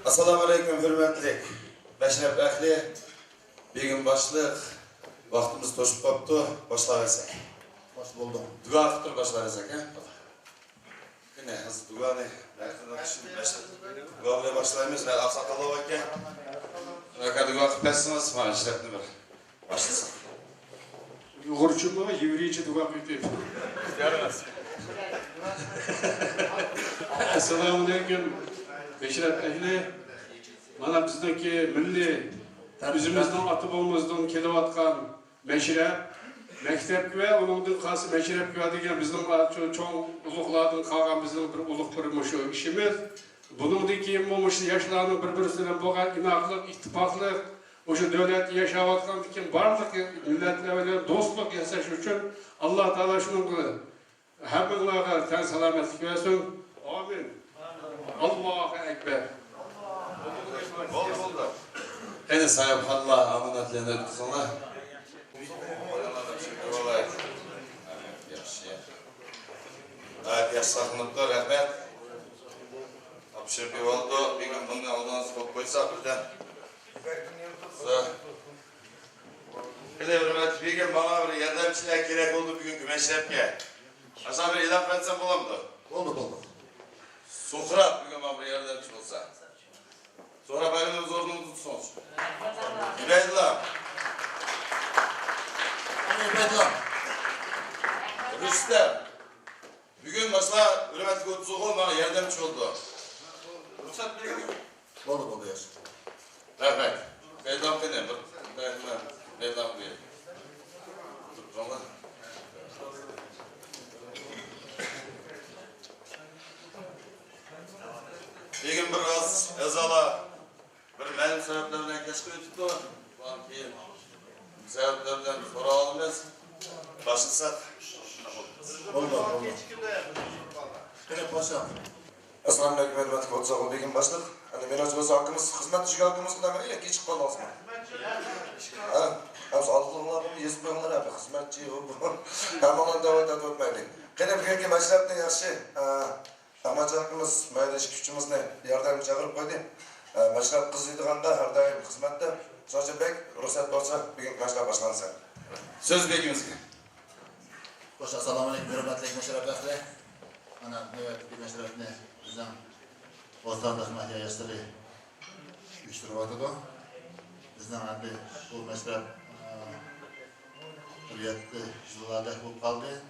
Assalamu alaikum hürmetlik. Meşrep ehli, bir gün başlık, vaktimiz toşup koptu, başlayırsak. Baş buldum. Dua kıtır başlayırsak, he? Yine hızlı dua ne? Dua bile başlayımız, ben aksakalı vakken. Fakat dua kıtpersiniz, bana işletini bir. Başlasın. Uygurca mı, Yevrice dua kıtır. Assalamu alaikum. Meşrep ehli. Mana bizdeki milli, bizimizden atıbımızdan kelevatkan meşrep, mektep ve onundan kalsı meşrep ve degen bizden çoğun uluklardan kalgan bizden bir uluk bir muşu işimiz. Bunundaki bu yaşlarının birbirisiyle boğan inaklık, ittifaklık, oşu devlet yaşavatkan diken barlık milletlerle dostluk yasaş için Allah Teala şunun kılı. Hemmeğine ten selametlik versin. Amin. Allahu Ekber. Oldu. Hadi sahip Allah amanatlarını öptüsünler. Evet, yaşlanıplar, rahmet. Apışır bir oldu, bir gün bundan olduğunuz kop koysa birden. Hürmet, bir gün bana bir yardımcılar gerek oldu bugünkü meşrepke. Aşağı bir ilaf etsem bulamdı. Oldu. Sokrat bir gün bana bir yardımcı olsa. Sonra benim zorluğumu tutsunuz. İbeydullah. Rüstem. Bugün mesela hürmetli kutusu olmana yardımcı oldu. Ruhsat bir gün. Oldu yaş. Evet. Beydam benim. Beydam bir. Tutma. Bir gün biraz ezala bir benim sebeplerden keşke ötüktü. Belki sebeplerden sonra alınız. Başlasak. Oldu. Yine paşa. Assalamu alaikum hürmetli kutsal bir gün başlık. Hani menaj göz hakkımız, hizmet işgal hakkımız da böyle geç çıkmalı olsun. Ha, hepsi Allah'lar bunu yazıp koyanlar abi, hizmetçi bu. Hemen davet etmeydi. Kene bir gün meşrepten yaşı, amacı hakkımız, maydaş gücümüz ne? Yardım çağırıp koydu. Meşrep kızıydıganda her daim hizmette. Sonra bek, ruhsat olsa bir gün meşrep başlansın. Söz bekimizge. Paşa, assalamu alaikum hürmetli meşrep ehli. Ana evet bir meşrepni bizden vatandaş mahyayasları uyuşturmadıdı. Bizden endi bu meşrep hürriyetli yıllarda bu kaldı.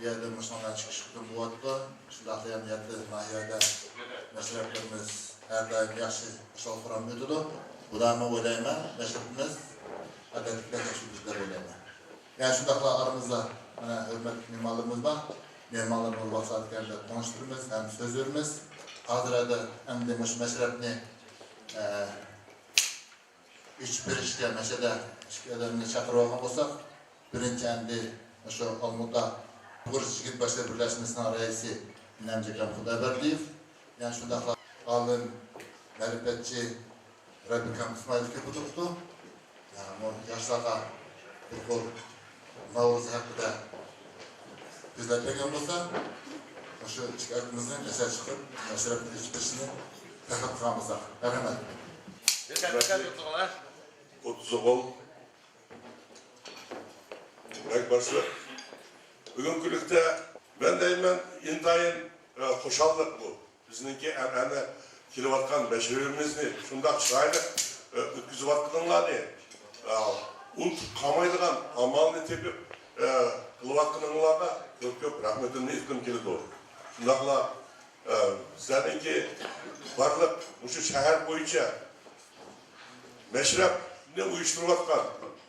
Bir yerde Müslümanlar çıkışıktır bu vatıda. Şundaqla yani yetli mahyada meşreplerimiz her daim yaxşı uşal kuram ötüdü. Bu da mı olayman, meşrepimiz adetlikle teşekkürler olayman. Yani şundaqla aramızda hürmetli mimarlarımız var. Mimarlarımız vaksatlarında konuşturumuz, hem sözlerimiz. Hazırada hem de meşrepni hiçbir işe meşede işgelerini çakırılan olsak, birinci endi şu Almut'ta Burç Jigit Başlar Birleşmesi'nin reisi Nemce Kamfuda Berdiyev. Yani şundaqla alın merifetçi Rabbikam İsmail Kepuduk'tu. Yani o yaşlarla bir kol Navruz hakkında bizlerden olsa, şu çıkartımızın eser çıkıp, meşrepin hiçbirisini takıp kalmazsak. Rahmet. Kutusu kol. Bek başlı. Bugünkülükte ben deyimden intayın hoşallık bu. Bizninki hani kilovatkan meşrepimizni şundak şaylık ötküzüvatkınlar ne? Unt kamaydıgan amalını tepip kılıvatkınlarına çok rahmetini istim keldi o. Şundakla seninki barlık şu şehir boyunca meşrep ne uyuşturvatkan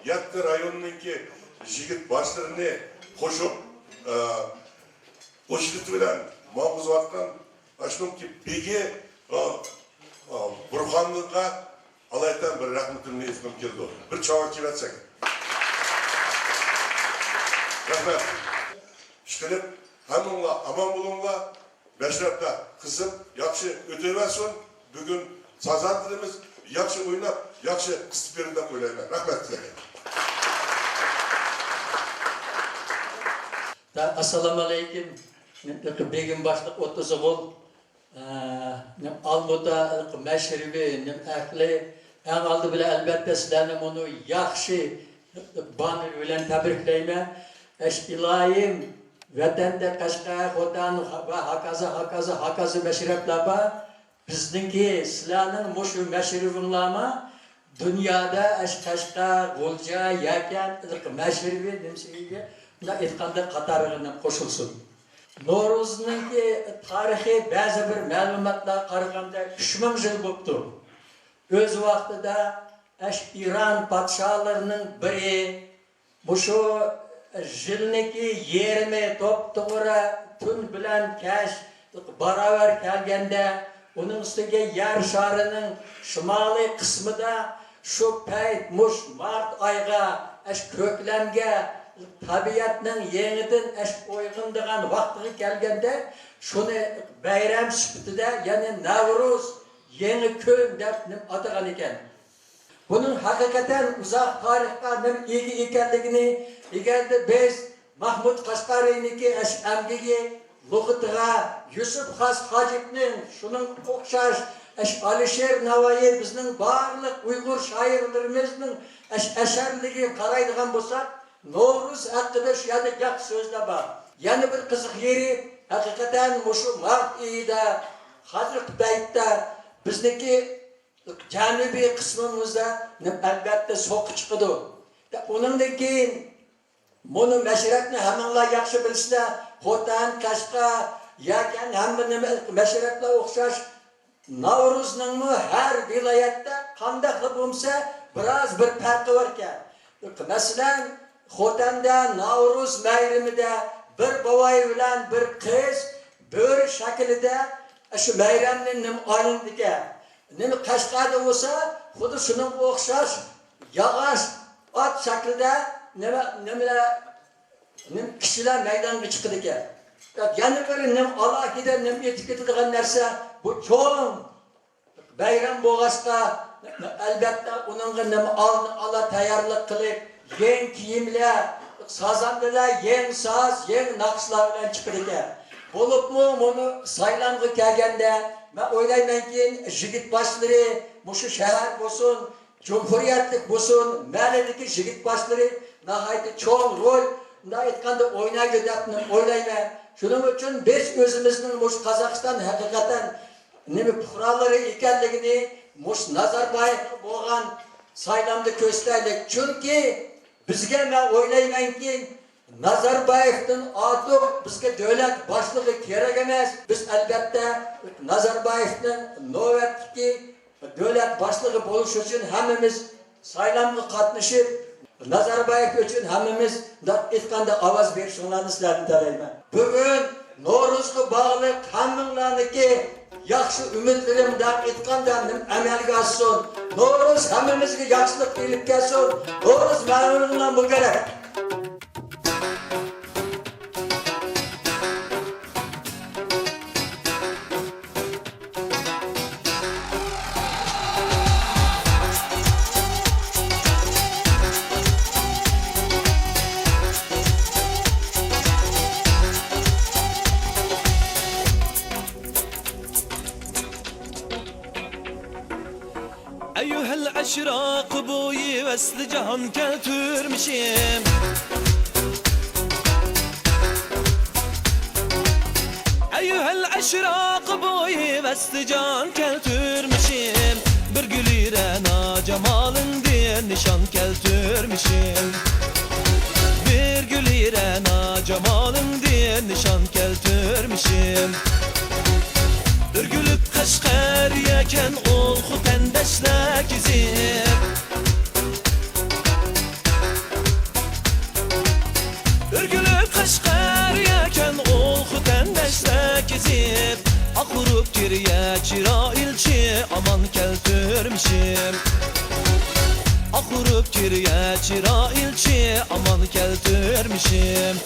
yattı rayonunki jigit başlarını koşup koşutu bilen mağuzavatkan aşkım ki begi Burhanlık'a alaytan bir rahmetini istim keldi o. Bir çağa kivetsek. Rahmet. İşkelip hanımla, aman bulunla, meşrepte kızım, yakşı ötüversin, bugün sazandırımız, yakşı oynap, yakşı kısıp yerinden oynayın. Rahmet. Assalamu alaikum. Bir gün başlık otuzu bol. Almuda meşribi, ehli, en aldı bile elbette sizlerle onu yaxşı banı bilen tebrikleyme. İlayim, vatanda Qashqar, Xotan ve hakaza meşrepler bizdeki sizlerinin muşu meşribinlama dünyada Qashqar, G'ulja, Yakan meşribi nimsiga bunda aytganda qatoriga qo'shilsin. No'ruzninki tarixiy ba'zi bir ma'lumotlar qaraganda 3000 yil bo'libdi. O'z vaqtida İran podsholarining biri shu yilniki 20 to'g'ri tun bilan kash baravar kelganda uning ustiga yer sharining shimoliy qismida shu payt mart oyga ko'klamga tabiatning yengidan uyg'undigan vaqtiga kelganda shuni bayram sifatida ya'ni Navruz yangi kun deb atagan ekan. Bunun haqiqatan uzoq tarixga ega ekanligini egarda biz Mahmud Qashqariyniki amgigi lug'atiga Yusuf Xas Hojibning shuning o'xshash Alisher Navoiy bizning barliq Uyg'ur shoirlarimizning asarligi qaraydigan bo'lsak Novruz haqida shu yerda gap so'zlar bor. Yana bir qiziq yeri haqiqatan shu mart oyida hozirgi paytda bizniki janubiy qismimizda albatta so'qi chiqadi. Undan keyin buni mashrabni hammalar yaxshi bilsa, Xotan, Qashqar, Yakan hamma nima mashrablar o'xshash Navruzning har viloyatda qanday bo'lsa biroz bir farqi bor ekan. Masalan, Xotanda Navruz bayramida bir bovoy bilan bir qiz bo'ri shaklida shu bayramni o'ynaydika. Nima Qashqarda bo'lsa, xuddi shuning o'xshash yog'och ot shaklida nima kishilar maydonga chiqadi ekan. Yana bir alohida aytib ketadigan narsa bu cho'ng bayram bo'lg'achqa albatta uningga ola tayyorlik qilib yeng kiyimlar, sazandalar, yeng soz, yeng naqshlar bilan chiqadi ekan. Bo'libmi buni saylanga kelganda men o'ylaymanki, yigit boshlari, shu shahar bo'lsin, jumhuriyatlik bo'lsin, mahalladagi yigit boshlari nihoyatda cho'ng rol bunday aytganda o'ynaydi deb o'ylayman. Shuning uchun biz o'zimizning Qozog'iston haqiqatan nima fuqarolari ekanligini Nazarboyev bo'lgan saylamda ko'rsataylik. Chunki bizga men o'ylaymanki, Nazarboyevdan ortiq bizga davlat boshlig'i kerak emas. Biz albatta Nazarboyevning navbatdagi davlat boshlig'i bo'lish uchun hammamiz saylamga qatnashib, Nazarboyev uchun hammamiz aytganda ovoz berishinglarni sizlardan tilayman. Bugun Novruzga bog'liq hammanglarniki yaxshi umidlarim deb aytganda amalga oshsin. Novruz hammamizga yaxshilik kelib kelsin. Novruz ma'lumotlar muborak. أيها الأشراق بوي وصل جهان keltirmişim. أيها الأشراق بوي وصل جهان keltirmişim. Bir gülirena cemalın diye nişan keltirmişim. Bir gülirena cemalın diye nişan keltirmişim. Ürgülüp Qashqar yakan ol xutandaşlar gizib. Ürgülüp Qashqar yakan ol xutandaşlar gizib. Aqurup geriye Ciroilchi aman keltirmişim. Aqurup geriye Ciroilchi aman keltirmişim.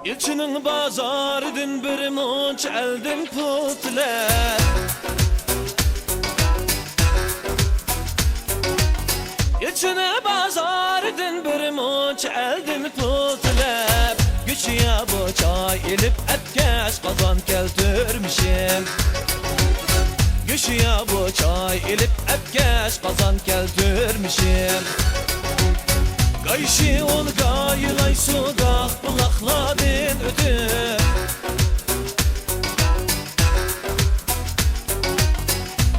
İlçinin bazarıdın bir munç eldin putlar. İlçine bazarıdın bir munç eldin putlar. Güçüye bu çay ilip etkeş kazan keltürmüşüm. Güçüye bu çay ilip etkeş kazan keltürmüşüm. Gayşi ol gayılay sudak bulakladın ötüp.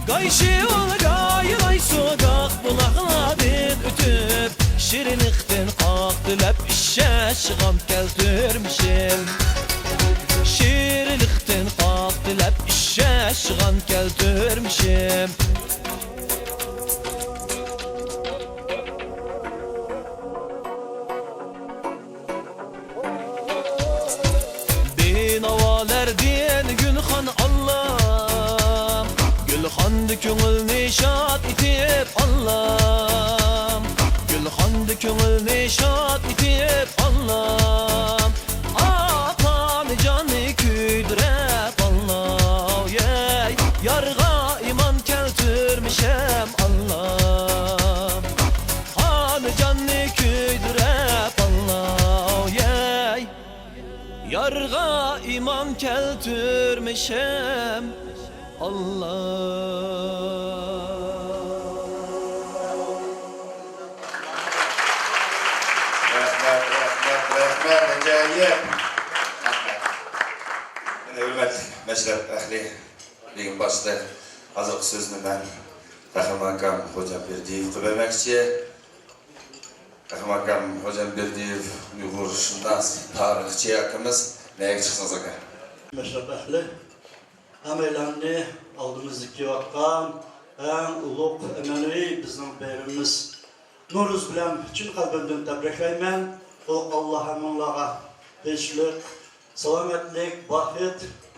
Gayşi ol gayılay sudak bulakladın ötüp. Şirinlikten kalktılap işe şıgam keltürmüşüm. Şirinlikten kalktılap işe şıgam keltürmüşüm. Gülxan Allah'ım, Gülxandı köngül nişat itip Allah'ım, Gülxandı köngül nişat itip Allah'ım. Atanı canı küydürep Allah, yey yarga iman keltürmüşem Allah'ım. Hanı canı küydürep Allah, yey yarga iman keltürmüşem Allah. Rahmet, Recep. Hürmet, meşrep ehli, begim başta azık sözünü ben Rahmakam Hocam Berdiyev kıbemekçi. Rahmakam Hocam Berdiyev Uyghur şundas tarihçi yakımız neye çıksınız aka? Meşrep ehli, emeğlerini aldığımızdaki vakkan en uluq emeği bizim beyrimiz Nuruz bilen bütün kalbimden tebrikleymen. Allah emanlağa teşlik, selametlik, bahit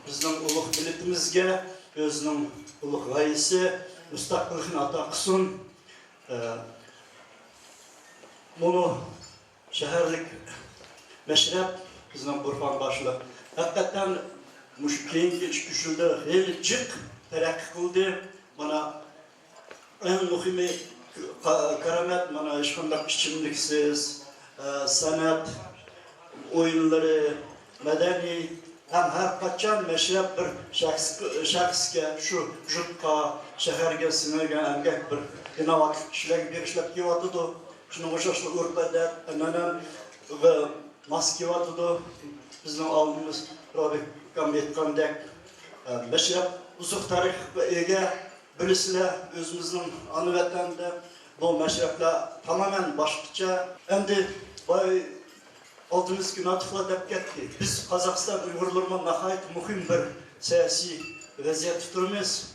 bizim uluq milletimizge, özünün uluq gayesi, müstakilliğini ata kısın. Bunu şehirlik meşrep bizim Burhan başlı. Hakikaten keyingi çıkışında heyli cık terakki kıldı. Bana en mühimi karamet, bana işkandak içimliksiz, sanat, oyunları, medeni, hem her kaçan meşrep bir şahsıga, şu jütka, şehirge sinirgen emgek bir yine vakit bir işlep yivatıdı. Şunu hoşaşlı urbadet, önemli ve maske vatıdı. Bizim aldığımız Rabik Kamyetkandek meşrep uzun tarih ve ege bilisle özümüzün anı vatanda bu meşreple tamamen başlıca. Endi bay altımız gün atıfla dep ketki. Biz Kazakistan Uygurlarına nahayet muhim bir siyasi vaziyet tuturumuz.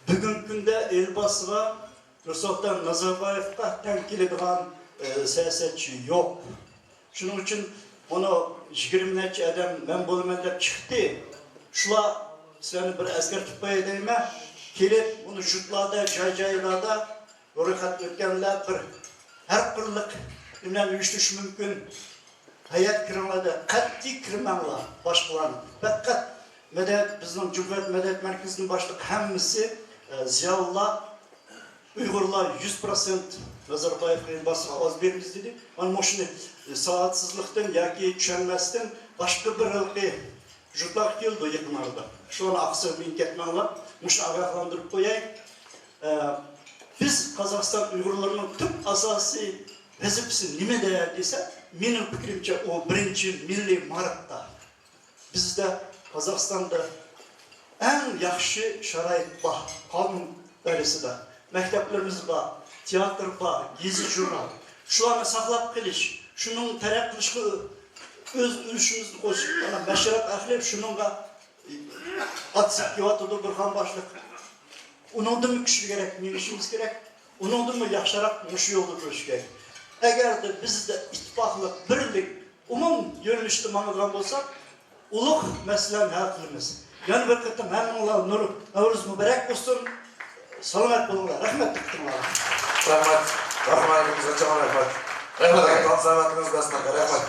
Bugün günde Elbası'na Nursultan Nazarbayev'da tenkil edilen siyasetçi yok. Şunun için onu 20 adam ben bölümünde çıktı. Şula seni bir asker tutmaya edeyme. Gelip bunu jutlarda, caylarda yorukat ötkenler bir her kırlık ümlen uyuşturuş mümkün. Hayat kırımlarda katli kırmanlar başkalarını. Fakat bizim Cumhuriyet Medeniyet Merkezi'nin başlık hemmisi Ziyaullah Uygurlar 100% Nazarbayev'in basına az verimiz dedi. Ama şunu saatsizlikten yaki çönmezden başka bir ılgı jutlak geldi yakınlarda. Şu an aksı bin ketmanlar, şunu agahlandırıp koyayım. Biz Kazakistan Uygurlarının tüm asası vazifesi nime değerdiyse, benim fikrimce o birinci milli markta. Bizde Kazakistan'da en yaxşı şarait var, kanun dairesi de. Mekteplerimiz var, tiyatr var, gezi jurnal. Şu an saklap keliş, şunun teraklışı öz ülüşümüzü koşup, meşrep ahlep şununla atsık yuvatıda Burhan başlık. Onun da mı küçük gerek, minişimiz gerek, onun da mı yaşarak muşu yolda görüş gerek. Eğer de bizde ittifaklık, birlik, umum yönelişte manıdan olsak, uluq meselen her kılımız. Yani bir kıtım hemen Allah'ın nuru, Nevruz mübarek olsun. Selamet bulunlar, rahmet tuttunlar. Rahmet, rahmetimize çok rahmet. Rahmet, selametiniz besmekle, rahmet.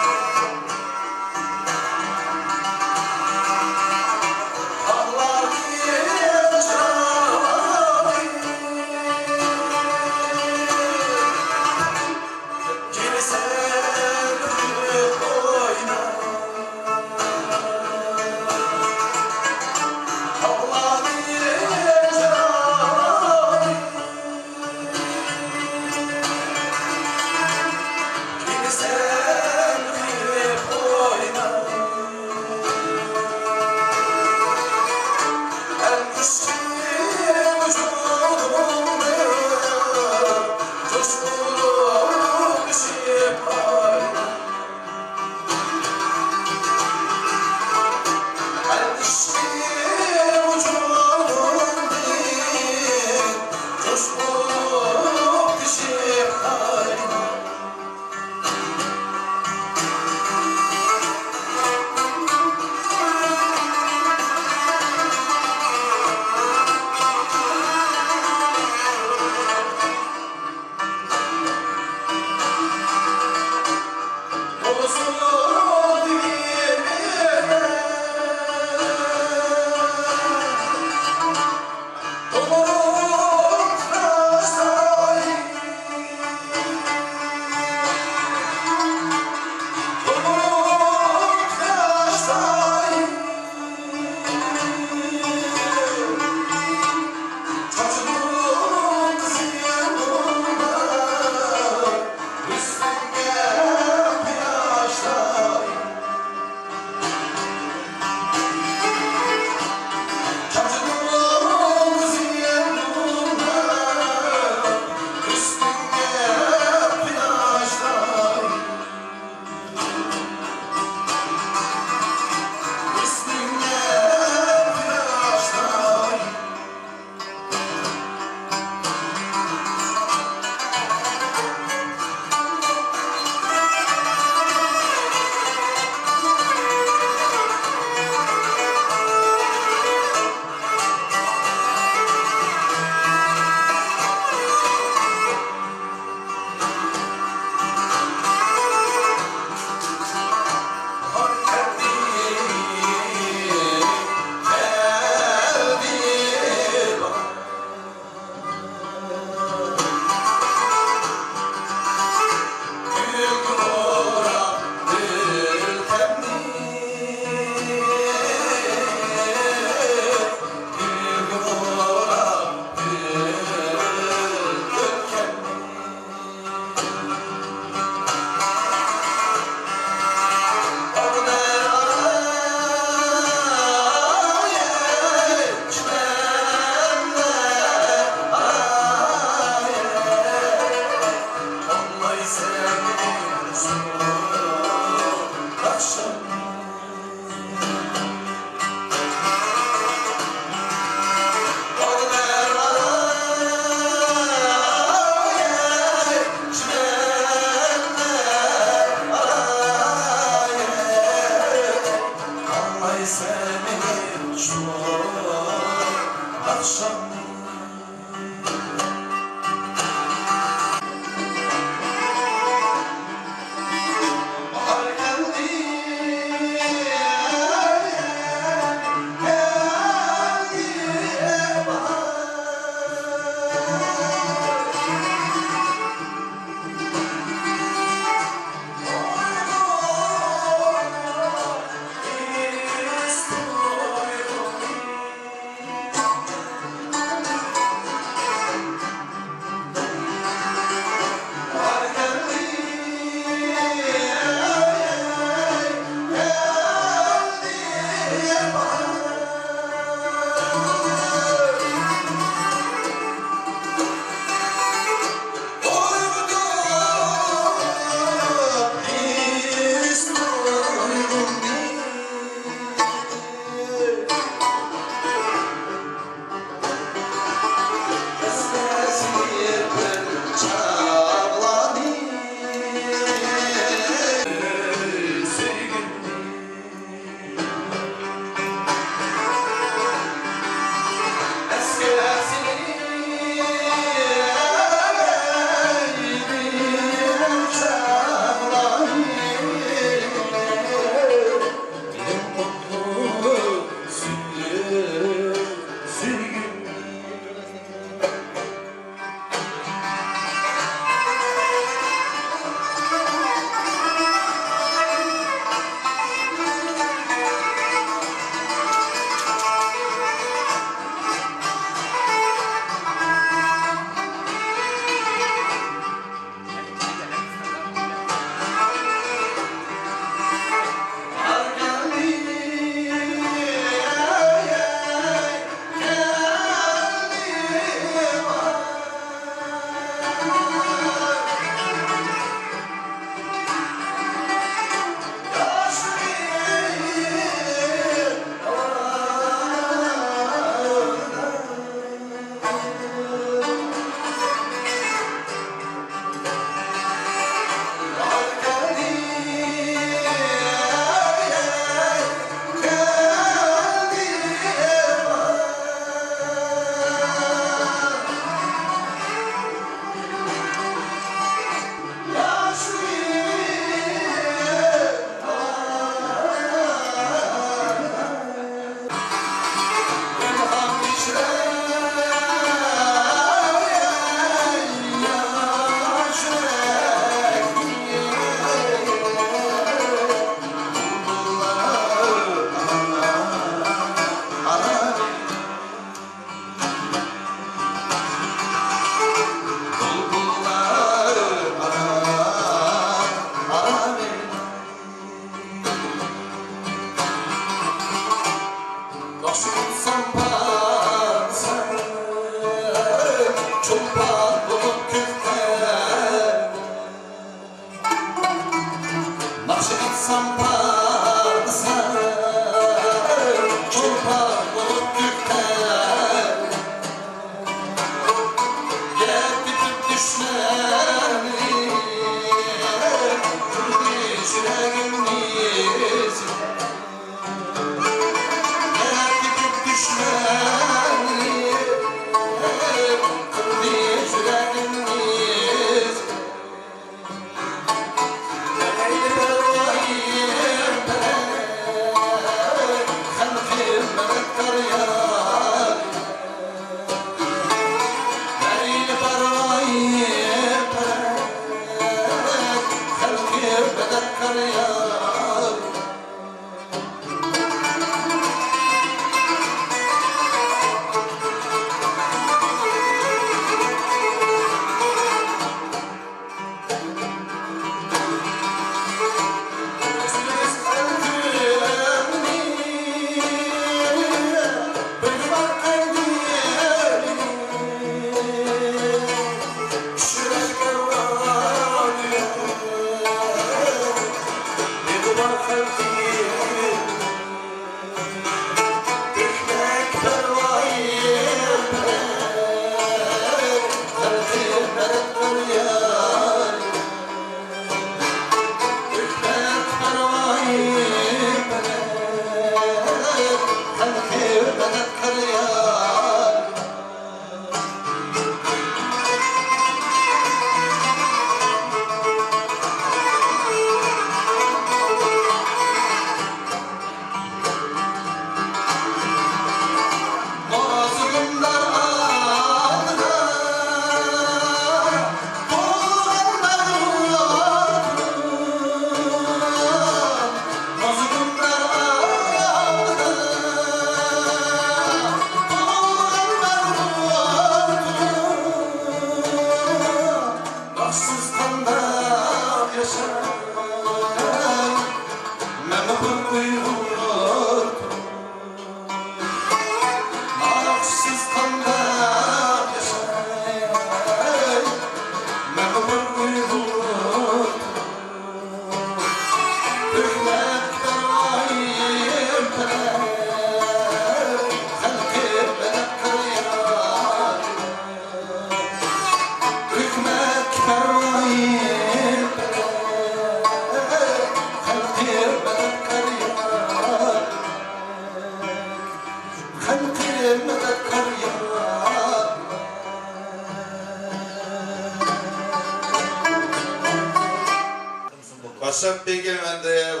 Başak Bey'in bende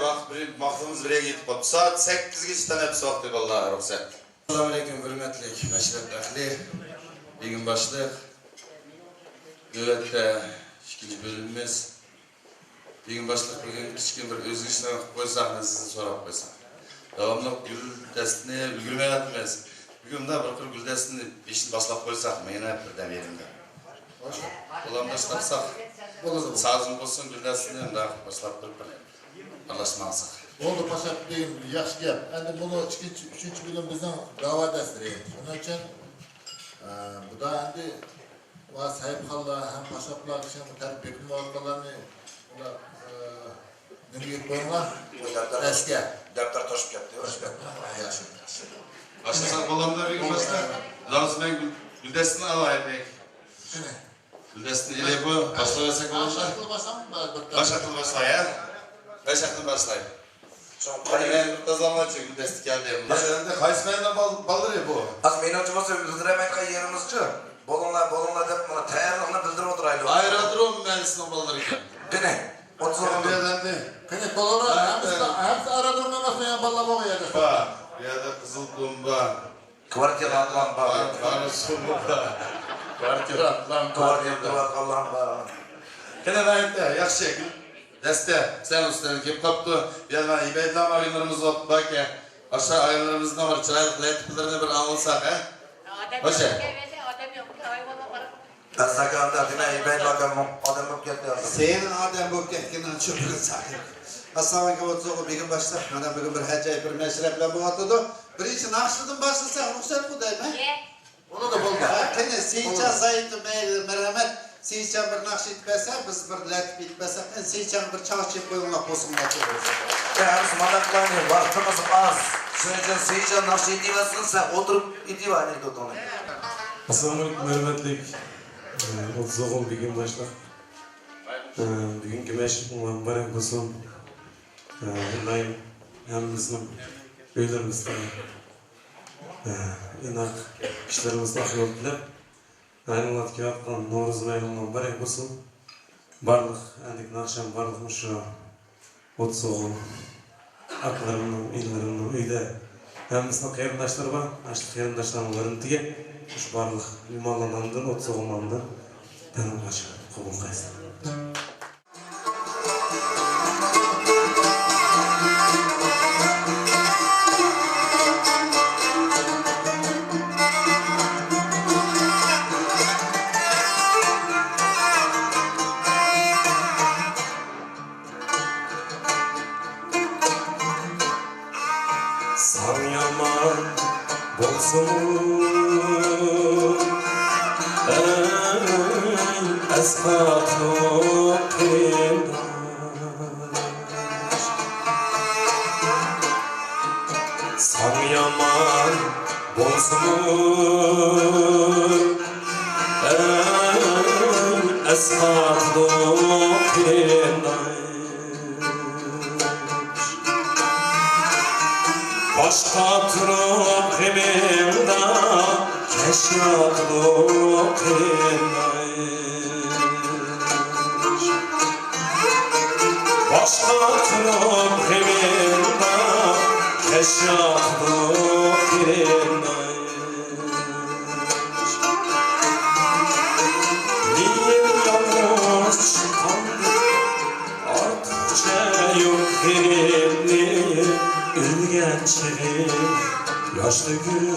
vaktimiz bire gitip koptu. Saat 8'ge işten hepsi vakti vallahi ruhsat. Selamünaleyküm hürmetli meşrep ehli. Bir gün başlık. Nöbette ikinci bölümümüz. Bir gün başlık bugün küçük bir özgürlükle koysak ben sizi sorup koysam. Devamlı gül destini ülgürmeye etmez. Bugün de bir kır gül destini işini başlayıp koysak mı? Yine hep birden yerimde. Ulan başlarsak sazım olsun gül destini de başlayıp bir anlaşmazsak. Oldu paşa beyim, yaxşı gap. Endi bunu üçüncü bölüm bizden dava destiri. Onun için bu da endi sahip kallar hem paşaplar için bu terbiye etme ortalarını nümayet koyunlar. Eski. Depter taşıp yaptı. Yaşım. Başlasak olanlar bir gün başlar. Lazım ben gül destini alayım bey. Şimdi. Gül destini ile bu başlayasak olur mu? Başaklı başlam mı? Başaklı başlay ya. Başaklı başlay. Hadi ben bir kazanma çünkü destek geldi. Başlarında Kayseri'den balır ya bu. Az meynancı olsa bildiremek kay yerimizci. Bolunla dep bana tayarlığını bildirip oturaylı. Aerodrom ben sınavları için. Gene. 30 oldu. Kene kolora hepsi aradım namazını ya balla boğa yedi. Bak, ya da kızıl dumba. Kvartiyalı Allah'ın bağı. Karasumba. Kvartiyalı Allah'ın bağı. Gene ben yaxşı deste sen ustaны kim kaptı? Bir bana İbeydam ayınlarımız oldu bak ya. Aşağı ayınlarımızdan var çıraylık letiplerini bir anılsak ha. Hoşça. Azakanda dine İbeyd bakalım adam yok geldi. Senin adam bu ketkinden çok sakın. Aslında o bir gün başlar. Bana bugün bir hacı bir meşreple bu atıdı. Bir için akşamdan başlasa ruhsat bu değil mi? Onu da bulma. Kene seyçan zayıflı merhamet. Seyçan bir nakşit bese biz bir letip itbese. Seyçan bir çarşıp koyunla kosunla çıkıyoruz. Ya biz mandaklarını vaktimiz az. Şunun için Seycan nakşi ediyorsun sen oturup ediyor anekdot onu. Assalamualaikum hürmetlik 30 bir gün başla. Bugünkü meşrutum barang olsun. Layım hem bizim öylerimizde inak işlerimizde akıl oldular. Aynalat ki yaptan Novruz bayramından barang olsun. Barlık, endik nakşam barlıkmış şu 30 aklarımın, illerimden uyda. Hem bizim kayırdaşlar var, açlık kayırdaşlarımın varıntıge. Şu barlık limanlanandan, 30 oğlandan benim başım kubun kaysın. San yaman bolsun esnaflı kıyımdaş San yaman bolsun esnaflı kıyımdaş Başka türlü kıyımda keşyatlı kıyımdaş Başka türlü kıyımda keşyatlı kıyımdaş Niye yalnız çıkandı artıkça yok kıyımlı Ülgençliğim yaşlı gün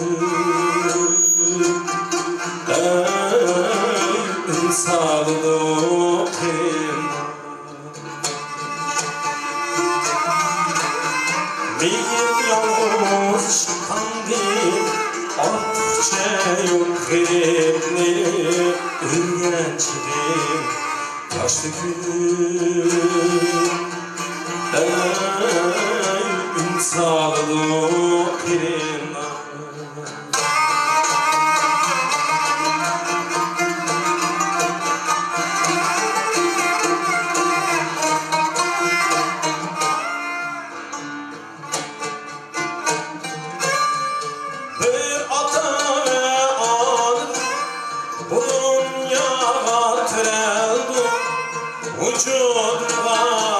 sağlık Benim yalnız çıkandım artıkça yok kıyımlı Ülgençliğim yaşlı gün sağlık kıyımlı Vücuduma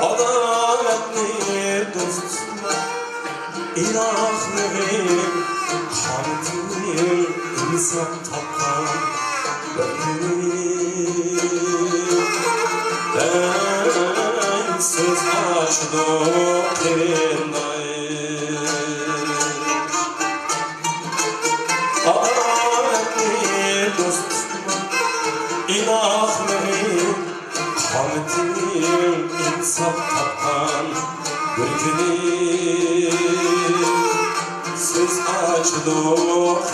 Adaletli dost İlahım Hamdini insan tapan Ben söz açdım Adaletli dost İlahım Hamdini insan tapan Söz açdık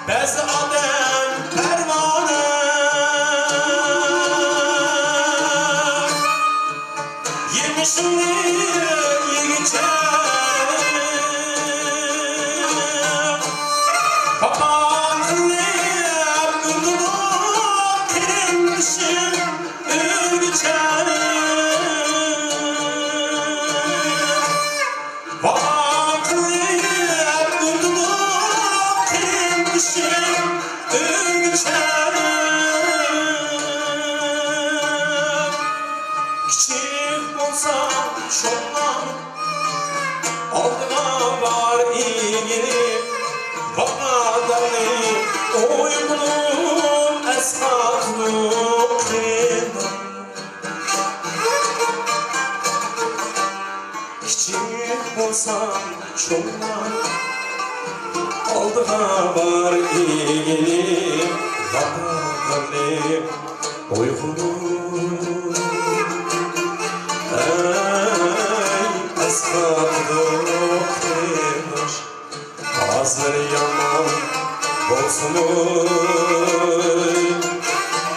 Bəzi adəm pərvanə Yemişindir yigicə Papaqlıyam ürgünüm Kirinmişim ürgücə Papaqlıyam ürgünüm Kirinmişim ürgücə Kiçik olsa şondan Aldına var ilgili Vakadanı Uygunum esnaflık Kiçik olsa şondan Aldına var ilgili Vakadanı Uygunum Hazır yaman olsun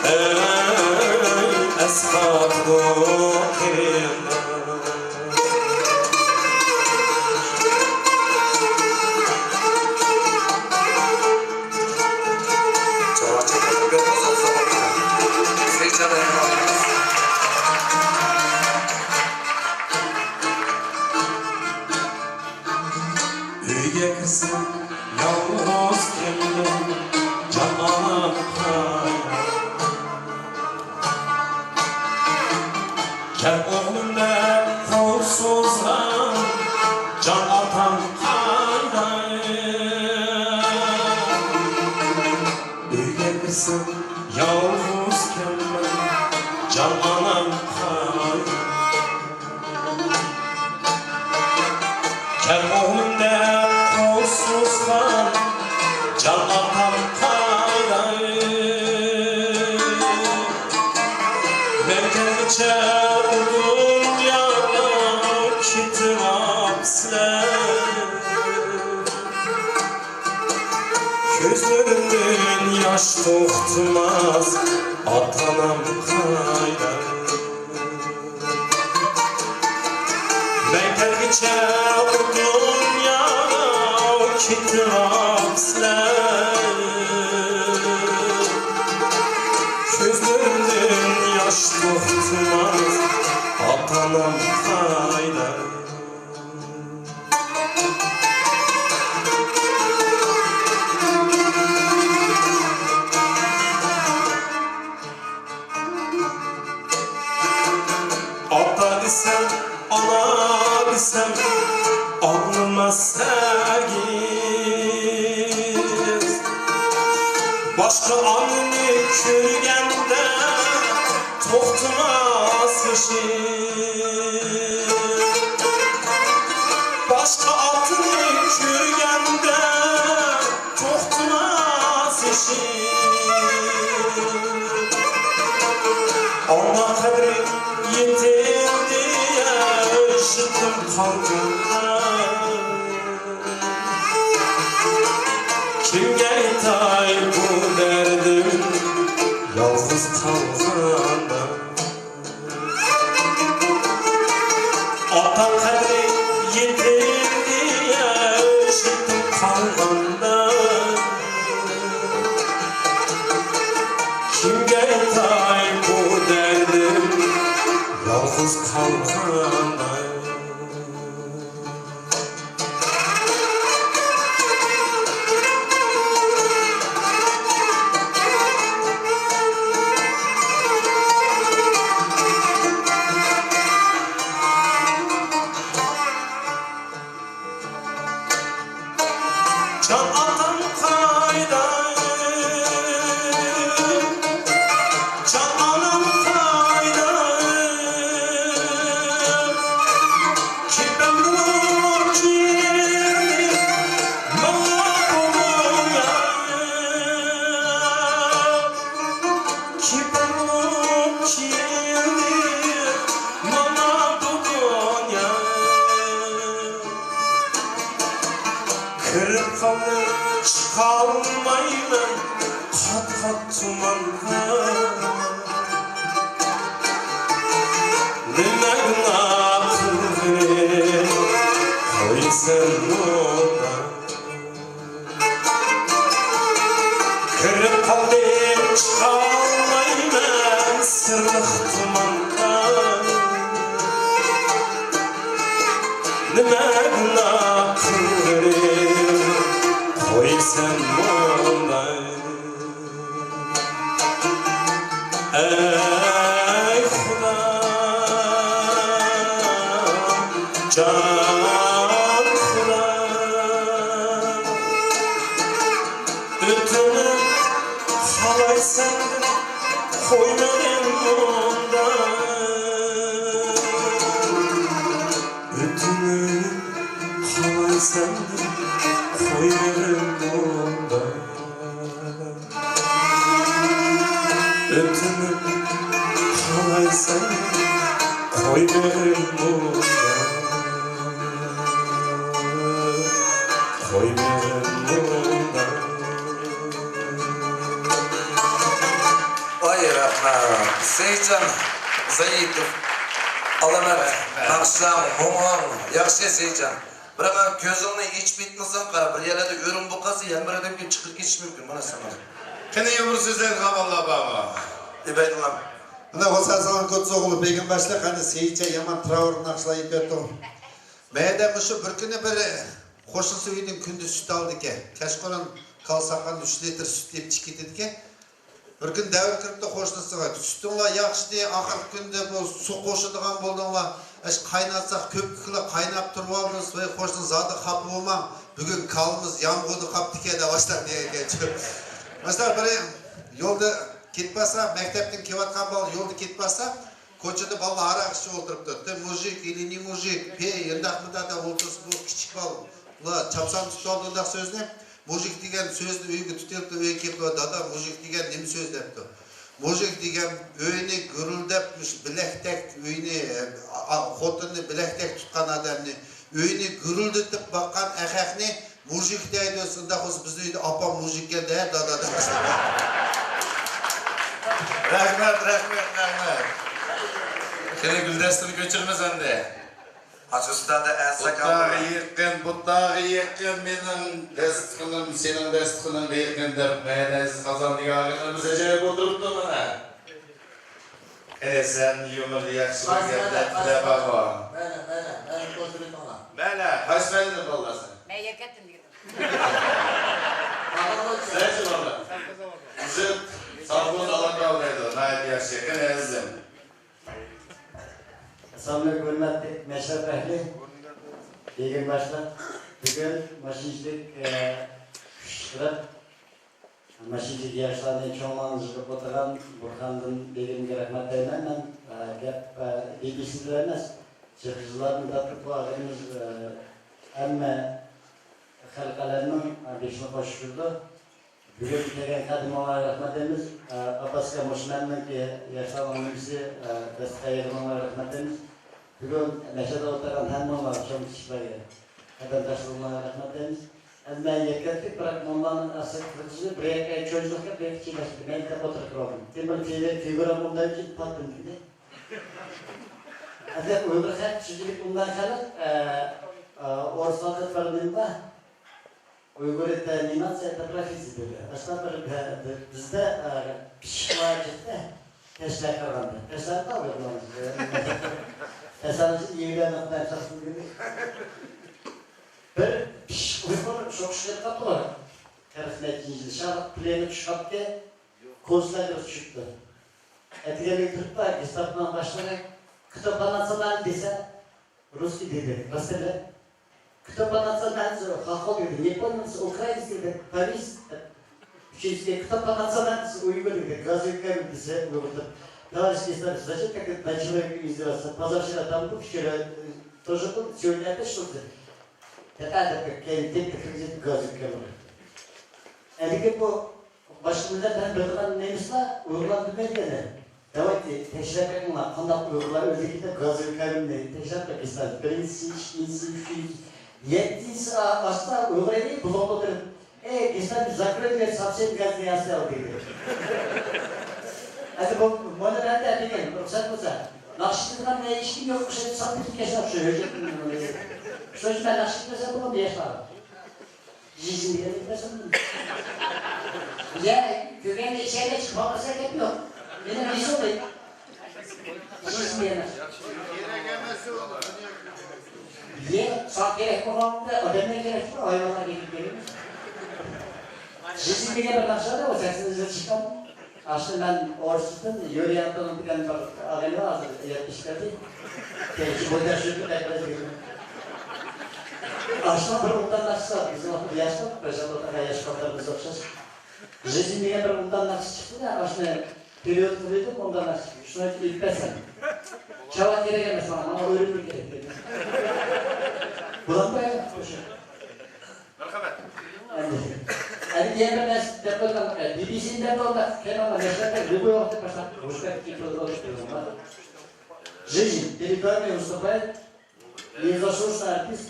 Ey esnaflı Üye kızım yalnız kendim cananım kaya Gel oğlum de kolsuzdan can atan kaya Üye kızım yalnız kendim cananım kaya Gel oğlum de kolsuzdan can atan kayrayı Merkezce dünyada kitapsler Gözlerinden yaş toxtumaz atanam kayrayı Merkezce dünyada kitapsler Gözlerinden yaş toxtumaz atanam kayrayı Ata desem, ana desem Alnıma sergiz Başka anını körgende Toxtumaz yaşır Başka atını körgende Toxtumaz yaşır Allah kadri yeter diye şıttım kalbimde Kimge yetay bu derdim yalnız kalganda Allah kadri yeter diye kalganda kimge aytay bu derdim yalğız kalganda Can atam kayda, can anam kayda, ki ben bu kimi mahvolum ya, ki ben bu kimi mahvolum ya. Kırıp kalmayman kat kat tumanha nima günahını koysan ona Kırıp kalmayman sırlık tumanha nima günahını koysan ona ey Xuda can Xuda ötünüp kalaysan koymadım onda ötünüp kalaysan koymadım onda ötünüp kalaysan koymadım onda koymadım onda Ay rahmat Seyitcan Zayitov Alamet Nakşam Muğal Yakşı Seyitcan Bırak gözünü iç bitmesin kara bir yerlerde ürün bukası yanmır edip çıkıp geçiş mümkün bana sana. Kene yumur sizden kavala baba. İbeydulam. Ana olsa zaman Kutsoğlu begim başla kanı Seyitçe yaman travır nakşlayıp ettim. Meyde şu bir günü bir hoşun üydün kündüz süt aldı ki. Keşkoran kalsakan 3 litre süt deyip çıkıdı ki. Bir gün devir kırıp da hoşnasıға. Sütünla yakşı diye ahir günde bu su koşuduğun bulduğunla kaynatsak köpükle kaynap durmamız ve hoşun zadı kapı olmam. Bugün kalımız yağmurdu kaptı ki de başlar diye geçiyor. Mesela böyle yolda gitmezse, mektepten kevatkan bal yolda gitmezse koçada balla arak işi oturup da mujik, ilini mujik, yandaklıda da oltursun bu küçük bal. Çapsan tutaldığı söz ne? Mujik degen sözdü öйгө tutup da öйгө kelip dada mujik degen neme söz depti. Mujik degen öйүнө gürüldepmiş, bilektek öйүнө xotunu bilektek tutkan adamını öйүнө gürüldetip bakkan erkekni mujik deydi olsun da biz öйдө apam mujik geldi he dada. Rahmet. Kene güldestini göçürmesen de. Açısında Buttağı yıkkın benim dest kılım, senin dest kılım verkendir. Meğeniz kazandığı ağını bize cevap oturuptu bana. Sen yumur yakışık geldi baba. Ben götüreyim ona. Bana, kaç benim olasın? Ben yakettim dedim. Sen orada. Bizim salgın alan kavgaydı. Nayet yaşıyor. Kene ezdim. Assalamualaikum hürmetli meşrep ehli. İyi gün başlar. Bugün maşincilik kuşturup maşincilik yaşlarını çoğumanızı oturan Burhan'ın benim rahmet eylemem. Gep bilgisini vermez. Çıkıcıların da bu ağırımız emme halkalarının beşini koşturdu. Bugün tegen kadim olarak rahmet eylemez. Abbaska Muşmen'in ki yaşlarının bizi destekleyen olarak rahmet eylemez. Bugün meşede oturan hem var, çok kişileri. Vatandaşlarına rahmet eylemez. Ben yaklaşık bırakmamdan asıl kılıcını buraya çocuklar bir çiğneşti. Ben de oturuyorum. Demir figüra bundan için patladı. Aslında uygulasak çocuk bundan kalıp Orsal'da fırınında Uygur animatsiya profesi dedi. Aslında bizde pişmanlıkta teşvik kılındı. Teşvik kılındı. Tesadüf iyiler noktalar çalıştığı gibi. Bir Uygur çok şükür kapılar. Tarafına cinci şarap pleni çıkarttı. Kozlar çıktı. Etkileri Türkler İstanbul'dan başlayarak kitapxonachilar desa Rus dedi. Mesela kitapxonachilar xalq dedi. Yaponiyasi, Ukrainasi dedi. Paris Чечня, kitapxonachilar Uygur dedi. Gazetler desa Uygurlar. Товарищи, зачем как это на человека издеваться? Позавчера там был, вчера тоже был, сегодня опять что-то. Это как где-то газет камера. Әлеге bu başımızda ben bırakılan neymiş la? Uygurlar bilmediğine. Давайте teşrif edin la. Kandak Uygurlar özellikle gazet kalemleri teşrif edin. Birincisi, ikincisi, üçüncüsü. Yedincisi asla Uygur'a değil, bulunmadır. Geçten zakredler sapsayın gazeteye yazıyor dedi. Hadi bu modern derken ruhsat olsa Nakşi'den ne işim yok, şey sapık kesap söyleyecek. Söz ben Nakşi'den bunu bir yaşarım. Cizim diye bitmesin mi? Ya güvenli içeride çıkmaması yapıyor. Benim bir soru. Cizim diyemez. Ye, sağ gerek kullanımda ödeme gerek var, hayvanlar gelip gelir. Cizim diye bir Nakşi'de o sesinize çıkan. Aslında ben Orsus'tan Yörüyan'dan bir tane ağabey vardı, yapmışlardı. Belki boydan sürdü, belki de aslında bir ondan nasıl bizim okul yaşta, mesela orada yaş kadarımız okşası. Жизнь diye bir ondan nasıl çıktı da aslında periyot buluyordum, ondan nasıl çıktı. Şuna ilk besen. Çavat yere gelmez bana ama ölümlü gerek dedi. Bulan da ya, hoşum. Merhamet. Hani diğer bir nes depodan BBC'den de onda kenara mesela любой опыт пошла. Уж какие продукты var. Жизнь территория выступает незаслуженный артист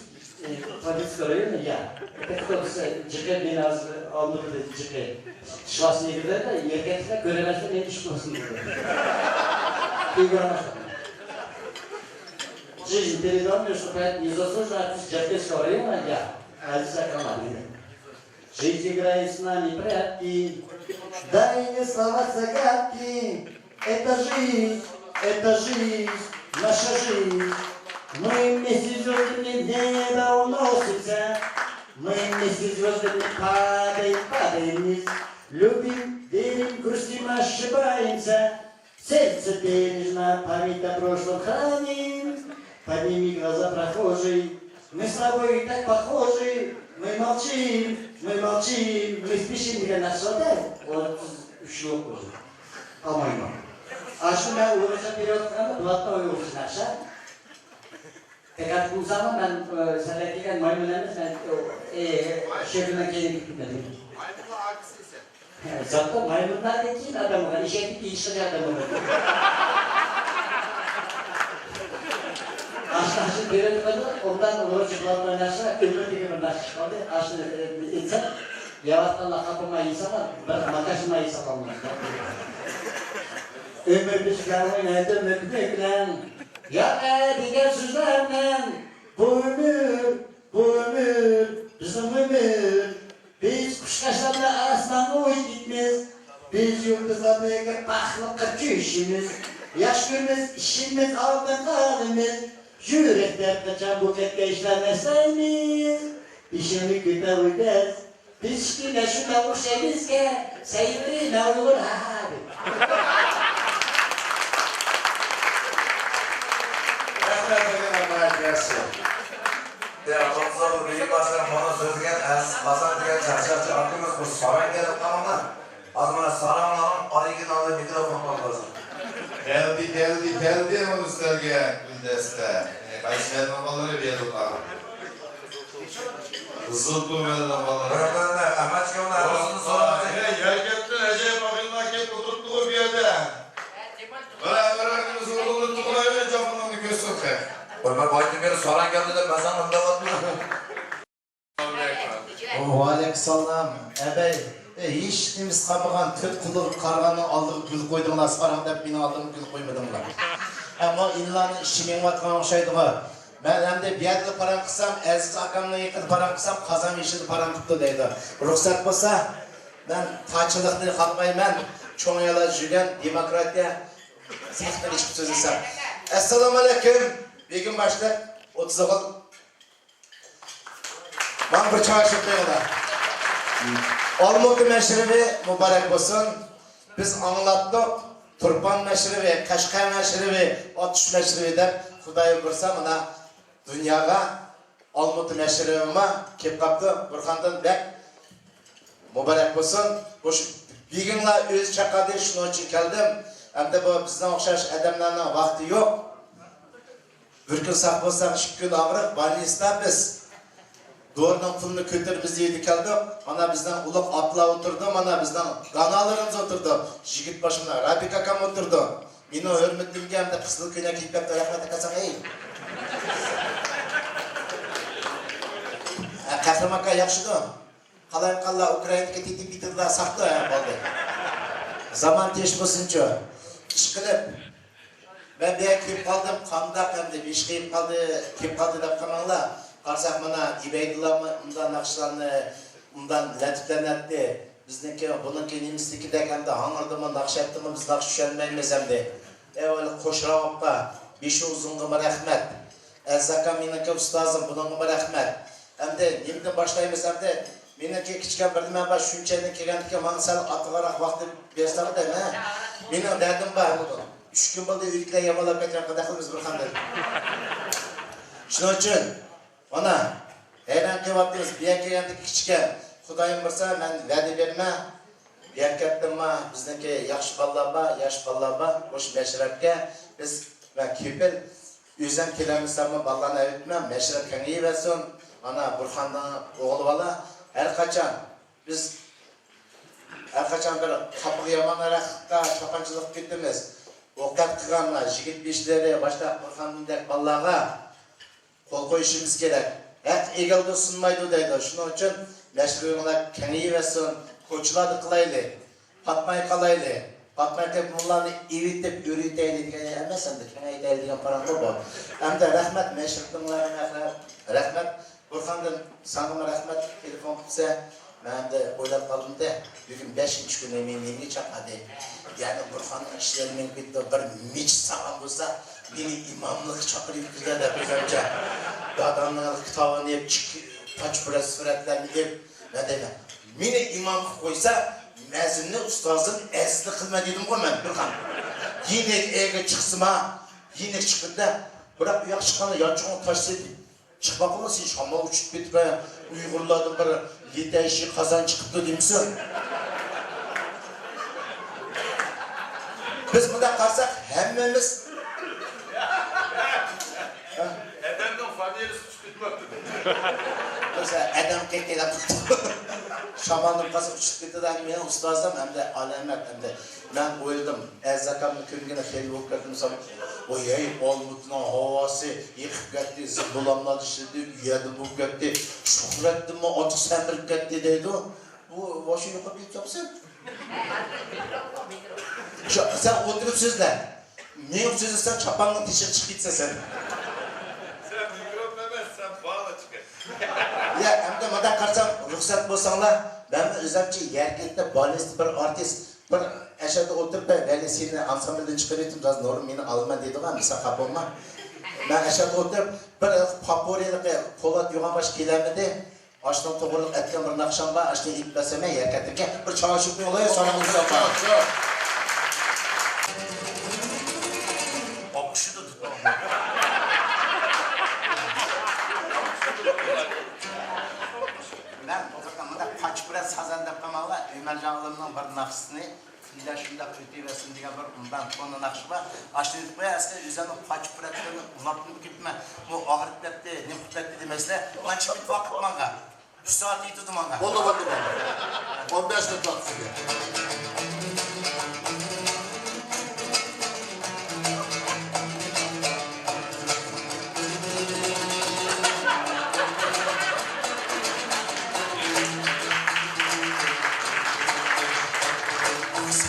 Творецкого района я. Это кто-то ЖК бинасы Алматы ЖК Шварценеггер'de de erkekler göremezler ne düşünüyorsun diyor. Жизнь территория выступает незаслуженный артист Черкесского района я. Азиз Акрамалиев. Жизнь играет с нами прятки, дай мне слова загадки. Это жизнь, наша жизнь. Мы вместе с звездами в небо уносимся. Мы вместе с звездами падаем вниз. Любим, верим, грустим, ошибаемся. Сердце бережно, память о прошлом храним. Подними глаза, прохожий, мы с тобой так похожи. Мы молчим, мы спешим деген нәрселерде 33 жыл болды. Алмаймын. Aslında ben uğraşa periyotlarında Bulat'ta uyuyoruz akşam. Fakat bu zaman ben senelerken maymunlarımız ben şehrinden gelip gitmedim. Maymunlar hangisi ise? Zaten maymunlar dediğin adamı var, işe gitti işleri adamı var. Aslında periyotlarda ondan uğraşıklarla oynarsa ömür gibi bir nasıl çıkardı. Aslında insan yavaştan lakabıma insana bir makasıma insan olmaz. Ömür biz gelmeyelim mükmüklen, ya diğer sözlerle bu ömür bizim ömür. Biz kuşkaşlarla aslan uç gitmez, biz yıldızlarla baklıkta küşümüz. Yaşımız, işimiz, altın kalımız, yürekler kaçan bu kette işlenmezseniz. İşimi güte uydez, biz şükürle şuna uşemizke, seyirine uygur hali. Ya Ramazan büyük başkan bana sözgen Hasan diye çarşafçı aklımız bu saray gelip tamamlar. Azmana saranların originalı mikrofon lazım. Geldi onu üstlerge güldeste. Kayseri babaları bir yılda. Zıttı meydan babaları. Bırakın da amaç ki onlar arasını soracak. Yerkettin Ece bakılma ket oturttuğu bir yerde. Bırakın zorluğunu tuğlayla camını görsün ki. Ömer boyunca beri soran geldi de ben sana önde batma. Aleykümselam. Hiç nemiz kapıgan tüt kılır karganın aldığı gül koyduğuna sarang dep beni aldığım gül koymadımlar. Ama illanın işimen vatkan okşaydığa Ben hem de bir yerde param kısam, Aziz akamla yakın param kısam, kazan yeşil param tuttu deydi. Ruhsat olsa, ben taçılıkını kalmayman, çoğun yala jügen, demokratiya, sektor hiçbir söz isem. Esselamu Aleyküm, Begüm Başlık, 30 oğul. Ben bir çağışıp deyler. Olmuklu meşrebi mübarek olsun. Biz anlattık. Turpan meşrebi, Kaşkay meşrebi, Atış meşrebi de Xudayı bırsam ona dünyaya Olmuklu meşrebime kep kaptı. Burhan'dan bek mübarek olsun. Bu Begim'la öz çakadı şunun için geldim. Hem de bu bizden okşaş adamlarının vakti yok. Bir gün sağ olsak 2 gün ağırık, balista biz. Doğrudan pulunu kötür biz yedik kaldık. Ana bizden uluk atla oturdu, ana bizden kanalarımız oturdu. Jigit başımda Rabi kakam oturdu. Beni hürmetlimge hem de kısılık güne kiyip yaptı. Rahmet kasak ey. Kahramanka yakşıdı. Kalayım kalla Ukrayna'da ketiti bitirdiler saktı ya baldı. Zaman teş basınca. İşkilip. Ben bir kiyip kaldım, kandak hem de bir iş kiyip kaldı, kiyip kaldı da kanallar. Karsak bana İbeydullah bundan nakşlarını, bundan latiflenetti. Bizdeki bununki nemistiki de hem de hanırdı mı, nakşetti mi biz nakş düşenmeyimiz hem de. Öyle koşravapka, beşi uzunluğuma rahmet. Elzaka minaki ustazım, bununluğuma rahmet. Hem de nemden başlayımız hem de minaki küçükken verdim ben baş şünçenin kegendik bana sen atılarak vakti besleri de mi? Benim derdim var. 3 gün buldu ülkeler yamalap getiren kadakımız bir kandır. Şunun için ona heyran kıvattınız bir yer geldik küçükken Xudayım birsa ben vədi verme bir yer kettimma bizdeki yaxşı ballaba, yaş ballaba hoş meşrepke biz ben kipil üzem kilemizden ballana evitmem meşrep kengiyi versin ana Burhan'dan oğlu bala her kaçan biz her kaçan bir kapı yaman arakta çapancılık gittimiz okat kıganla jigit beşleri başta Burhan'ın dek ballağa kol koyuşumuz gerek. Et egelde sunmaydı deydi. Şunun için meşruğuna kengiyi versin, koçuladı kılaylı, patmayı kalaylı. Patmayı kayıp bunlarını evitip ürüteyli diye emesen de kengiyi değil diye paran bu. Hem de rahmet meşruğuna rahmet. Burhan'dan sanıma rahmet telefon tutsa ben de oylap kaldım da bugün 5. gün emeğini çakadı. Yani Burhan'ın işlerimin bitti bir miç sağlam olsa beni imamlık çakırıp güzel yapacağım. Adamlar kitabını hep taç burası suretlerini hep ne demek. Beni imamlık koysa mezunlu ustazın esli kılma dedim o ben Burhan. Yine eve çıksın ha. Yine çıkındı. Bırak uyak çıkanı yançığını taşsaydı. Çıkmak olmasın şama uçup bitme. Uygurladım bir yeteşi kazan çıktı demişsin. Biz bunda kalsak hemmemiz Edemden familiyası çıkıtmaktı. mesela adam kekele tuttu. Şamanlık kasıp çıktı gitti de benim ustazım hem de alamet hem de ben oyladım. Erzakamın kümgene feli olup geldim sana. O yay olmutuna havası yıkıp gitti, zıbılamla düşürdü, üyedi bu gitti. Şükrettim mi acı semirip gitti dedi o. Bu başı yukarı bir yapsın. Sen oturup sözle. Ne yok sözü sen çapanla dışarı çık gitse sen. Sen mikrop memez, sen bağla çıkar. Ya hem de madan karsam ruhsat bolsanlar ben özümce yerkette balist bir artist bir aşağıda oturup ben velisiyle ansambelden çıkarıyordum biraz norm beni alma dedi ama misal kapılma. Ben aşağıda oturup bir paporiyelik Polat Yoğanbaş gelemedi. Açtan toparlık etken bir nakşamba açtan ip beseme yerkettirken bir çalışıp olayı sonra uzatma. Akışı da tutma. Ben oturduğumda kaç biraz sazandap kamalı Ömercan Alım'ın bir nakşısını Fila şunda kötüyversin diye bir bundan onun nakşı var. Açtırdık buraya eski üzerine kaç bıraklarını uzattım gitme. Bu ağrıp betti, ne kutbetti demesle. Lan çıkıp vakit manga. 3 saat iyi tuttum manga. Oldu oldu bana. 15 dakika vakti.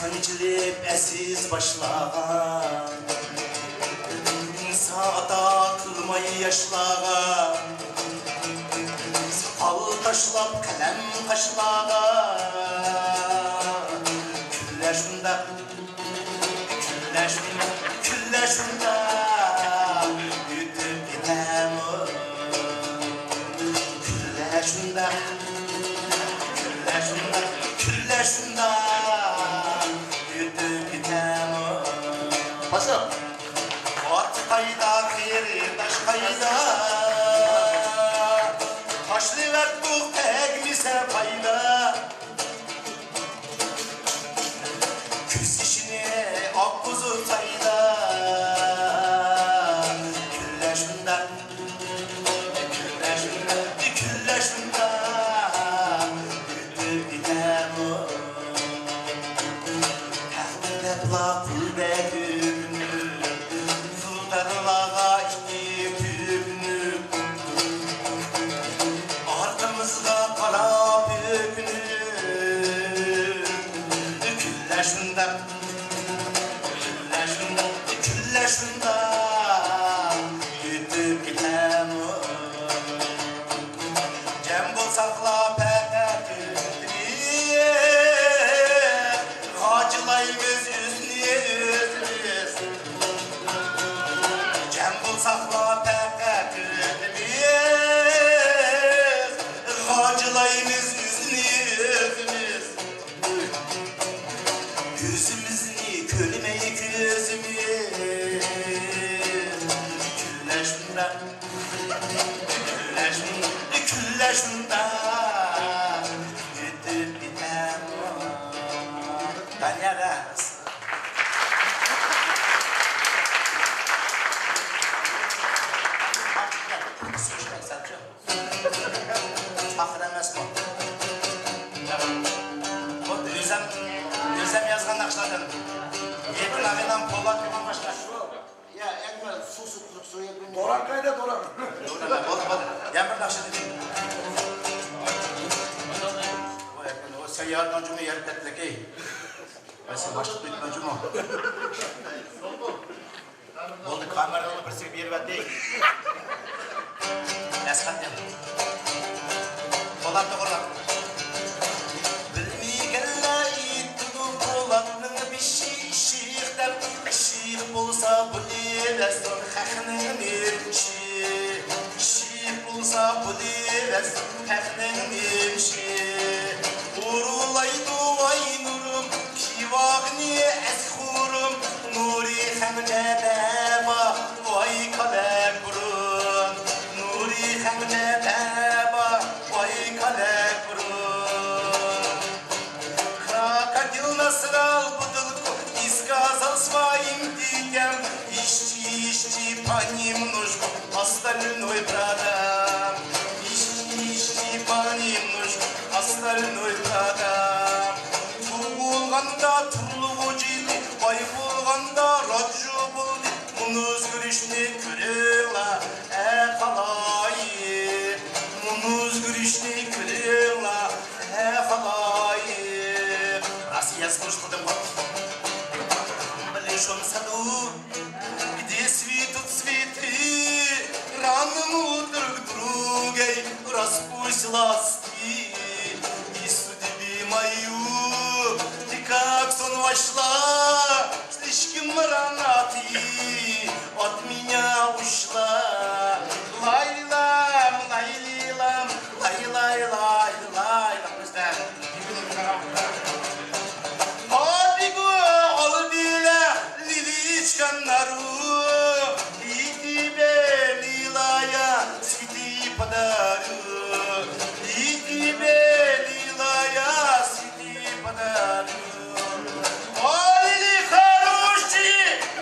Sancılıp esiz başlayan Saata kılmayı yaşlar taşlap kalem taşlağa Külle şunda Külle şunda Yütüp gitem Külle şunda Külle şunda Yütüp gitem Paşam At kayda kiri taş kayda Taşlı ver bu pek mise fayda Küs işini ak kuzu sayda Külle şunda Külle şunda Yütüp gitem Tahmide bula pul bekürünü Sultanılağa iki pübünü Arkamızda para pübünü Külle şunda Külle şunda Yütüp gitem Cem bulsakla peketini Hacılayımız yüzünüz Cem bulsakla peketini Hacılayımız yüzünüz Yüzümüzünü kölmeyi gözümüz Külle şunda Külle şunda Yütüp gitem Tanyaras Söşmek satçı Fakir emez bu Bu Özlem yazgan nakşladın Yetin ağıyla Polat bir başka Ya ekme su sıklık suya dönüyor Doran kayda doran. Oldu. Yağmur nakşı dedim. O seyyar öncumu yer petlek ey. Ayşe başlık büyük öncumu. Oldu kameralı bir yer ver değil. Eskat ya. Polat doğrular. Bilmeygenler itidu Polat'ın bir şişikler. Şiir bulsa bu dilesin hakkının irmişi. Şiir bulsa bu dilesin hakkının irmişi. Urulaydu vay nurum, kivagni eshurum. Nuri hamle deba, vay kalem burun. Nuri hamle deba, vay kalem burun. Крокодил насрал бутылку и сказал своим детям: ищи понемножку, остальной продам. Ищи понемножку, остальной продам. Туылғанда тұрлығы жейді, бай болғанда раджу болды. Мұны өзгерішіне көрела, қалай. Мұны өзгерішіне көрела, қалай. Россия слушала в большом саду, где цветут цветы, ранному друг другой распусть ласты. И судьбе мою ты как сон вошла, слишком рано ты от меня ушла. Лайлам, лайлилам, лай-лай-лай-лай. И тебе, милая, цветы подарю. И тебе, милая, цветы подарю. Ой, ли хороший,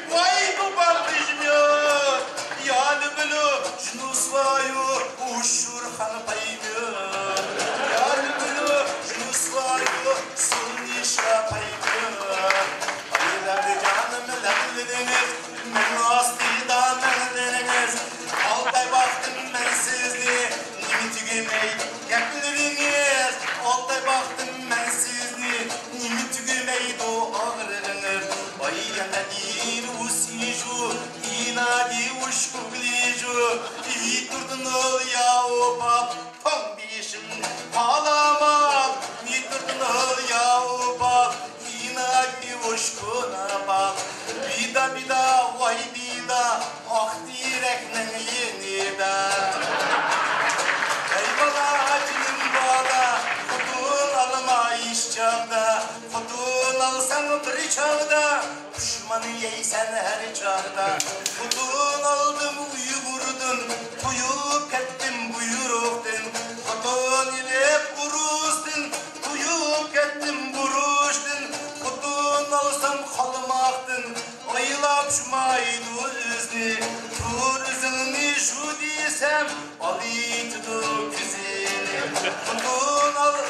мой губам прижмет. Я люблю жену свою, уж Шурхан поймет. Я люблю жену alma iş çağda, Kutun alsan bir çağda, Düşmanı yeysen her çağda. Kutun aldım uygurdun, Uyup kettim buyuruktun. Kutun ilip urustun, Uyup kettim buruştun. Kutun alsam kalmaktın, Oylap şumaydu üzni. Tur üzünü şu diysem, Ali tutup güzeli. Kutun aldın,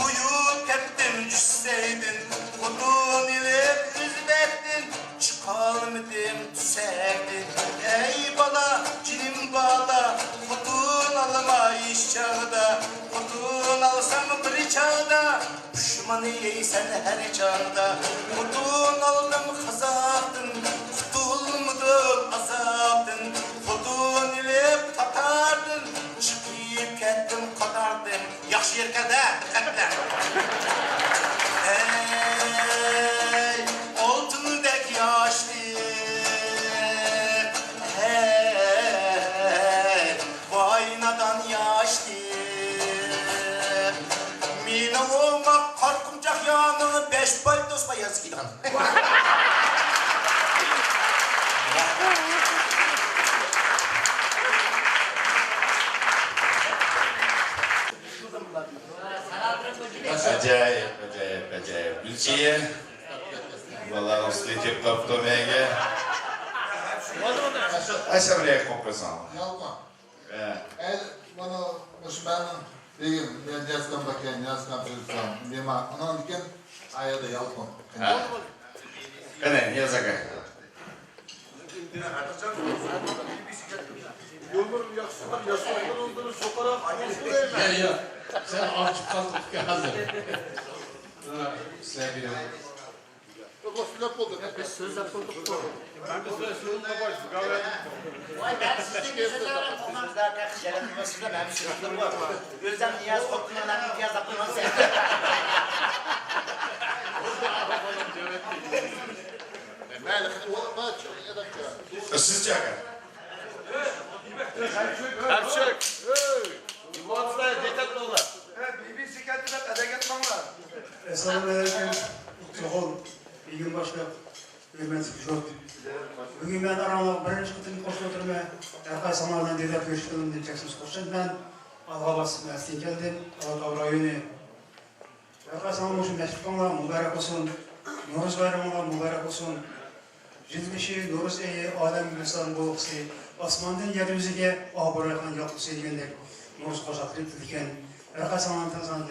Uyup kettim düşseydin. Kutun ilip üzbektin, çıkalmadım tüserdin. Ey bala, cinim bala, Kutun alma iş çağda. Kutun alsam bir çağda, Düşmanı yeysen her çağda. Kutun aldım kazaktın, Kutulmudun azaptın. Kutun ilip tatardın, çıkıp kettim kadardım. Yaxşı yerkede, dikkatler. Hey, altındek yaşlı. Hey, vaynadan yaşlı. Mine olmak korkumcak yanını 5 paltos bayaz gidan. Acayip, acayip, acayip. Gülçiye. Vallahi ustayıp kaptım Ege. Aşağı buraya kopasan. Yalma. Evet. Bana Müslümanın diyeyim, ben yazdan bakayım, yazdan bilsem. Diyeyim, onun için ayada yalma. Kane, yazaka. Yolun yaksınlar, yasaklar olduğunu sokarak Ya, sen açıp kaldık ki hazır. Sevgilim. Yok, laf oldu. Biz söz yapıldık. Ben de sözünle başladım. Vay ben sizin yüzünden olmam zaten şerefim başında ben bir şey yaptım. Gözden niyaz korktuğundan imtiyaz yaptığını sevdim. Sizce aga? Hemşek. İmansızlar dikkatli olun. BBC kendine edeget manlar. Assalamualaikum. Çoğul. İyi gün başka. Hürmetli çok. Bugün ben aramda birinci kıtını koşu oturmaya Erkay Samar'dan dedep görüştüğüm diyeceksiniz koşun. Ben Algabas mesleği geldim. Algab rayonu. Erkay Samar olsun meşrukanlar mübarek olsun. Noruz bayramlar mübarek olsun. Jilgişi, Noruz eyi, alem gülistan boğuqsi. Osmandan yeryüzüge ağbıraykan yapısı degендek Noruz koşaklı diken. Erkay Samar'ın tanzanlığı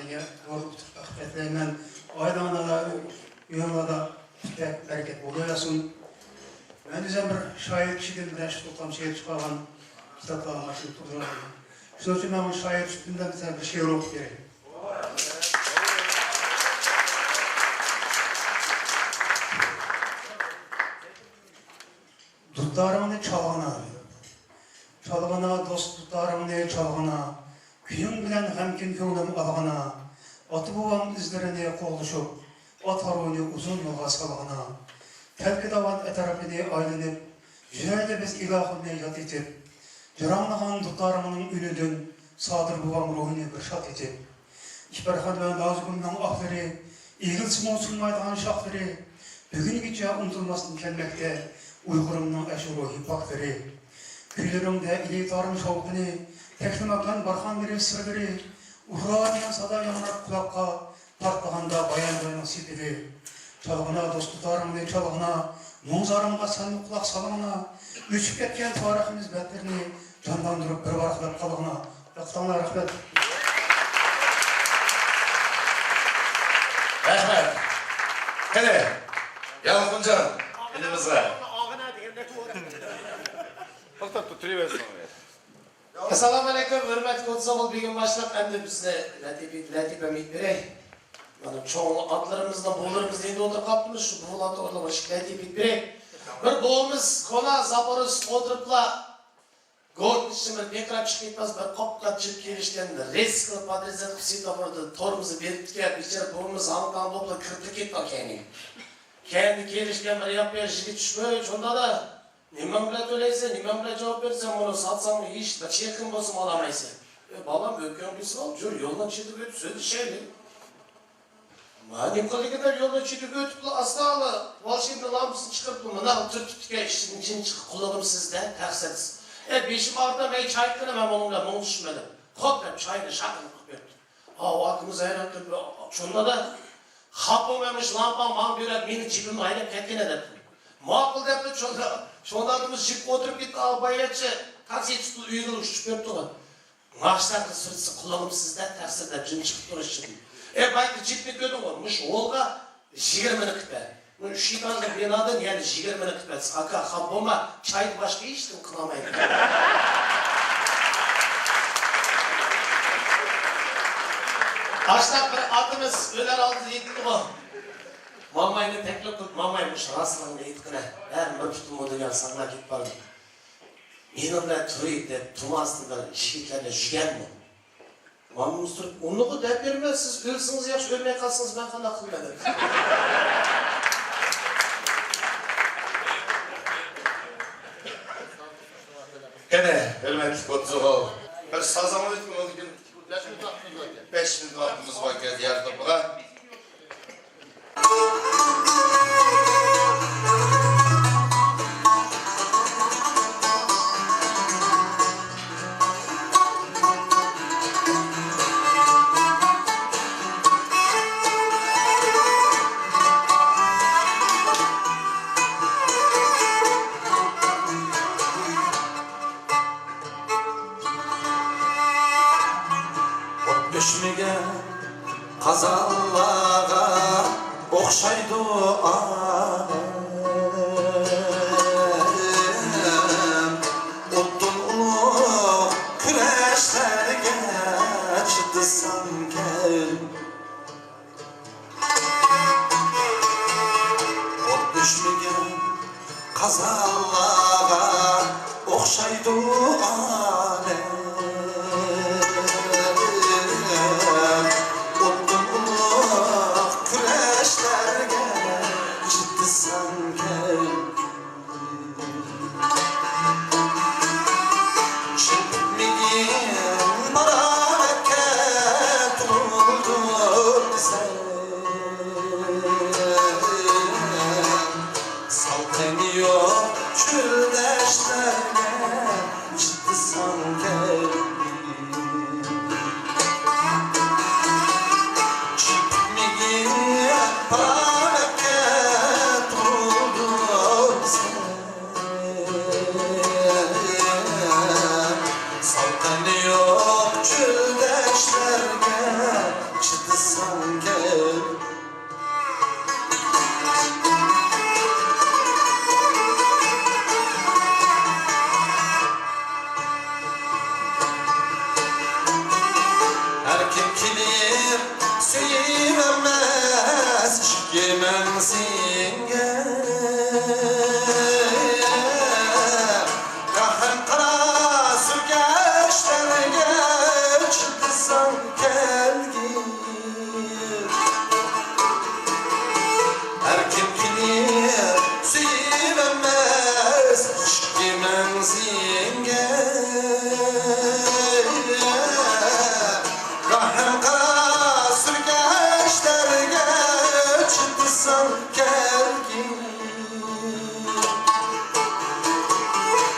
doğru akıbetlerinin aydanada da uyumada tüpek bereket oluyorsun. Ben düzen bir şair kişiden bilen şu toplam şehir çıkargan kitaplarına başlayıp durdurum. Şunun için ben bu şair üstünden bir şiir okup vereyim. Dutlarımını çalgına, dost dutlarımını çalgına, küyün bilen hemkin könglim algına, atı babam izlerine qoğuluşup, at haruni uzun yolga salgına, telki davan etarafini aylanıp, jüneyle biz ilahını yat etip, jırağınağın dutlarımının ünüdün, sadır babam ruhunu bir şat etip, İşberhan ve Nazgül'ün ahları, İğil simon sunmaydan şahları, bugün gece unutulmasın kelmekte, Uygurumның әшуруhi pakları, Küylerimde ili tarım şavkını, Teklimaktan barxan biri sırgırı, Uğrağıyan sada yanar kulakka, Tartlığında bayan boyun sipiri, Çalğına dost tutarımdı çalğına, Munzarımga sanlı kulak salığına, Üçüp ketken tariximiz betlerini, Canlandırıp bir barxılap kalığına, Yaqtanlar rahmet. Rahmet. Kane, Yalqıncan, elimizde. Assalamu alaikum, hürmetli Kotsabıl bir gün başlap, hem de bizde latife mitbirey. Yani çoğu atlarımızda, boğularımız deyinde oturup kaptınız, şu buğulatı orada başlık latife mitbirey. Bir boğumuz, kola, zaporuz, oturupla, Gortun işimiz bekrap çıkıйтmaz, bir kopka çık gelişken, res kılıp adreset kısıyla burada torumuzu verip gelip, içeri boğumuz halkan bopla kırpı ketme kendi. Kendi gelişken bir yapıya jigit düşmüyor, şunda da Nimem bile öyleyse, nimem bile cevap versem onu satsam hiç bir çirkin bozum alamaysa. Babam öküyor bir sal, jör yoldan çıkıp ötüsü şeyli. Madem kadar kadar yoldan çıkıp ötüp asla valşinde lampısını çıkarıp mına Türkiye işinin için çıkıp kullanım sizde terseniz. Beşim ağrıda ben çay kıramam onunla mı düşmedim. Kopyam çayını şakını kopyaptım. Aklımız hayran kırdı. Şunda da hapamamış lampa man göre beni cibimde ayrıp ketken edeptim. Makul depti şunda adımız jip oturup gitti bayatçı taksi tutul üyügül uçup yaptı lan. Maaşlar sırtısı kullanım sizde tersinde cin çıkıp duruştu. Belki jipni gödüm olmuş olga 20 be. Şidan da binadan yani 20 be. Aka hapama çay başka içtim kılamayın. Aştak bir adımız öler aldı yetki o. Mamayını teklif tut, mamaymış raslanın etkine. Ben bir tutum o dünya sana git bardım. Yenimle turuyup de tuma aslında şikitlerine jügen mi? Mamamız turup, onu da vermez, siz ölsünüz yaş, ölmeye kalsınız ben kana kılmadım. Gene, hürmetli Kotsuğul. Bir sazamı etkin oldu gün. 5 minut vaktimiz var ki diğer topuğa. Düşmegen kazanlağa okşaydı alem. Uttun ulu küreşlerge çıktı sankel. Ot düşmegen kazanlağa okşaydı alem.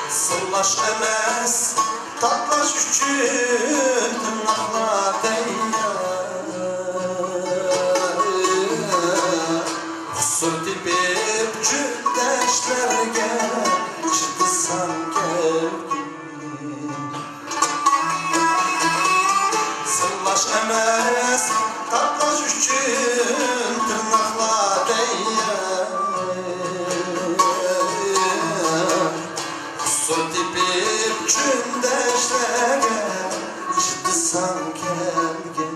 Sırlaş emez, tatlaş üçün tırnakla değer. Kusur dibip cüddeşlerge çıksan geldin. Sırlaş emez, tatlaş üçün tırnakla değer. Kusur dibip cüddeşlerge çıksan geldin.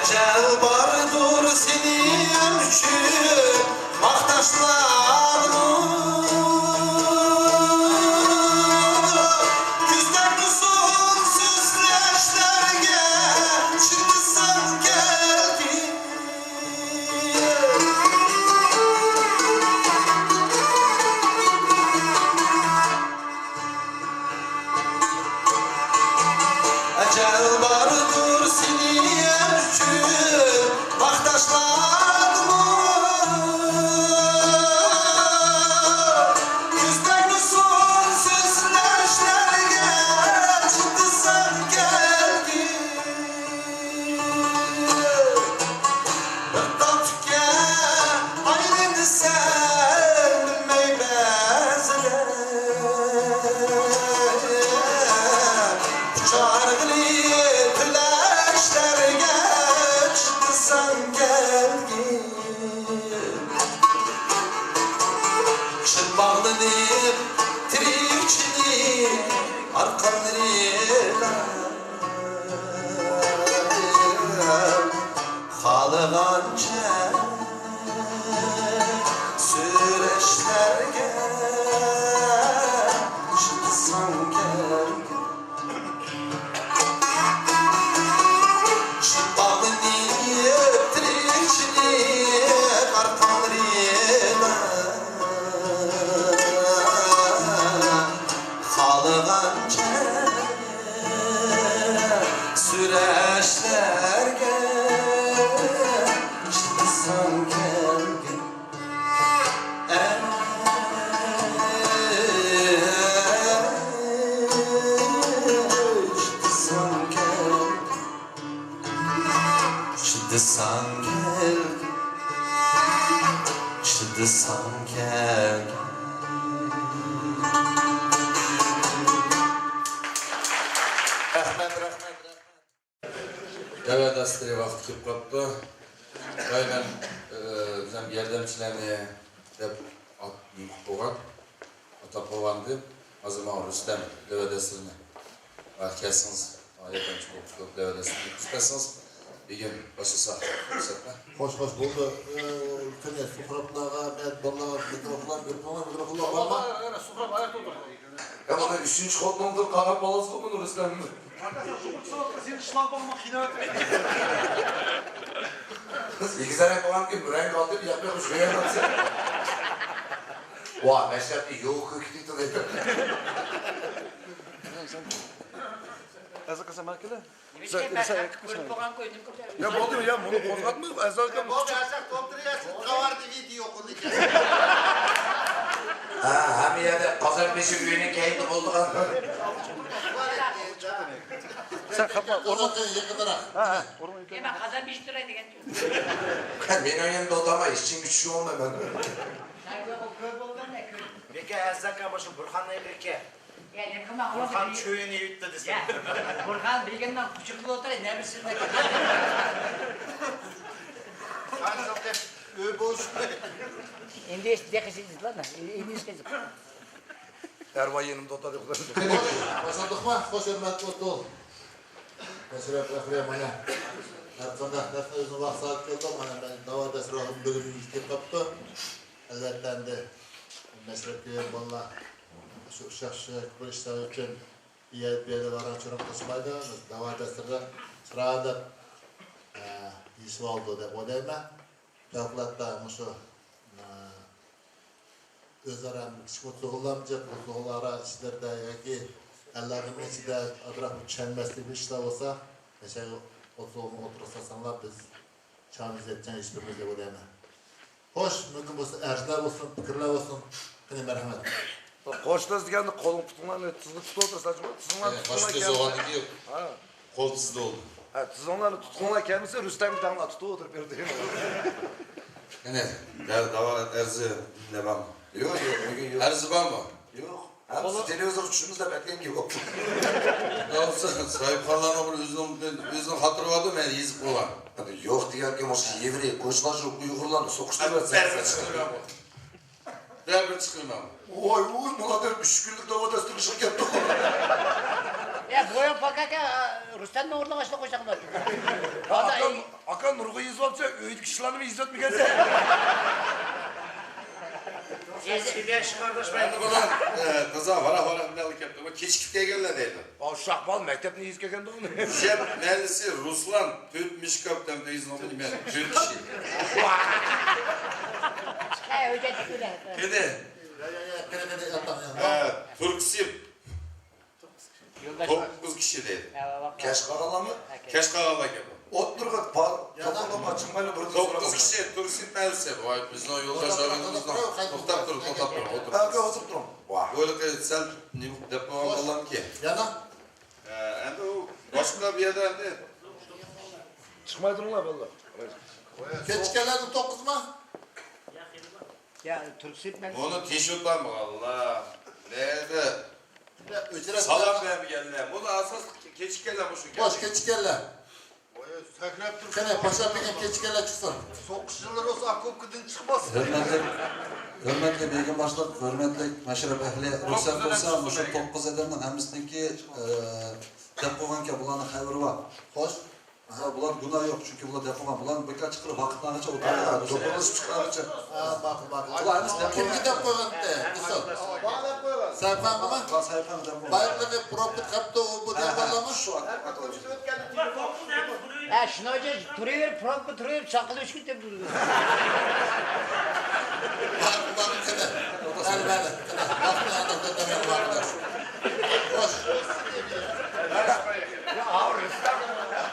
Ecel bardur senin için Evet, astırı vakit kip kaptı. Aynen bizim yardımcılarını hep yıkıp koygan. Ata kovandı. Azıma Rüstem devedesini. Kesiniz. Yardımcı olup devedesini istersiniz. Bir gün başısa. Hoş buldu. Ülkene sufraplarga, medballaga, mikrofonlar var mı? Sufrap ayakta otur. Ya bana üçüncü kodlandır, kanat balası olmadı Rüstem'in. Sen şınav olmak yine İkizler falan ki mürenk altı bir yapıyormuş. Şuraya baksana. Vah meşrepli yok hüküdü dedi. Ezek kısa markele. Ya oldu mu ya? Bunu bozgatma. Ezek Bu Ezek dolduruyorsun. Kavardı video okulu. Ha, hem yerde Kazanpeşi üyenin kayıtlı bulduk. Sen kapma. Ormanca yakınlara. Ha, orman yukarı. Hemen kazan bir liraydı genç. Benim yanımda odama işçin güçlü olma ben. Beke Ezzaka başı Burhan'la Beke. Ya ne kıma Burhan köyünü yuttu desin. Ya Burhan bilgenden küçüklü otur ne bilsin de. Şimdi işte dekisiz lan. İyi istedik. Ervay yanımda otadı. Başladık mı? Hoş hürmetli oldu. Meşrep Efriye bana. Erkanda defne uzun saat geldi ama ben davada sırahım bölümünü isteyip kaptı. Elbetlendi. Meşrep köyü valla şu şahsı bir işler için bir yerde varan çoruk taşımaydı. Davada sırada iyisi oldu da o değil mi? Devletle şu özara küçük otuğulamayacak otuğulara işlerde yaki ellerinin içinde adraf çenmesli bir işler olsa mesela otuğumu otursasanlar biz çağımız edeceğin hiçbirimiz de bu değil mi? Hoş, mümkün olsun, erşler olsun, fikirler olsun. Kine merhamet. Koştuz degende kolun tutunlarını tuzlu tutu otursa tuzunlar Başta zoğandaki yok. Kol tuzda oldu. Tuzunlarını tutunlar kendisi Rüstem bir tane tutu oturup verdi. Ne? Dava erzı ne var mı? Yok bugün yok. Erzı var mı? Yok. Hepsi televizyon uçuşumuzda bekleyen gibi oldu. Ne olsa sahip kalan özünün hatırı vardı mı? Yazık olan. Yok diyen ki o yevri, koçbaşı Uygurlarla sokuşturlar. Derbe çıkılmıyor mu? Derbe çıkılmıyor mu? Oy bu kadar 3 günlük davada sıkışık yaptık. Ya boyan pakaka Rüstem'le orada kaçta koşaklar. Akan Nurgu izlatsa öğüt kişilerini izlet mi gelse? Eskideş kardeş Ben de bana kıza vara nelik yaptı ama keşkifte gelene deydi. Şahbal mektep ne izkeken de onu? Şef mühendisi Ruslan tütmüş kaptan da izin oldu ben tüt kişi. Ha öyle öyle. Kede? Turksip. 9 kişi deydi. Keşkağala mı? Keşkağala gibi. Oturg'at, to'g'lama chiqmayli bir To'qqiz kishi tursin mavzusi. Voy, bizning yo'ldosh o'g'limizdan to'xtab tur, o'tir. Ha, o'tirib turing. Yo'liga sal deb qo'yganki. Yana? Endi u boshqa bir yerda endi Chiqmay turinglar bolalar. Kechikkanlarni 9 mi? Ya Türksip ben. Onu teshotman Allah. Neydi? Ücret. Salom berganlar. Bunu asas kechikkanlar bu shu. Boş kechikkanlar. Qani paşa begim kechikkanlar chiqsin. So'qishchilar o'zi okopkadan chiqmas. Hürmetli Begim Başlık, hürmetli meşrep ehli, ruhsat olsa, şu 9 adamın hemizdeki dep koyganken bulanın haberi var. Hoş. Bular günah yok çünkü bular dep koygan. Bular birkaç çıkırıp vakitlerce oturuyorlar. Dokunuz çıkarınca. Bak. Bular hemiz dep Kimga dep koygan de? Misal. Bana dep koygan. Sayfanmi? Bak sayfanı dep koygan. Bayırlığı profit kapta o bu dep koyganmi? Şu Ha şunu hoca duruyor, prompt duruyor, çakılı üç gün de duruyor. Bak kene. Elbette. Bak ne adam da demek var. Hoş.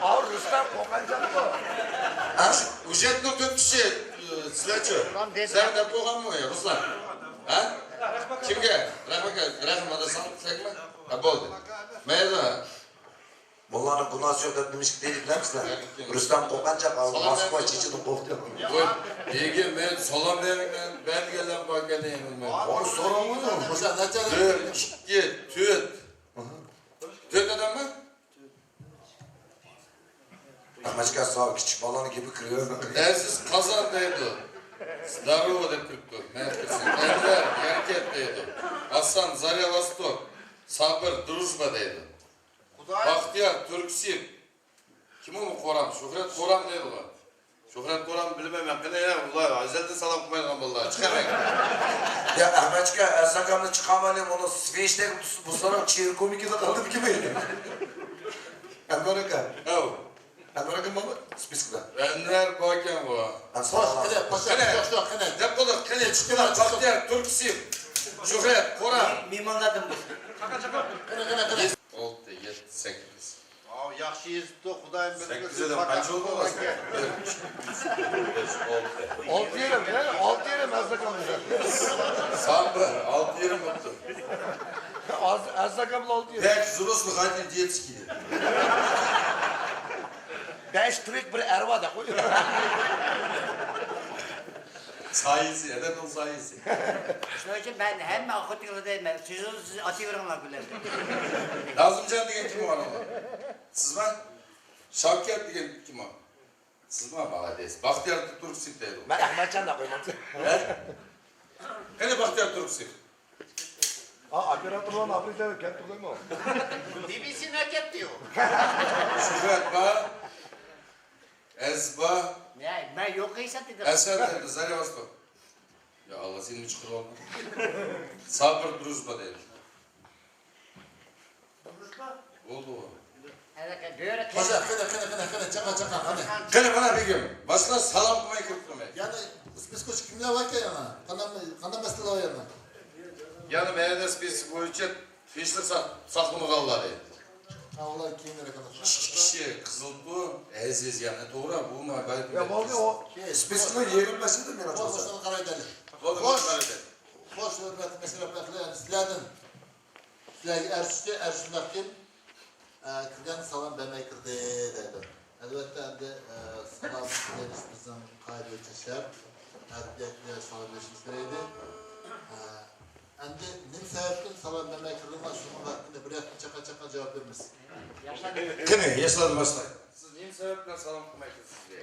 Ağır Rüstem kokancan bu. Ujetni 4 kishi sizlarchi. Sen deb qo'yganmi ya Ruslan? Ha? Kimga? Rahmat adasanmi? Ha bo'ldi. Mayli. Bunların günahı yok demiş değil bilir misin? Rüstem kokancan Moskva çiçeğini koktu. Begim men salom bergan, berganlar bo'lgan deyman. Onu sorun mu? Hoşa neçe? 1, 2, 4 adammi? Amaçka sağ küçük balonu gibi kırıyor. Siz Kazan deydi. Здорово deb kiribdi. Men kirsin. Enver, Erket deydi. Hasan, Zarya Vostok. Sabır, Druzba deydi. Baxtiyar, Turksip. Kim o Koran? Şöhret Koran deydi ular. Şöhret Koran bilmem qana ya. Ular azelden salam qilmaydigan bolalar. Chiqamaydi. Ya Ahmetçika Erzakam'la çıkamadım onu Sveç'te bu sonra çevir komikide kaldım gibi. Amerika. Evet. Amerika mı? Spiskada. Enver Bakan bu. Hoş kene paşa yok kene. Dep qo'ydi. Qani chiqdilar. Baxtiyar, Turksip. Şöhret Koran. Mimanladım bu. Kene. 6, 7, 8. Yaxshi yezibdi, Xudoyim bilsin. 8 adam qancha oldu o? 6 yerim ya, 6 yerim Erzakam'la. Sabır, 6 yerim oldu. Erzakam'la 6 yerim. Belki Zuloslu Haydin Diyetski. 5 Türk bir Erva da koyuyor. Sayısı, eden o sayısı. Şunu hoca ben hem akıtıyorum değil mi? Siz atıyorum lan güler. Nazımcan degen kim var ona? Siz mi? Şavket degen kim o? Siz mi? Bağadayız. Bahtiyar Turksip deydi. Ben Ahmetcan da koymam. Hani Bahtiyar Turksip? Operatörün Afrika'da kent koyma o. BBC ne diyor? Şükret ba. Ezba. Ya ben yok ise dedim. Eser dedi. Zarya Vostok. Ya Allah seni çıkır olma. Sabır Druzba deydi. Oldu o. Evet, böyle Hoşa kene çaka hadi. Kene bana Begim. Başla salam kılmaya kiriptim. Yani spiskoç kimler var ki yana? Kandan mesele var yana. Yani meğerdes biz bu ülke peşlik saklımı kaldı deydi. Allah kimlere kadar. 2 kishi Qizilbu, Aziz yani to'g'ri, bu mabayt. Ya bo'ldi o. Spiskoç yerilmesi de ben Hoş qaraydi. Hoş. Hoş hürmetli mesela baklayın sizlerden. Sizlerge Ersunlar kim? Kirgan salam bermay kirdi dedi. Elbette endi salam berishimizdan qayergacha shart. Adiyatga salam berishimiz kerak edi. Endi nim sababdan salam bermay kirdinglar shuni vaqtida bir chaqa javob beramiz. Qani, yaşladim başla. Siz nima sababdan salam qilmaysiz sizga?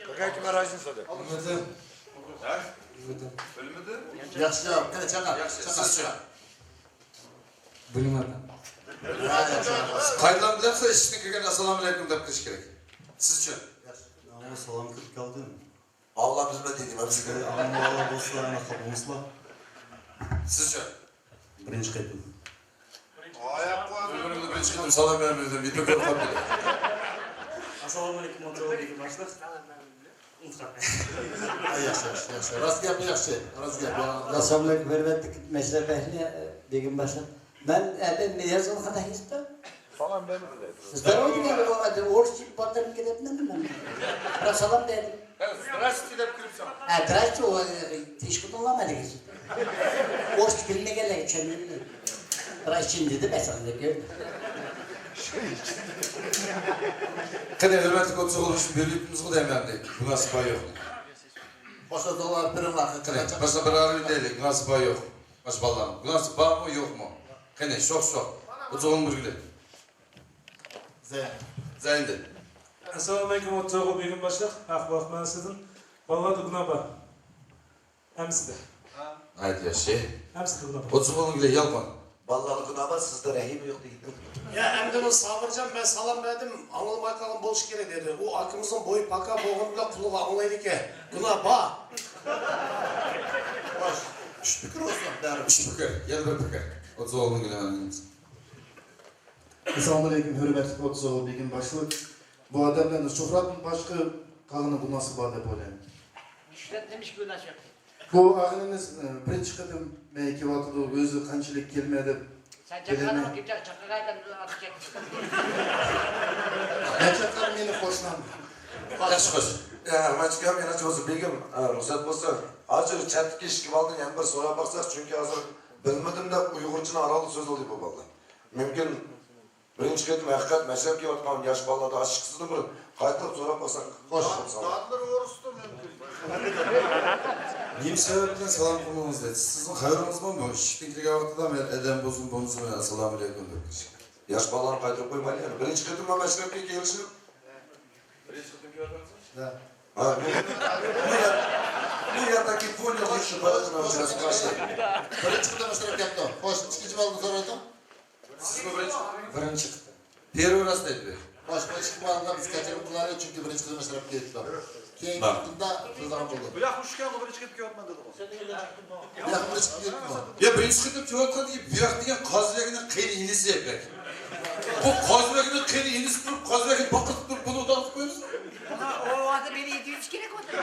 Какая у тебя разница? Ha? Bilmidi? Yaxshi javob. Qani chaqa. Sizchi? Bilmadim. Qaydan bilamsa ishga kirgan assalomu alaykum deb kirish kerak. Sizchi? Ama salam kırıp kaldım. Allah bizimle dedim hepsi. Ama Allah dostlarına kapımızla. Sizchi? Birinci kaydım. Oyoq qo'yib. Ömrümde birinchi qidim salom bermadim, video ko'rib qoldim. Assalomu alaykum, o'rtoq Begim Başlık. Yaxshi. Rost gap yaxshi. Rost gap. Assalomu alaykum hurmatli meşrep ehli Begim Başlık. Ben Niyazul kadar istem. Salam verdi. Здорово dedi bu adam. Orçun patron gidip ne bilmem. Biraz salam dedi. Zdrasти деп кіріпсің. Здрасте, o teşkil olamadı ki. Orç birine gele çemirli. Raşin dedi mesela de gördüm. Qani hurmatli ko'p so'g'ilishni beribmiz ku deymandik. Bu nasib yo'q. Boşa dolar birim hakkı Qani, boshqa bir arayib deylik, nasib yo'q. Bosh bolalarım. Bu nasib bormi, yo'qmi? Qani, sho'x. O'zog'im birgili. Zayndi. Assalomu alaykum o'rtog'i begim boshliq. Ahvoh sizdan. Bolalarda gunoh bor. Hamsida. Ayt yoshi. Hamsida gunoh bor. O'zog'im birgili yolg'on. Vallahi günah var, sizde rahim yok deydi. Ya emdini Sabırcan ben salam verdim, anılmay kalan boluş kere dedi. O akımızın boyu paka boğumda kuluğu anlaydı ki. Gına ba. Boş. Üç fikir olsun. Üç fikir. Yana bir fikir. O'zog'im birgili. Assalomu alaykum, hurmatli O'tsoğlu begim boshliq. Bu odamlarni shuhratdan boshqa qolgani bu nasib bor deb o'ylayman. Shuhrat demiş ki nasıl? Bu og'inimiz birinchi qatim men kelyotdi, o'zi qanchalik kelmaydi. Sen çakana bak, çakagaydan atacak. Men chaqirib meni qo'shnan. Yaxshi qo'sh. Ya, maçkam yana çoğusu begim, ruhsat bo'lsa, hozir chatga ishga oldin yana bir so'rab baqsak, chunki hozir bilmadim deb Uyg'urchani arali so'z olib bo'ldi. Mumkin birinchi qatim haqiqat mashrab kelayotgan yosh bolalarda ochiqsizda bir qaytarib so'rab baqsak. Xo'sh. Dodlar o'risdi mumkin. Nima sababdan salom qilmoqmiz dedi. Sizning xabaringiz bormi? Ishlikliga vaqtida men adam bo'lsin, bo'lmasa men assalomu alaykum deb. Yosh bolalarni qaytarib qo'ymaydi. Birinchi qatim mashrabga kelishib. Birinchi qatim ko'rdingizmi? Ha. Bu yerdagi folyo qo'yishni birinchi qatim mashrab yaptı. Xo'sh, ikkinchi balni so'radim. Sizmi birinchi? Birinchi. Первый раз dedi. Bosh ikki balni biz kaçırıp qiladi, chunki birinchi qatim mashrab ketdi. Keyingi qatimda so'zlar bo'ldi. Bu yoq ushgan birinchi qatim kelyapman dedi. Ya birinchi qatim kelyapman deb, bu yoq degan qozibekning qiyni inisi epek. Bu qozibekning qiyni inisi turib, qozibekni boqitib turib, buni udoq qilib qo'yamiz. O adı beni yediğimiz gerek oldu.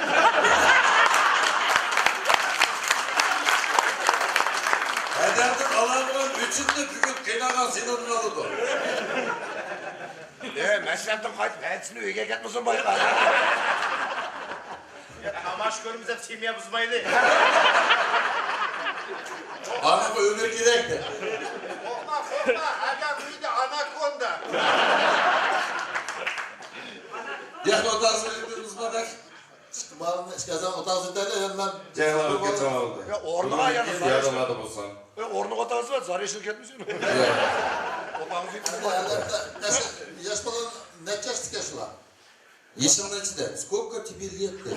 Haydardın alamılan üçünde bugün qiynagan sinirini aldı. Məşrəbdən qayıtıb hədisini uyga getməsin bayqa. Amaş görümüzde temiye buzmaydı. Anamı ömür girekti. Korkma, adam uydu anakonda. Yakın o tarz verildiğimiz uzmadak. Balını işkazan otağız ötələ, ben... Cevabı geçen oldu. Ya ornu ayarlı. Yardımladı bulsan. Ornu otağız var, zar yeşil getmişsin. Yaş balan neçə yaşlı yaşlılar? Yaşının içinde. Сколько тебе лет ты?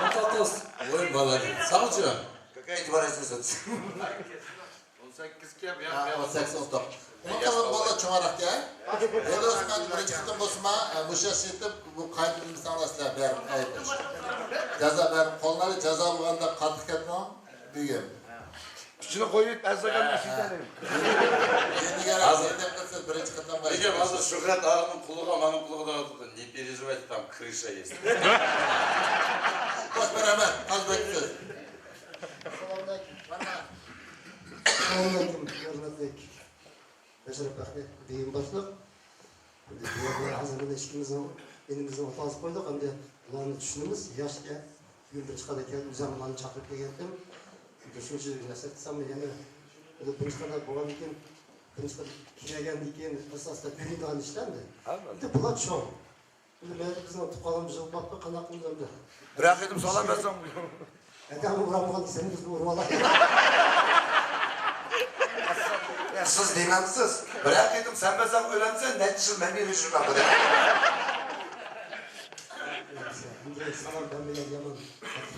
Он татас. Ой, молодец. Сам чего? Какая тебе разница? 18 kem ya. 18-19. Onun kalan bala çoğarak ya. Öyle olsun ben birinci kıtım bosma, bu şaşırtıp bu kaybımızdan alasılar berim ayıpmış. Ceza berim, kolları ceza olğanda katık etmem, büyüğüm. Üstüne koyup ezzakan bir şey derim. Yeni gelen zeynep kılsın birinci kıtım var. Peki hazır Şükret ağamın kuluğa, manın kuluğa da oldu. Ne perеживайте там, крыша есть. Boş beraber, az bekliyoruz. Assalamualaikum, hurmatli Meşrep Ahmet begim boshliq. Hozirda ishimizning elimizni o'tkazib qo'ydik, endi ularni tushunamiz. Yoshga birinchi qada kelib, zamonani chaqirib kelgandim. Shuncha narsa desam, yana birinchi qada bo'lgan ekan, birinchi qada kelgandan keyin asosda beradigan ishlandi. Endi bular cho'ng. Endi men bizni tuqqanimiz yo'q, qanaqa qildim. Bırak edim salam versem. Adam uğramadan sen bizni urmalar. Siz dinamsiz. Bırak edim sen mesela öğrensen ne için ben bir işim yapmadım. Salam ben bilen yaman.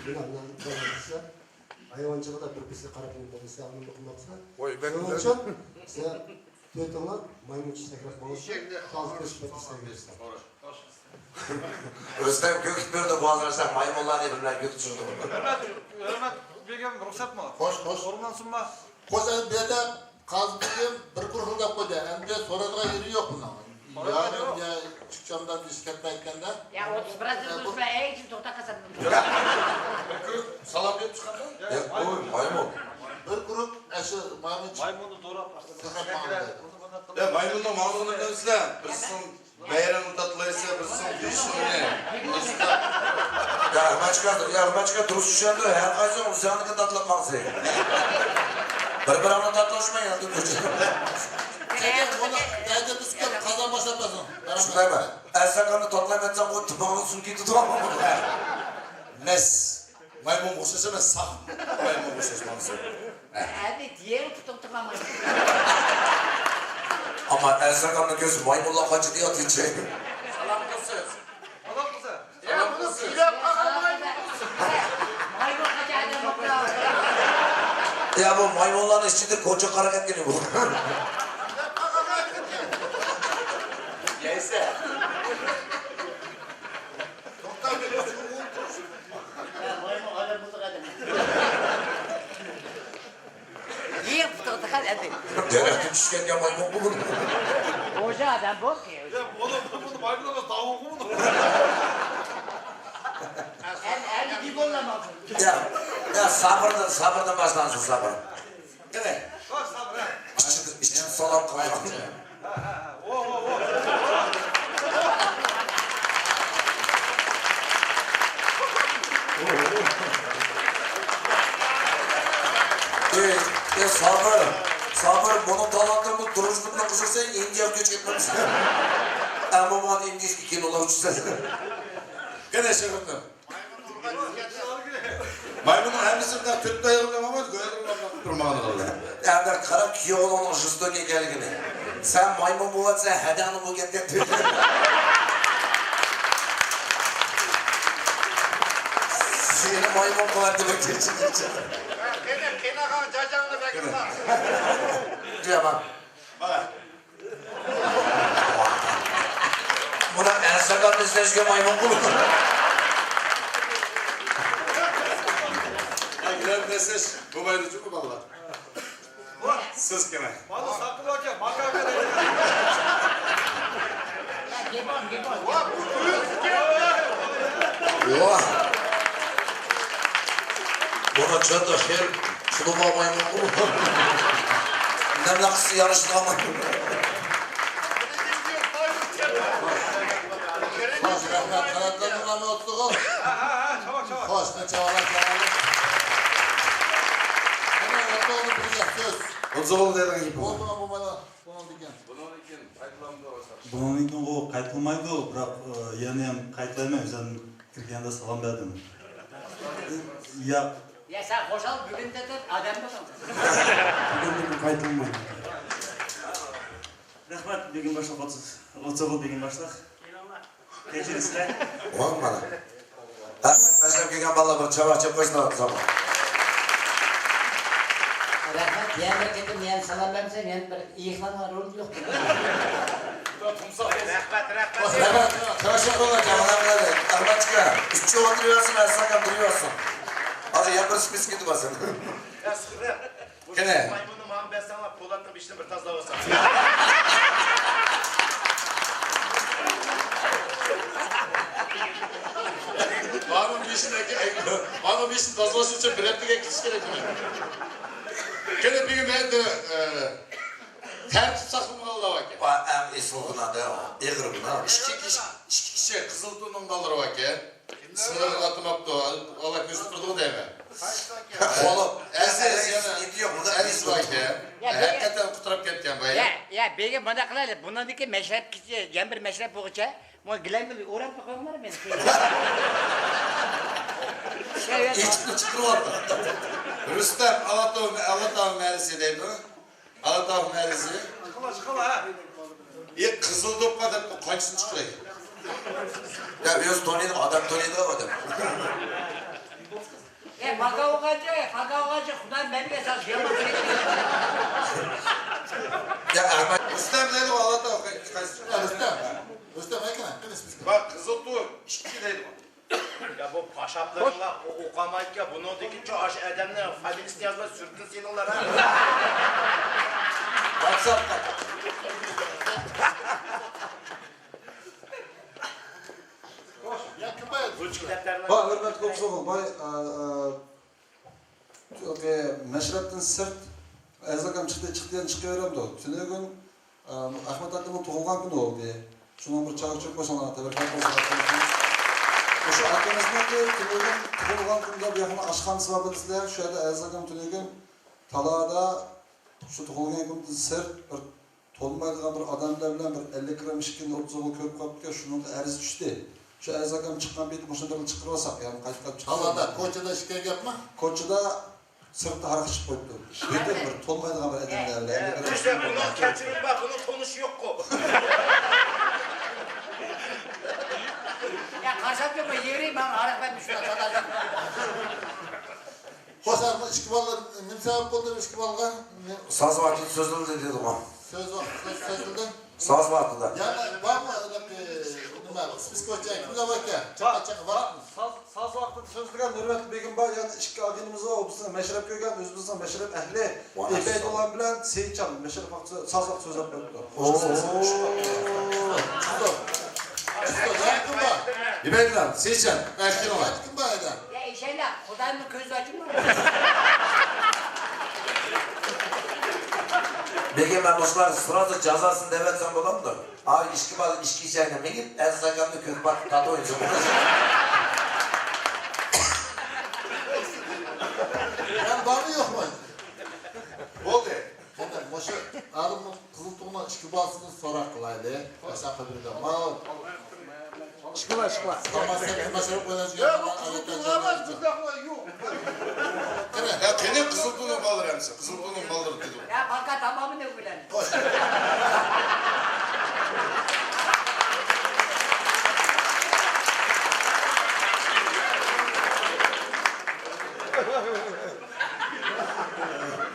Günahlar kalmışsa. Hayvancılığa da bir pisi karabın polisi alın bakılmaksa. Oy ben Onun için sen dötünle maymun çiçekler balısı. Fazla kısmet istemiyorsun. Rüstem Gökbir'de boğazlarsan maymunlar birbirine götürdü burada. Hürmet, begim ruhsat mı? Hoş. Orman sunma. Koza bir de kazbıdım bir kurulda koydu. Hem de sonradan yeri yok bundan. Yarın ya çıkacağımdan disketme etkende. Ya 30 biraz durma, şimdi torta kazandım. Salam deyip çıkardı. Oy maymun. Bir grup eşi maymun Maymunu doğru yaparsın. Maymunun mağlunu demsizler. Birsin bayramı tatlaysa, birsin düşümünü. Yarmaçka duruz düşendi. Her kaysa onu seyanlıkı tatlatmağısı. Bir-birini tatlaşmayın. Çekin, onu dayda tutup kazan başlatmasın. Şunday mı? Ersakan'ı tatlamayacağım, o tıpağın sunki tutamam. Mes. Maymun boşası mı? Sağ. Maymun boşasması. Abi diğer tutamam. Ama Ersakan'ın gözü maymunla kaçı diye atıyor. Salam kızsız. Salam kızı. Ya bunu silah kakamayın. Maymun kaçardı mutlu. Ya bu maymunların içinde koca karakat geliyor bu. Neyse. Maymun hala bulduk adam. Diğer tutamam hadi. Denekli düşken maymun bulur. Hoca adam bok ya. Ya bunu maymunlara tavuğu mu? El gibi olamazsın. Ya sabırdan başlansın sabır. Evet. İçin salam kalıyor. Sabır, bunun talantını duruşlukla kısırsa Indiya göç etmemişsin. Ama bana Indiya 2 yıl olarak uçsa. Gene şefim. Maymunun hemisinden tüp dayırılıyor ama göğerılıyor durmağını kaldı. Yani kara kiyoğlu'nun jüstök ekelgini. Sen maymun bulatsa hedanı bu gende tüp. Seni maymun bulat demek için. Benim kenakan cacağını bekle. Diyemem. Bak. Buna en sakat izleyişke maymun bulur. Gider mesaj. Bu bayılıcı mı valla? Siz gene. Bana saklı bakayım. Makaka da. Gebon. Yok. Buna çöndü her tuluma maymun bulur. Ne nakısı yarıştı ama. Hoş rahmet kanatlarına mı ottuk ol? Çabuk. Hoş ne çavalak çavalak. Hemen ottu onu bilecek söz. Ozoğlu dediğin gibi. Oldu mu bu bana? Bunun diken. Bunun için aytlamda olsa. Bunun için o kaytılmaydı, biroq yana ham qaytlayman, o'zim kirganda salom berdim. Ya, Ya sen koşal bugün de adam mı bugun qaytılmaydi. Rahmat, begim boshliq Otzog'ul begim boshliq. Kechiringizlar. Oğlum bana. Başlam kelgan balalar bir çavak çap qo'ysin zaman. Rahmat, diğer bir kedim yani salam vermesen yani bir iyiklanma rolü yok. Rahmat, çalışıp olacağım adamları. Armaçka, işçi oturuyorsun, Ersakan duruyorsun. Hadi yapır spis gidip basın. Ya sıkıntı. Gene. Maymunu mağam ben sana Polat'la bir işte bir taz daha olsa. Bana bir işin tazması için bir replik kişi gerek mi? Gene bir gün ben de tertip sakımı kaldı vakit. Em esulguna da, eğribuna. İki kişi Kızıltuğ'un kaldırı vakit. Sınırını atımaptı o. Allah gözü durdu değil mi? Oğlum, Gidiyor burada Enis vakit. Hakikaten kuturup ketken bayağı. Ya bege bana kılalı bunlardaki meşrep kişi yan bir meşrep boğaça ama gülendili uğrap bakanlar beni. İç kırmadı. Rüstem Alatağ Meclisi değil mi? Alatağ Meclisi. Çıkala ha. Kızıltuğ'a da kaçsın çıkıyor. Ya biz tanıyorduk, adam tanıyorduk adam. Faga ogacı, Xudan beni esas yaman. Ya Ahmet. Rüstem neydi o Alatağ kaçsın? Rüstem Aykan, Bak Kızıltuğ işçi değil mi? Ya bu paşaplarınla okamayık ya bunu dikince aş edemle feminist yazma sürtün seninler ha. WhatsApp'ta. Bak, hürmet Kopsoğul, bay meşrepten sırt Erzakam çıkıyorum da. Tünegün Ahmet Akın'ın tuğulgan günü oldu. Şunun bir çağır çok başına teberkat olsun. Şu akamızdaki tuğulgan günde bir yakın aşkan sıvabınızlar. Şu anda Erzakam tünegün talada şu tuğulgan günde sır bir tolmaydigan bir adamlar bilen bir 50 gram işkinde 30 ol köp kapıya şunun erz düştü. Şu Erzakam çıkan bir muşundan çıkırvasak yani kaç Talada, koçada şikayet yapma. Koçada sırtta hareket çıkıp koydu. Bir de bir tolmaydigan bir adamlarla. İşte bunun keçinin bak, bunun konusu yok ko. Ya kasap yok mu? Yevreyim ben hareket ben şuna sadacak. Koşar mı içki balı, ne sebep oldu içki balığa? Saz vakti sözlü dedi o. Sözlüden. Saz vakti da. Yani var mı öyle bir spesifik olacak? Kimde bak ya? Çaka var mı? Saz vakti sözlügen Nurmet Begim var yani işki agenimiz var. O bizden meşrep köygen, özümüzden meşrep ehli. Ebeyt olan bilen Seyitcan, meşrep vakti saz vakti söz yapıyor. İbeyt lan, Seyitcan, erken olan. Kim var eden? Ya inşallah Kudayımın közü açın mı? Begim ben boşlar sırada cazasını devetsem bulam da. Abi işki balı işki içerine Begim en sakallı kötü bak tadı oyuncu. Yani var mı yok mu? Oldu. Hemen boşu adamın kızıl tuğuna içki balsını sorak kılaydı. Başa kabirden. Mal. Çıkma. Ama sen meşrep oynayacak. Ya bu kızıl tuğuna var, burada yok. Ya kendi kızıl tuğunu balır hemsi. Kızıl tuğunu balır dedi. Ya banka tamamı ne bilen?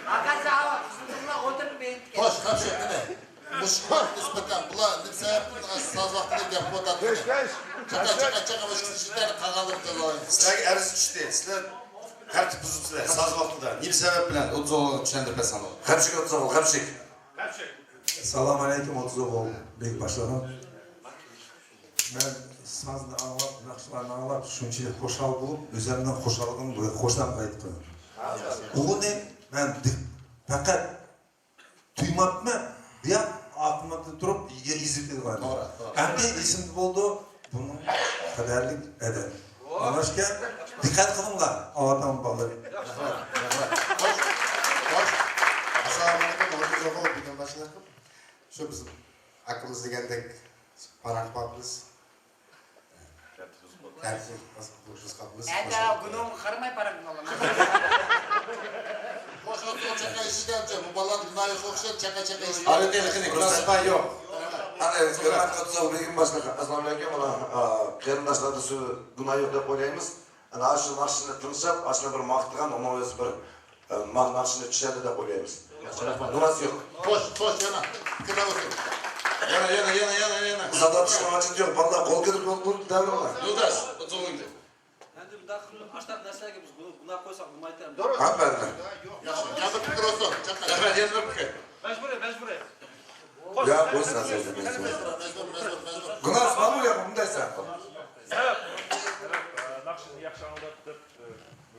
Hakan sağa kızılımla oturup benim. Hoş, kapşak ne? Bu şuan nispeten bula ne sebepten saz vaktinde yapıp otadı. Çaka işleri kağalım cezalayın. Sizlerge erz düştü. Sizler tertip buzupsizler. Saz vaktida. Ne sebep bilen o zoğunu düşündürmesen o. Kapşık otuz ol, kapşık. Assalomu alaykum Otizoğlu bek başkanım. Ben sazni anlap, naqshlarni anlap shunchalik xushal bo'lib, o'zimdan xushalligim xo'shdan qaytdim. Bugün ben fakat duymabman, bu yoq altımda turib izlib qo'ydim. Endi esimda bo'ldi, buni qadrli edi. Alashga diqqat qilinglar, odam bola. Assalomu alaykum Otizoğlu bek başkanım. Şu bizim aklımız degandek parak babımız. Tertip boşuz kapımız. Enda günüm kırmay param olamaz. Boşa çaka işten bu balan günahı kokşan çaka işten. Arı delikini günahı yok. Ana evet, hürmetli Otizoğlu Begim başkanım. Assalamu alaykum. Qarindoshlarda shu günah yok deb o'ylaymiz. Ana aşırı nakşini tınışıp, aşırı bir maqtılgan, onun o'zi bir nakşini tushadi deb o'ylaymiz. Günahı yok. Hoş yana. Kıra olsun. Yana. Zaten çıkmamacın yok. Vallahi kol gelir bu devre var. Yoldaş, o zoğun gidiyor. Endi bu daxil aştaq narsaga biz buni qo'ysak bo'lmaydi. Doğru. Ha ben de. Yaxshi, yandı fikir olsun. Çaka. Rahmet, yandı fikir. Mecburiy. Ya qo'ysin sözü mecbur. Günah var mı ya bundaysa?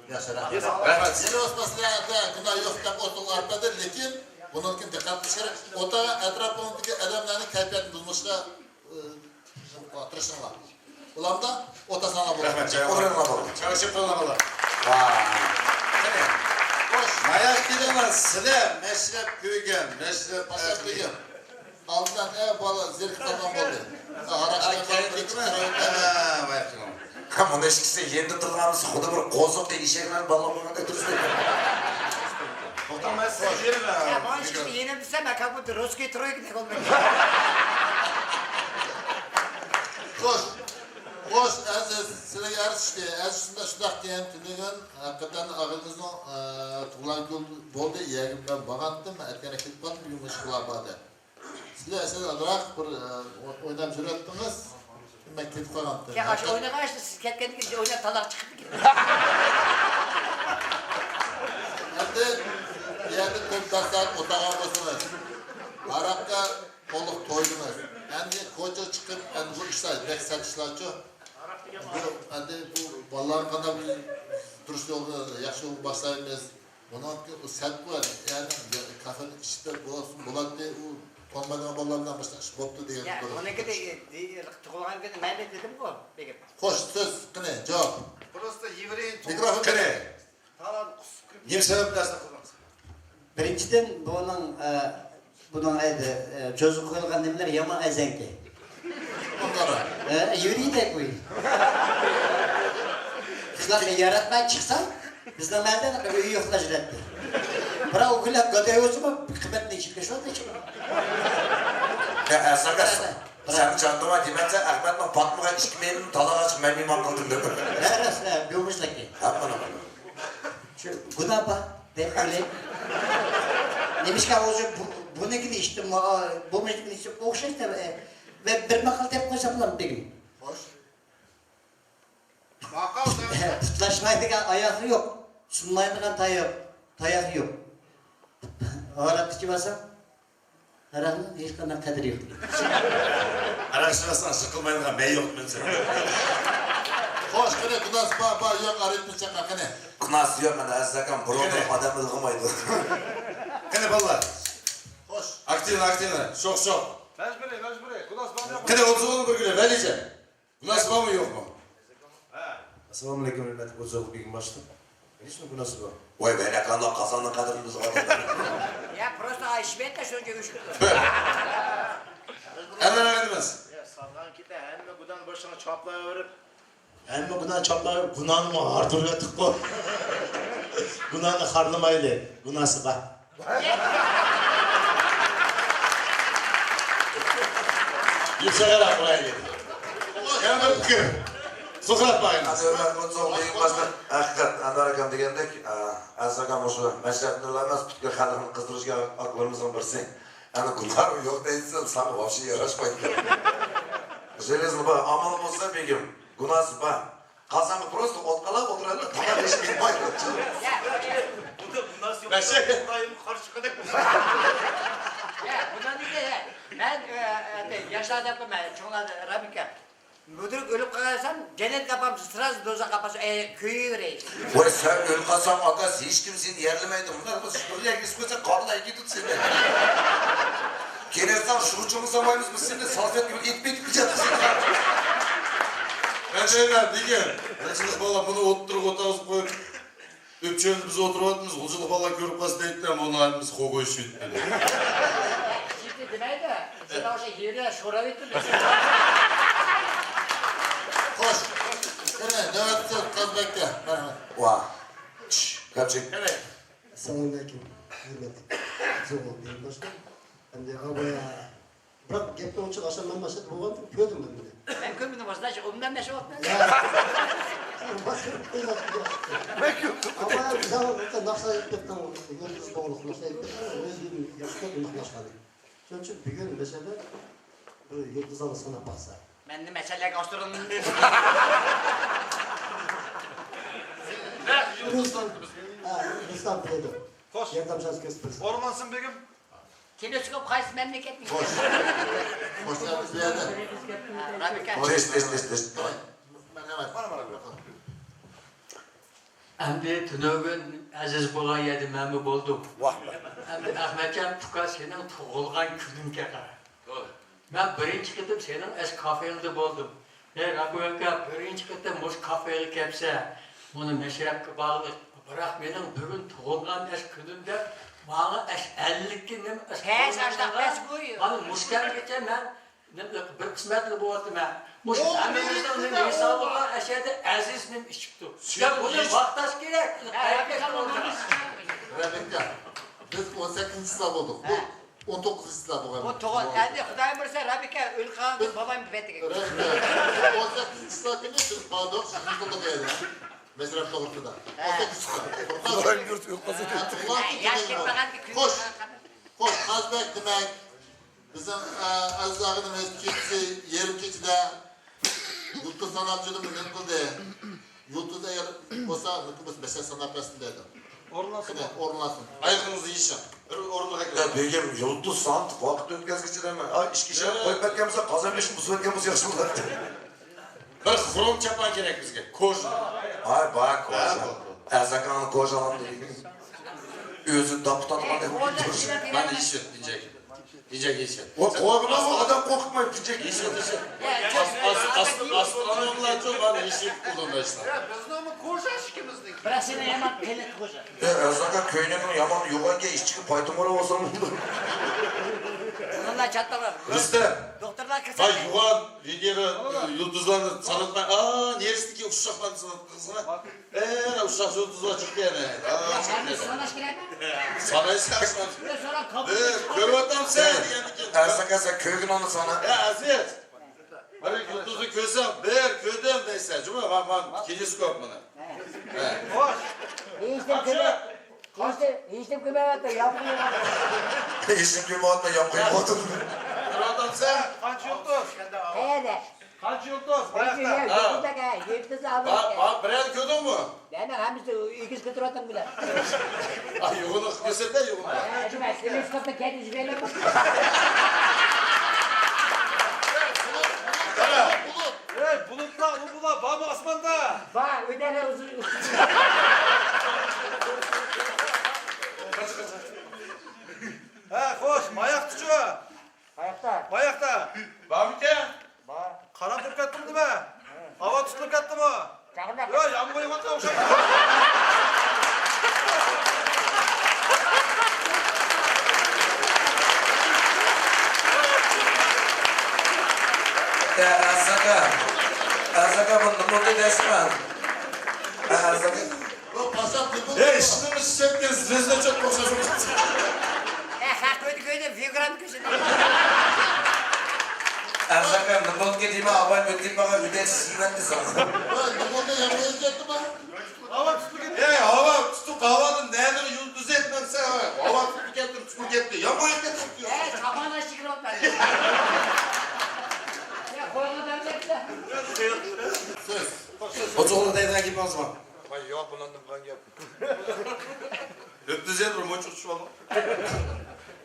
Yaşar. Rahmet. Yeni osmaslarda günah yok deb oturlardadır, lekin bununki dikkat dışarı. Otağa etrafındaki adamların kayfiyetini bulmuşlar. Tırışınlar. Ulamda otasına bulur. Rahmet, çay Oraya alalım. alalım. Çalışıp kılınamalı. Vay. Mayak gidemez, sile, meşrep köygen, meşrep Başak köygen. Altından bala zirk falan oldu. Haraçlar Kendi mi? Mayak gidemez. Ha bunu eşkisi yendi tırnağımız xudu bir qo'ziq işekler bağlamaganda tursun. To'xtamay siz yerin ha. Ya bu işi yeni bilsem ben kapı Ruskiy Troyk ne olmuyor. Hoş, sizlerge erişti. Erişinde şudak diyen tünegen, hakikaten ağınızın tuğulan gün boldu. Yegim ben bağandım, etkene ketip badım, yumuş kılabadı. Sizler olarak bir oynam jürettiniz. Ben ketip bağandım. Ya aşı oynağa işte siz ketkendik ki oyna talak çıktı ki. Endi yerni ko'p otağa bo'lsangiz. Araqqa to'liq to'ydingiz. Endi ko'cha chiqib, endi bu ishlar bek satishlarchi. Endi bu bolalar qanday turish yo'lini yaxshi boshlaymiz. Buni sat qo'yadi. Ya'ni kafani ishda bo'ladi, u Konmadan bollarından başlaş. Boptu diye. Ya, onunki de tıkılgan günü ben de dedim bu. Begim. Hoş söz, kine, cevap. Просто еврей Mikrofon Kine. Nem sebeplerse kılmaz. Birinciden bunun çözüm koyulgan neler yaman ezenki. Onlara. Yürüyü de koyun. Kızlar yaratmaya çıksan, bizden benden öyle yokla jiletti. Bırak o kulak gödeği mu? Kıymetli işin keşfet de çıkıyor. Ya Ersakas, sen çantıma demense Ahmet'le Fatma'ya içki meyilini talağa çık, ben iman kıldım değil mi? Neresi? Gümüşteki. Yapma lan. Şu günah bak, de öyle. Demiş ki hocam bunu gibi içtim, bu mecbur içtim, okşa işte ve bir makal tep koysam lan dedim. Hoş. Putlaşmaydıgan ayağı yok, sunmaydıgan tayağı yok. Ağratçı basam, Aranın hiç kadar kadri yok. Araştırırsan sıkılmayın bey yok ben sana. Hoş kine kunas ba yok arayıp çaka kine. Kunas yok ben Ersakan burada adam ılgımaydı. Kine ballar. Hoş. Aktivne. Şok. Mecburi. Kunas bana. Kine 30 olur bir güne velice. Kunas var mı yok mu? Assalamu alaikum hürmetli Kocaoğlu Begim başlı. Hiç mi kunası var? Vay be ne kadar kazanın kadrimiz var. Ya prosto ayşibet de şunca üç gün. Hemen öğrenmez. Ya salgan kite hem budan başına çaplayıverip. Hem bundan çaplayıp günahımı ardırıyorduk bu. Günahını harlamayla. Günahsı var. Yükselerek buraya geldi. Hemen kır. Sokrat bayın. Hadi hürmetli Kocaoğlu Begim başlı. Hakikat Andarakam degandek Ersakan oşu meşreplerlemez tutkul halini kızdırışga aklarımızın birisi. Yani kunlar yok deyilse sana vahşi yaraşmaydı. Железно ba amal bolsa Begim. Günahsı ba. Kazanı prosto otkalap oturarlar tamam eşi bilmaydı. Ben şey... Ya bundan değil de ben yaşlarda yaptım ben çoğunlar Rabika. Müdürük ölüp kalırsam cennet kapamsın sırası doza kapasın köyü vereyim. Vay sen öl kalsam agas hiç kimsenin yerlemeydi. Bunlar bu şuraya gitmese karla iki tut seni. Kenersen şuruçumu zamanımız mı seni salfet gibi itmek bileceksin. Ben şeyler diyeceğim. Şimdi bala bunu oturup otağız koyup öpçemiz biz oturup atımız. Uculu bala görüp kas deyip de onu halimiz kogoy sütmedi. Şimdi demeydi. Sen o şey yere şora ettin. Hoş. Kine nöbet söz kız bekle. Vah. Gerçek. Evet. Selamünaleyküm. Hürmet. Zoğul Begim başlı. Ben de havaya... Bırak gepte onun için aşağıdan başladı. Bu oldu. Gördüm ben bunu. Ben kömürüm olsun. Ondan meşe olmaz. Ama biz ama nasıl yaptıktan yıldız doğruluk nasıl yaptıktan özgürlüğü yaptıktan unutlaşmadı. Onun için bir gün mesela böyle yıldız alısına baksa. Ben de mesele kastırın. Hindistan biledi. Hoş. Yerden şans kesmez. Ormansın Begim. Teleskop kayısı memleket mi? Hoş. Hoş geldiniz bir yerden. Rabika. Test. Ben hemen. Endi tünögün aziz bolan yedi memnun buldum. Vah. Endi Ahmetcan Tuka senin tuğulgan gününge qara. Ben birinci qitim senin es kafeyinde buldum. Rabika birinci qitim muş kafeye kepse bunu meşrepke bağlı. Bırak benim bugün tuğulgan es günümde bana es 50 günüm es koyuyor. Hani muşken geçen ben bir kısmetli bu otum ben. Muş eminizden ne hesabılar eşede aziznim çıktı. Ya bunu vaktaş gerek. Rebecca. Biz 18. sınav olduk. Bu 19. sınav bu. O toğun. Endi Xuday bilse Rabika ülkan babam bifettik. 18. sınav günü biz bağladık. Sizin de geldi. Mesela doğrultuda. 18 sınav. Ulan yurt yok. Yaş gitmeden ki Hoş. Hoş. Azbek demek. Bizim azlarının eskisi yerim keçide yurtta sanatçının mümkün kıldı. Yurtta eğer olsa mümkün beşer sanat arasındaydı. Orlansın. Orlansın. Ayakınızı yiyeceğim. Orada Ya Begim yıldız sant vakit ötkazgıcı deme. Ay iş kişi koyup etkenimize kazanmışım bu sürekemiz yaxşı bular. Bir xrom çapan gerek bizge. Koja. Ay bak koja. Ersakan'ın kojalandı. Özü daputanı Ben de iş yok diyecek. Gece geçer. O kovma ama adam korkutmayıp gidecek geçer. Astronomlar çok bana işi kullanıyor işte. Biz onu koşa şikimizdik. Bırak seni yaman pelet koca. Erzaka köyünün yaman yoğanca işçi paytomora olsam olur. Onunla çatlama. Rüstem. Doktorlar kısa. Hay yuvan, videoda yıldızlarını sanatma. Neresindeki uçaklarını sanatma. Uçak yıldızlar çıktı yani. Sen sonra şikayet mi? Sana istersen. Sonra kapı. Görüyorsun sen. Erzaka sen köyün onu sana. Ya Aziz. Hani yıldızı köysem, bir köyden neyse. Cuma bak kilisi korkmanı. Hoş. İşte kümevetler yapmıyor. İşin gibi atma yapmayı kodum. Adam sen. Kaç yıldız? Heyede. Kaç yıldız? Yırtısı almış. Bak buraya köydün mü? Ben de hamisi ikiz kıtıratan bile. Ay yuğunu göster de yuğunu. Acaba teleskopta kendisi böyle mi? Bulutla, bulutla, var mı asmanda? Var, ödene uzun. Hoş, mayak tutuyor. Ayakta. Mayakta. Var mı ki? Var. Karan tutulup kattı mı değil mi? Hava tutulup kattı mı? Çakırda. Yok, yağmur yağmadı da uşak. Ya Erzaka bunu desmen. Erzaka. Şimdi mi çiçektiniz? Biz de çok konuşuyoruz. Köyde figüran köşede. Erzaka nımıl gideyim abay öteyim bana üdetsiz hizmetli sana. Nımılda yapmayacaktı mı? Hava tutulup gitti. Hava tutuk havanın neyini yıldız etmemse hava tutuk getir tutuk getir. Ya bu ete tutuyor. Çapağına şükür ol ben. Ya koyuna demlekte. Oğlum teyzen gibi o zaman. Ay yok bundan kan yap. Öptüz yedir o çok şu an.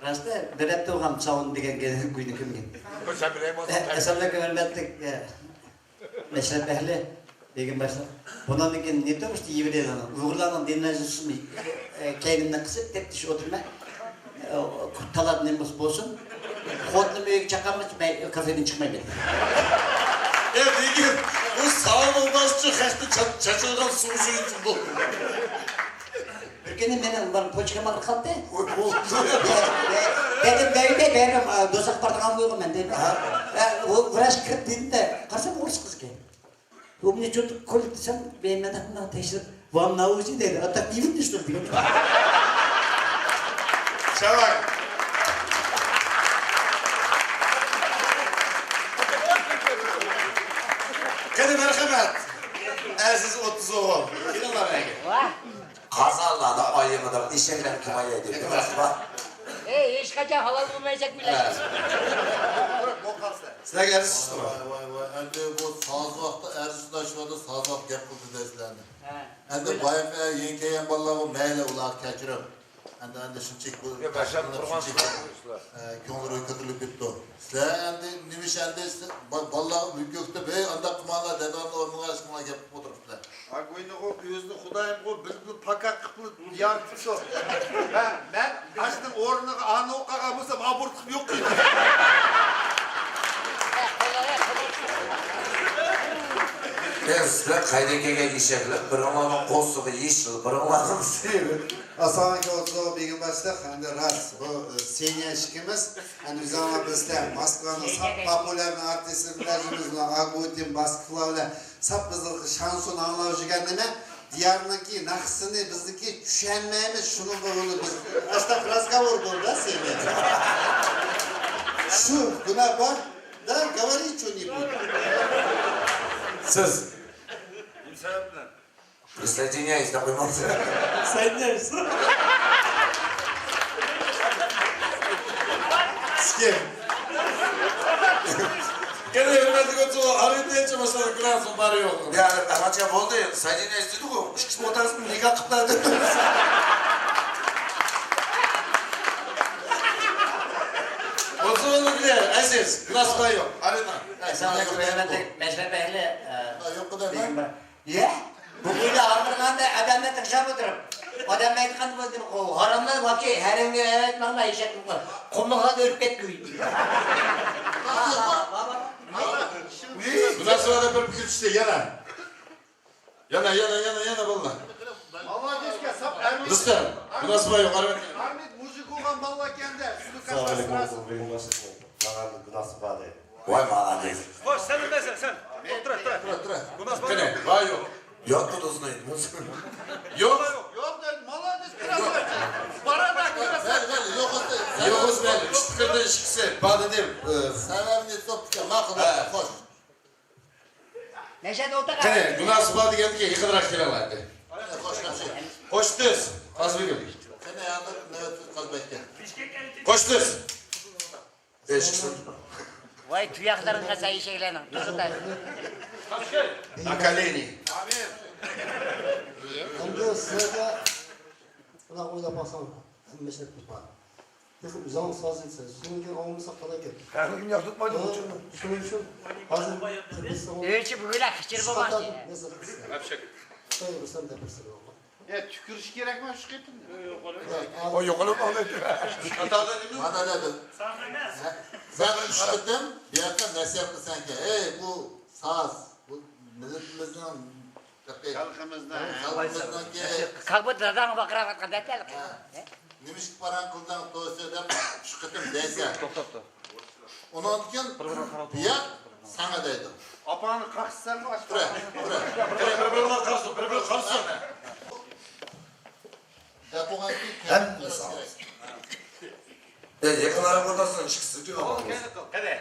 Rasta bir hafta oğam çavun degen günü kimgen. Sen bileyim o Esamlaka hürmetlik Meşrep ehli degen başla. Bundan degen ne demiş diye bir dedim. Uğurlanan dinleyicisi kendimden kısıp tek diş oturma. Talat ne olsun. Kodlu bir çakamış ben kafeden çıkmayayım. Degi bu sağ olmaz çık hasta çaçılgan suçu bu. Ülkenin benim var poçkama kaldı. Benim dosak partakan koyuyorum ben değil mi? Uğraş kırıp dedim de karşı bu kız ki. Bu ne çocuk kolik desem benim adamdan teşhir. Vam navucu dedi. Atak değil düştüm biliyor musun? Şevak. Hadi merhamet. Aziz 30 oğul. Gelin lan ege. Kazarla da ayımı da işekler kımaya edildi. Hiç kaçak halal bulmayacak bile. Sizler geldiniz işte mi? Vay. Endi bu sazvaqda arzushlashmada sazvaq gap qildi sizlarni. Endi boyaqa yengayam bolalar mayli ular kechirib. Endi shunchalik bu. Bashar turgan ko'ngil ko'tarilib ketdi. Sizlar endi nima endi bolalar ko'kda be anda qilmanglar dadamni o'rniga chiqmanglar gap qilib o'tiribdilar. Agoyni qo'yib o'zini xudoyim qo'yib bir pakat qilib yartib shu. Men ashning o'rniga ani o'qagan bo'lsam abort qilib yo'q deydi. Sizler kaydekege işekler, bırınlarının kostuğu yeşil, bırınlarının suyu. Assalomu alaykum begim başliq. Endi ras bu senior ishimiz. Endi biz ham bizda Moskvaning sap populyar artistlarimiz bilan Agotin Basklar bilan sap bizning shansun anglab yurganini diğerindeki naqsini bizniki tushunmaymiz. Shuni bo'ldi biz. Asta разговор bo'ldi senior. Shu guna bor. Da говори что-нибудь. Siz. Присоединяюсь, такой молча. Соединяйся. С кем? Gene hürmetli götürü arayıp çalışmaları kırarsın bari yok. Ya amaca oldu ya, Soединяюсь dedik o. Üç kişi otarsın, nikah kıplardı. Oturun bile, Aziz, kıras pay yok. Arayın. Esamlaka hürmetlik Meşrep ehli. Yok kadar lan. Ya? Bu kuyda aldırganda adamla tırşap oturup. Adam aytkan bo'ldim, haramlar vaki herenge evet manga eşeklik var. Kumluğa da örüp ketmeydi. Bu nasıl var bir fikir işte yana. Yana valla. Allah keşke sap Ermit. Dostlar, bu nasıl var yukarı? Ermit müzik olan balla kendi. Assalamu alaikum bugün başlık. Bana nasıl bade. Vay mağara değil. Hoş sen öndesin sen. Otur. Bu nasıl bade? Kene, var yok. Yok mu dostum? Yok. Yok dedim. Malades biraz var. Para da biraz. Yok ben. Çıkırdı işkisi. Bana dedim. Severini topça makul hoş. Neşet otur. Kene, bu nasıl var geldi ki yıkılarak gelelerdi. Hoş düz. Az bir gün. Kene yandır nöbet kalbekte. Hoş düz. Beşiksin. Vay tuyaklarınla sayı şeylerin. Tuzular. Akaleni. Endi sizlarga buni o'ylab qolsam, mehnat tutmadi. Lekin uzun sozilsa, shunga olmasa qalay ket. Kim yaptırmaydı bu için? Shuning uchun hozir Ölçü böyle hıçır babası. Hapşak. Rustam deb birisi yo'q. Tükürüş gerek mi şu ketin? O yok oğlum onu. Hatada ne mi? Bana dedim. Sen işledim. Bir yakın nasihat kılsan ki. Ey bu saz. Bu milletimizden. Halkımızdan ki. Kalbı dadan bakıravat kadar değil. Nimişik paran kıldan dostu edip çıkıtım deyse. Onun için bir yak sana deydim. Apanı karşısan mı açtı? Bre. Bir kalsın. Depoğan ki. Hem sağ ol. Yakın arabadasın çıksın diyor ama.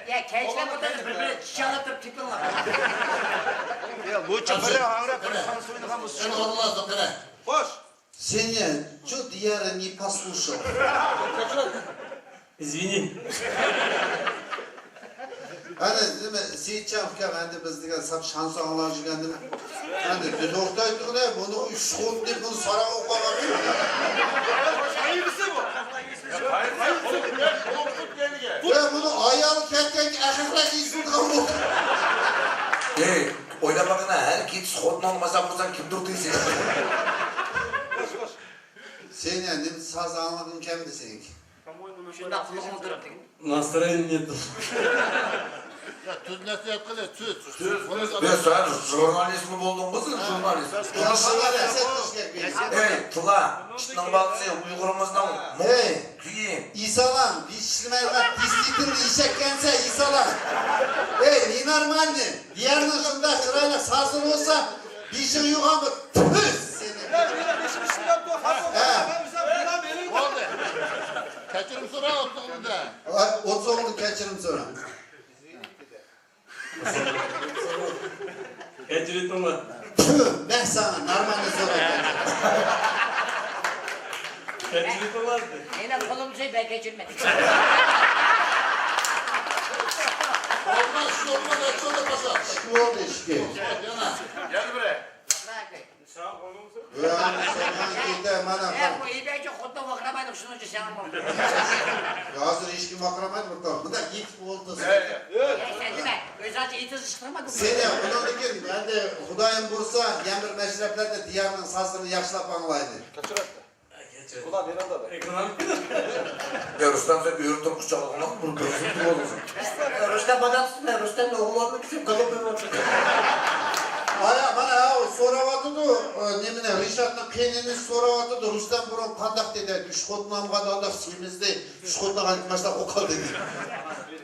Ya gençler burada birbirine çiçeği alıp tipin var. Ya bu çapara ağra konuşmanı soyundan bu Sen olmaz o kere. Hoş. Сеня, что Дияра не послушал? Извини. Hani değil mi? Seyitcan fikir hani biz diye sap şansı anlar çıkandım. Hani düz ortaydık ne? Bunu üç kod deyip bunu sonra okumak. Hayırlısı bu. Ya bunu ayağı kerkek ahirle giysin bu. Oyna bakın ha, her kim skodun olmasa buradan kim durduysa. Senya ne bir saz anladın kendi seninki. Şunda kulağımı durup. Настроения нету. Ya tüz nasihat kılıyor, tüz. Ben sen jurnalist mi buldun kızın jurnalist? Hey Tula, işinin bazısı Uygurumuzdan Hey, Tüyeyim. İsalan, dişlimerler pisliktir işekkense İsalan. Hey, ne normaldi? Diğerinin şunda sırayla sazın olsa dişin yuğa mı? Tüz seni. Ya bir işim işinden dur. Ben bize buna benim. Oldu. Kaçırım sonra oturdu da. O zorlu kaçırım sonra. Ecrit ona. Tüh, ben sana normalde soracağım. Ecrit olardı. Yine kolum şey ben geçirmedim. Olmaz, şu olmaz, şu olmaz paşa. Şu oldu işte. Gel buraya. Yani sen gide bana. Bu iyi bir önce kodda bakramaydık şunu önce sen ama. Hazır işki makramaydı bakalım. Bu da git oldu. Sen değil mi? Özelce itiz ışıtırmadın. Seni bunun için ben de Hudayım Bursa Yemir Meşrepler'de diyarının sazını yaşlap anlaydı. Ulan bir anda da. Ya Rustam sen ürün Türk uçağına mı bırakıyorsun? Ne olursun? Rüstem badansın ya. Rüstem'le oğlanlık için kalıp var. Aya bana ha soravatı da nemine Rişat'ın kenini soravatı da Rüstem buron kandak dedi. Üç kodunam kadar simizde. Üç koduna kandik başta kokal dedi.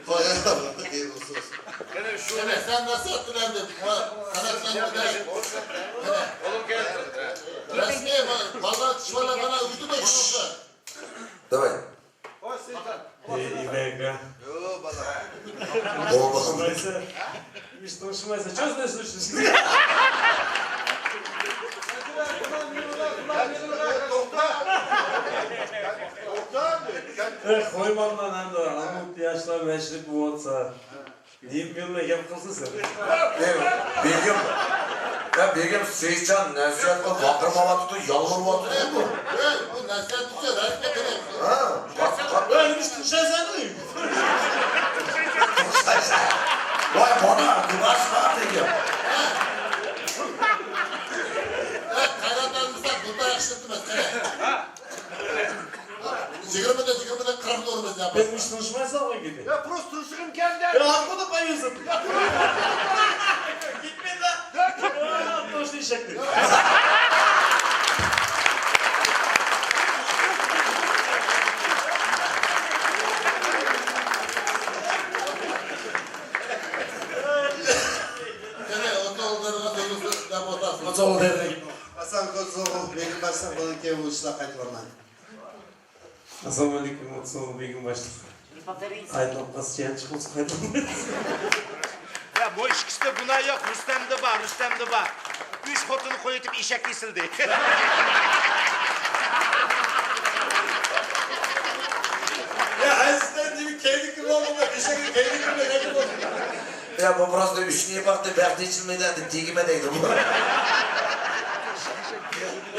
Aya iyi olsun. Evet, sen nasıl hatırlandın? Sanatlandın. Oğlum gel. Resmiye valla çivala bana uydu da şurada. Давай. Hoş Seyitcan. Ивейка. Yo bana. Слушайся. И что слушайся? Что знаешь, слушайся? Koymamdan hem de Amut yaşlar meşrik bu olsa. Deyip yanına yap kılsın sen. Begim. Ya Begim Seyitcan nasihat kıl bakırmama tutu yalvarma tutu bu. Bu nasihat tutuyor, resme gerek. Ha. Ben işte sen duyayım. Vay bana kıvaç var Begim. Evet, kayranlarımızdan burada yaşlıktı mesela. da 40 doğru biz yapalım. Ben hiç tanışmayız ama gibi. Ya prost turşuğum kendi. Ya arkada bayılsın. Gitmeyin lan. Ya prost işektir. Koçoğlu derdi. Hasan Koçoğlu, benim başta bunu kev uçla kayıtlarından. Assalomu alaykum, Koçoğlu begim başlık. Aytlıp basıyan çıkılsa kayıtlarından. Ya bu ikisi günah yok. Rüstem de var. 3 kotunu koyup işe kesildi. Ya Azizdem gibi kendi gibi olmalı, işe kendi gibi ne gibi olmalı. Ya bu burası da üçlüye baktı, belki içilmeden de tigime değdi bu.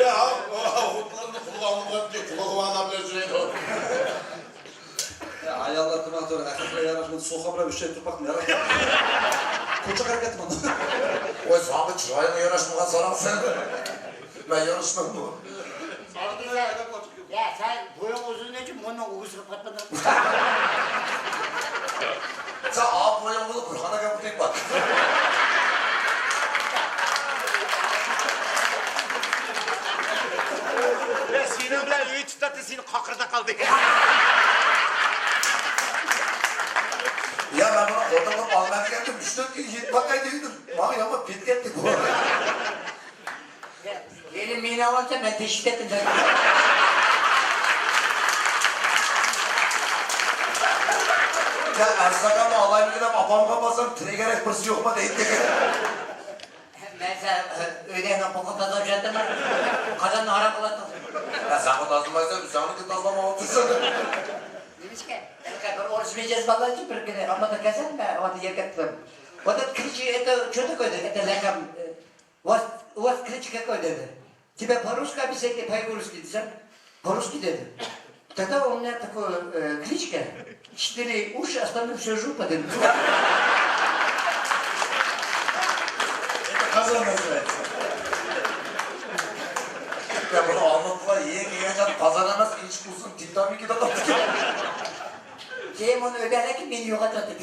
Ya hutlarını kulağını diyor, kulağına bileceğin o. Ya ayollar kımatör, erkekler yaraşmadı, soğukabra bir şey tutmak mı yarar? Koçak hareket mi? Oy sabit çırağına yanaşmadan sana sen. Ben yanaşmam bu. Ya sen boyun uzun için bunun uğusunu patladın. Sen ağ boyan bulup Burhan'a gel bu tek bak. Ya senin bile öğüt tutatı senin kakırda kaldı. Ya ben bunu ortalık almaya geldim. 3-4 gün yiyip bakaya değildim. Bana ama pit gitti bu. Benim mine varsa ben teşvik ettim. Ya Ersak ama alayım gidip apam kapasam trigger ekpresi yok mu deyip de Ben sen ödeyenin pokuta dojattım. Kazanın harak olattım. ya sen bu tazlamaysa sen de tazlama otursun. Demiş ki, bir oruç vereceğiz vallahi bir kere. Ama da kesin ben onu yergettim. O da kılıcı это что такое? Это лекам. У вас кличка какой dedi. Тебе по-русски объяснить, по-русски десем? По-русски dedi. Тогда у меня такой кличка. 4 уши, остальное все жопа dedi. Это kazan называется. Ya bunu anlattılar, yiyen kazanamaz, iç uzun, tabii ki de kapatıyor. Şeyim onu öderler ki beni yok atladık.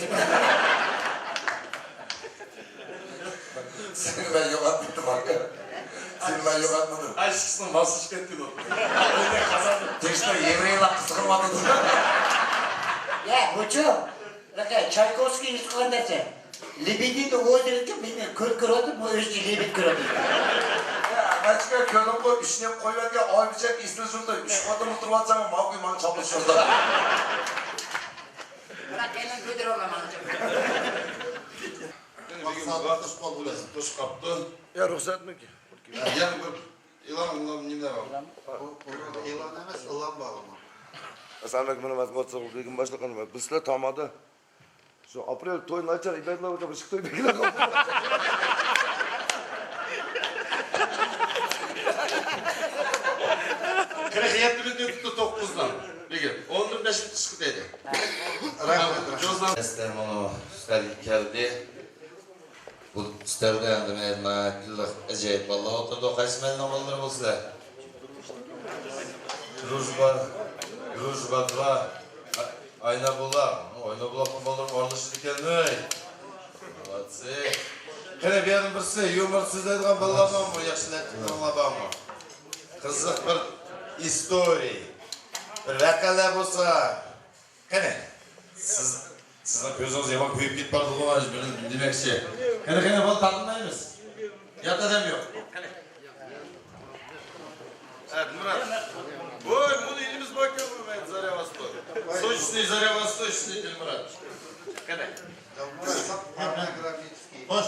Seni ben yok atmadım hakikaten. Seni ben yok atmadım. Aşkısın basış ettin o. Öyle kazandım. Teşte yevreyi lakkı sıkılmadın. Ya hoca, bakın Çaykovski'yi sıkılan dese. Libidini o derece beni kır kırıyordu, bu özgü libid kırıyordu. Ya ben çıkıyor köydüm bu işine koyuyor diye ay biçek ismi şurada. 3 kadın oturup atsam mal kuyman çabuk şurada. Bırak benim güdür olmam anacığım. Maksatı kış kol bulasın, kış kaptı. Ya ruhsat mı ki? Yani bu ilan ne var? İlan emez, ılan bağlama. Assalamualaikum warahmatullahi wabarakatuh. Begim başlık bizler tamada. Şu aprel toyunu açar, ibadetler hocam ışık toyu bekler kaldı. Kırık yetmedi tuttu 9'dan. Begim, 15 çıkı dedi. Estem onu üstelik geldi. Bu üstelde yandım eline, gülük, acayip vallahi oturdu o kaç melden olur bu sizler. Дружба 2. Ayna bulak. Ayna bulak mı olur? Orada şimdi gelmeyi. Молодцы. Kene bir yanım birisi, yumorsuz dediğin vallahi bu yaşlı vallahi bu. Kızık bir istoriya. Bir vakalar olsa. Kene. Sizin gözünüz yaman kuyup git bardı bu var demekçi. Kene bunu tanımayız. Yat adam yok. Evet Murat. Ой, bunu elimiz bakıyor mu ben Zaryavastok? Soçni Zaryavastocni Murat. Kene. Hoş.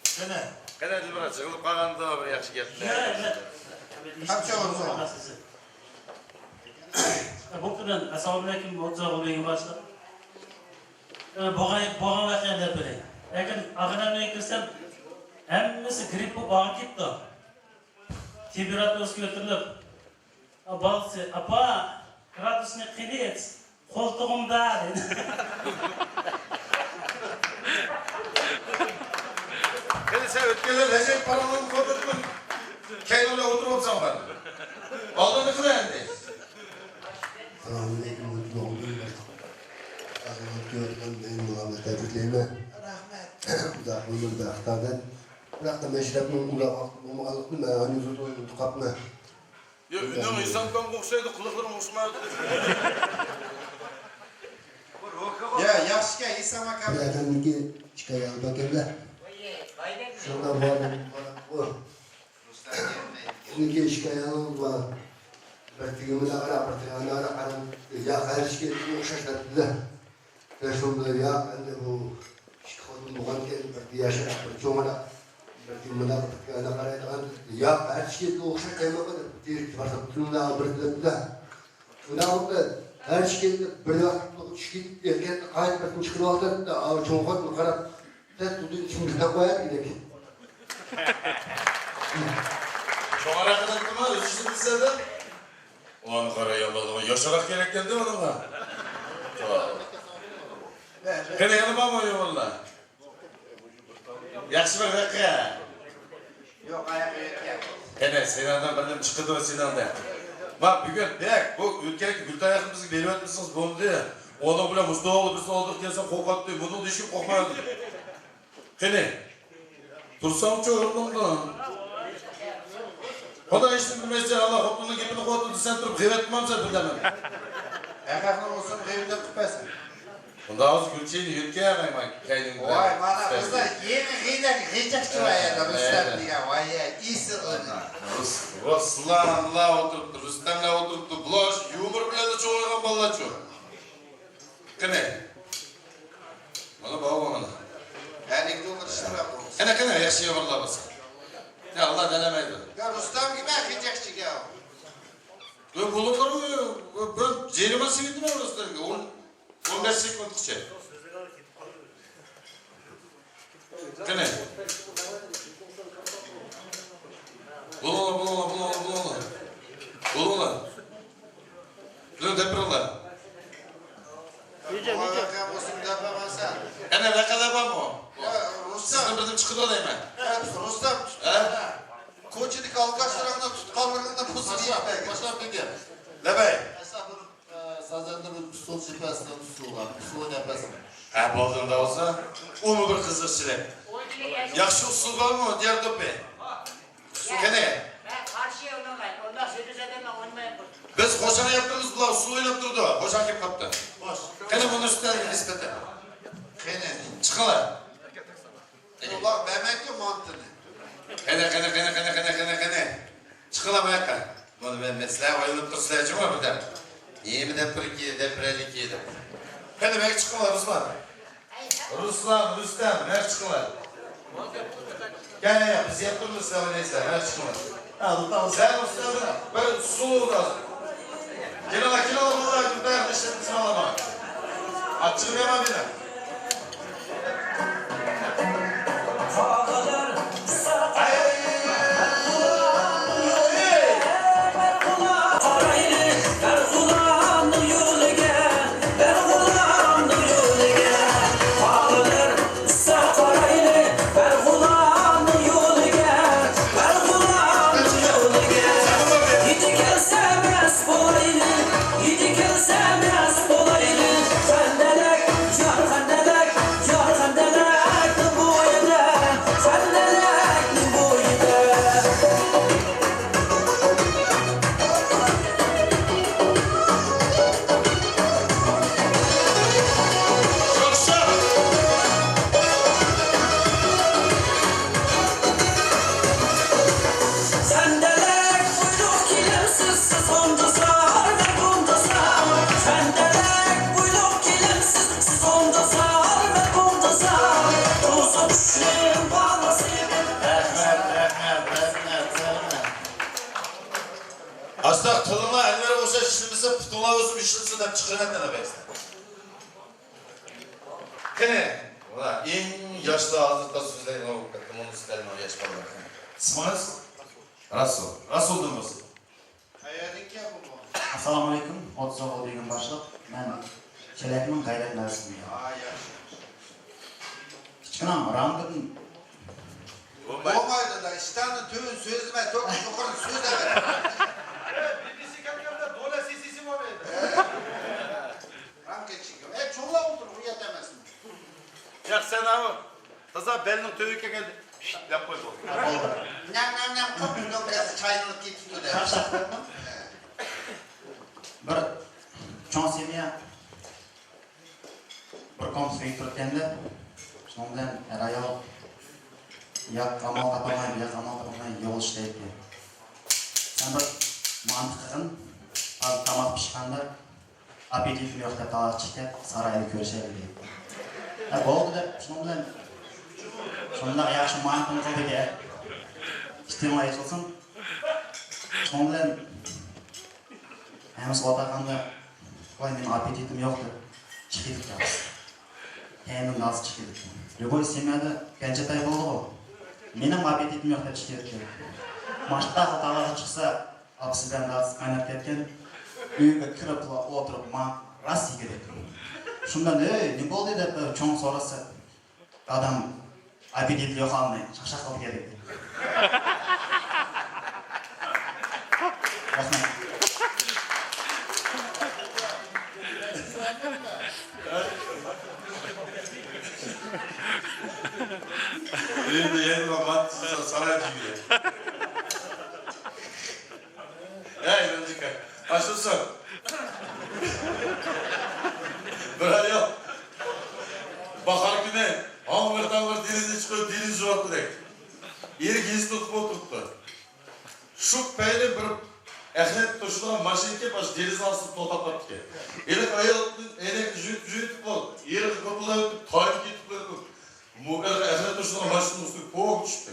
Kene. Kene Murat, çıkılıp kalğanda bir yaxşı getdi. Kaçça olsun? Bu kadar. Assalamu alaikum. Otuzağı benim başta. Boğan vakıyalar böyle. Lakin ağırlarına girsem hemmesi grip bu bağ gitti. Temperatürası götürülüp balsı, apa gradusunu kiliyiz. Koltuğumda dedi. Kene sen ötkeler Recep paranın kodurtun. Keynole oturup zaman. Aldığını kıra endi. Selamünaleyküm. Azamlık gördüm, benim bulamda tebrikleyime. Rahmet. Da bunu da aktardan. Bırak da meşrepinin uğramaklı mı? Hani yüzü doyuldu kapma. Ya ünüm insan kan koksaydı kulaklarım uçmaydı. Ya yaxshi ka, isama ka. Bırakanniki çıkaya bakayım. Şuradan bu adam bu. Niki şikayanım var. Bertigimi de ara, bertigimi ara karan. Ya her şey şaşırttı. Teşekkür ederim ya. Ben de bu şikayanın muhakkak bertiği yaşar. Çoğuna bertigimi de ana karan. Ya her şey şaşırttı. Kaymadı. Diğer varsa bütün daha bertigimi de. Buna orada her şey bir vakit çıkıp erken kayıp çıkıp aldı da av çoğun karab. Tet tutun şimdi de koyar gidelim. Çoğara kadar mı? Özüştü bize de. Ulan kara yalladı. Yaşarak gerekten değil mi adamla? Kene yanıma mı oynuyor valla? Yaxşı bir dakika. Yok ayak yok. Kene Sena'dan benden çıkırdı o Sena'dan. Bak bugün bek bu ülkedeki Gültayak'ımızı verip etmişsiniz bunu diye. Onu bile Mustafa'lı biz olduk diye sen korkat diyor. Bunu düşüp korkmayalım. Kene. Dursam çoğurluğumdan. O da işte bilmezse Allah hoplunun gibini koydu sen durup kıymetmem sen bilemem. Erkekler olsun evinde kıpasın. Onda ağız gülçeğini yürüke yamayman kendin. Vay bana kızlar yeni kıyıdan kıyacakçı var ya Rüstem diye vay ya iyisi onu. Ruslan'la oturuptu, Rüstem'le oturuptu. Bulaş yumur bile de çoğuygan balla çoğu. Kene. Bana bağlı bana. Erlikte olur işte bırak. Kene yaşıyor valla basın. Ya Allah denemeydi. Ya Rüstem gibi kıyacakçı ya. Ben bulundur mu? Ben cerime sevindim ya Rüstem'e. 15 sekund içe. Kene. Bulunla. Dön deprala. Yiyeceğim. Olsun depremezsen. Ene ne kadar var mı o? Ya Rüstem. Sizin bizim çıkıda olayım ben. Evet Rüstem. Koçilik alkaçlarında tutkallarında pusu değil. Başlar peki. Ne bey? Hesabını sazanda bir sol sipasından tutuyorlar. Su oynayapasın. Ha boğduğunda olsa, o mu bir kızır sinek? Yakşı usul var mı? Diğer topi. Kene? Ben karşıya oynamayın. Ondan söylese de ben oynamayın. Biz koşana yaptığımız bular su oynatırdı. Koşan kim kaptı? Boş. Kene bunun üstüne nispeten. Kene. Çıkılar. Ulan Mehmet yok mantığını. Kene. Çıkılar ayakta. Bunu ben mesela oylanıp dursulayacağım ama buradan. İyi mi deprelik yedim. Kene belki çıkılar Ruslan. Ruslan, Rüstem, ver çıkılar. Gel biz yaptığımız sana neyse, ver çıkılar. Sen Rüstem'e böyle sulu lazım. Kilo bunlar günde yaklaşık kısmı alama. Açığım yemem bile. Astak tılına elleri boşa şişirmişse pıtıla özüm işilsin hep çıkırın etmene beksin. Kene, ulan en yaşlı ağızlıkta sözlerin o vakittim onu isterim o yaş kalmak. İsminiz? Rasul. Rasul durmasın. Hayallik ya bu mu? Assalomu alaykum. Otsoq degan boshliq. Men Chelakning G'ayrat Narsiman. Kichkina Ramdin Olmaydı da iştahını tüyün sözüme çok yukarı söz evet. BBC kapkamda dola sesisi mi olmaydı? Жақсан ау, таза бәлінің төбекке келді. Деп қой бұл. Ням, көптің біраз чайнылып кетті де. Bir çoğun seviye bir komşu yıkırkenде, şunun bilen her ayol ya kamal tapamay, ya kamal tapamay yol işleydi. Sen bir mantıqın tamak pişkanda apetitim yok da talak çıkıp sarayda görüşelim deydi. Oldu da şunun bilen şunda yaxşı mantıqın kıldı ki iştema açılsın. Şunun bilen Hemiz otaqanda qoy men apetitim yo'qdi. Chiqib ketamiz. Endi noz chiqib ketdi. Любой семьяда ganjatay bo'ldi-ku. Mening apetitim yo'q deb chiqib ketdi. Mashta talaga chiqsa, opsidan noz qaynab ketgan. Uyga kirib o'tirib, men ras yegirdi. Shundan ne bo'ldi deb cho'ng so'rasa, odam apetiti yo'q olmay, shaqshaq qilib ketdi. Endi mat saray gibi. Ey Rıncıka, açılsın. Bir ayol. Bakar güne, ağır denize çıkıyor, deniz joğuttu dek. Eri gezi tutup oturttu. Şuk peyle bir ehlet toşulan maşinke baş deniz alsın totapat ki. Elek ayolun elek jüytüp ol. Eri kapılar ötüp, tayip gitip ötüp. Muğerge ehlet toşulan maşinin üstü kovuk çıktı.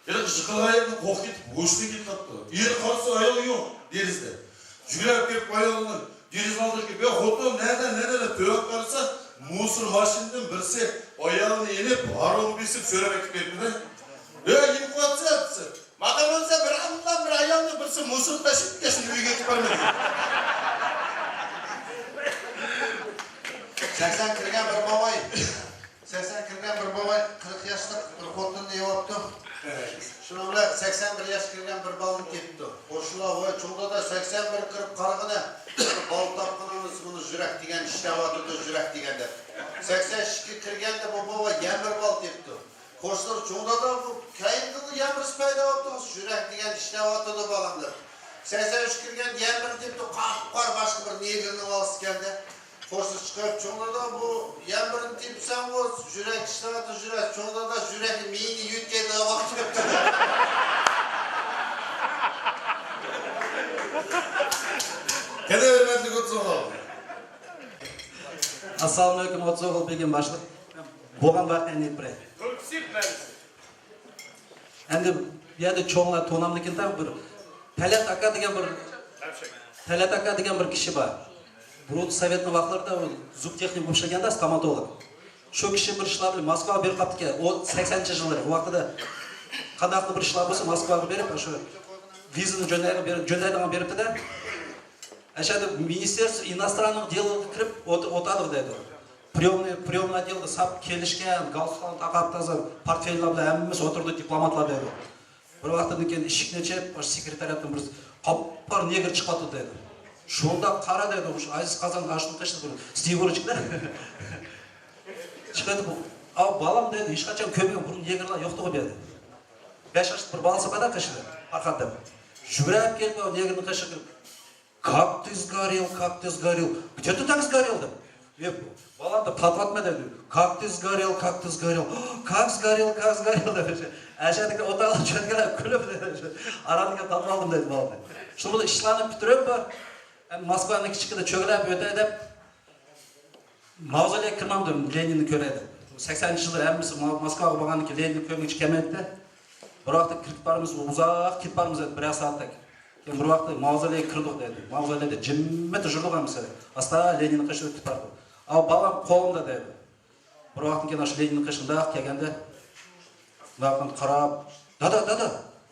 Elek jıkılgayını kok gitip, boşlu gitip kattı. Eri karşı ayol yok denizde. Jügrep gelip ayolunun deniz aldık ki, ben hotum nereden tövek karısa, musur maşininden birisi ayağını inip, harun bisip söylemek bekmedi. Yiyip koyatsa yaptı. Madem olsa bir anından bir ayağını birisi musur taşıp kesin üyge gitip vermedi. 80 kirgan bir bobay, 80 kirgan bir bobay 40 yaşlık bir xotinni yuvapti. Şunu bilan 81 yaş kirgan bir balım ketdi. Oşula voy çoğda da 81 kirib qarag'ini bal tapqanimiz buni yurak degan ishtavatida yurak deganda. 82 kirganda bu bobay yamir bal tepdi. Qo'shlar çoğda da bu kayinqilni yamirish paydo bo'ldi. Yurak degan ishtavatida balamlar. 83 kirgan yamir tepdi, qor boshqa bir negirni olsganda. Qo'shlar chiqib çoğda bu yamirini tepsam o yurak ishtavatida yurak, çoğda da yurak miyni yutkanda vaqt ketdi. Kede vermedi Kutsoğlu. Assalomu alaykum Kutsoğlu begim boshliq. Bo'lgan vaqtni aytib Endi bu yerda cho'nglar to'namligidan bir Talat aka degan bir kishi bor. Burut sovetni vaqtlarida zub texnik bo'lib ishlaganda stomatolog. Shu kishi bir ishlar bilan Moskvaga berib qapti ekan. O 80-yillar vaqtida qanday bir ishlar bo'lsa Moskvaga berib, shu vizani jo'naydigan beribdi-da. Aşağıda Ministerstvo иностранных дел kirib o'tadi dedi. Приемный отделda sap kelishgan, galston taqab taza portfellar bilan hammamiz o'tirdi diplomatlar dedi. Bir vaqtdan keyin eshikni ochib, sekretariatdan bir qopqor negr chiqadi dedi. Shunda qara dedi, o'sha Aziz Qazon ashuni tashlab bir Stigorovchiklar. Chiqadi bu. Al balam dedi, hech qachon ko'rmagan bu negrlar yo'q dedi. 5 yoshli bir bolasi bor qashida, orqada. Jurab kelib negrni qashib Как ты сгорел, Где ты так сгорел? Балам-то патватма dedi. Как ты сгорел? Как сгорел? Aşağıdaki otağla çöngele kulüp dedi. Aradaki tatlı aldım dedi balam. Şimdi işlerini bitirip Moskva'nın küçükde çöngele öteydi. Mavzoleye kirmem dedim, Lenin'i köreydi. 80 yıldır hemimiz Moskva'ya bağlandı ki Lenin'i körmek hiç kemetti. Bir vakti kirip barımız uzak, kirip barımız dedi, biraz saatlik. Bir vaqtda mavzoleye kirdik dedi. Mavzoleyda jimmi turdik mesela. Asta Leninni qishib o'tib bordi. Al balam qo'limda dedi. Bir vaqtdan keyin o'sha Leninni qishida kelganda vaqtni qarab, "Dada,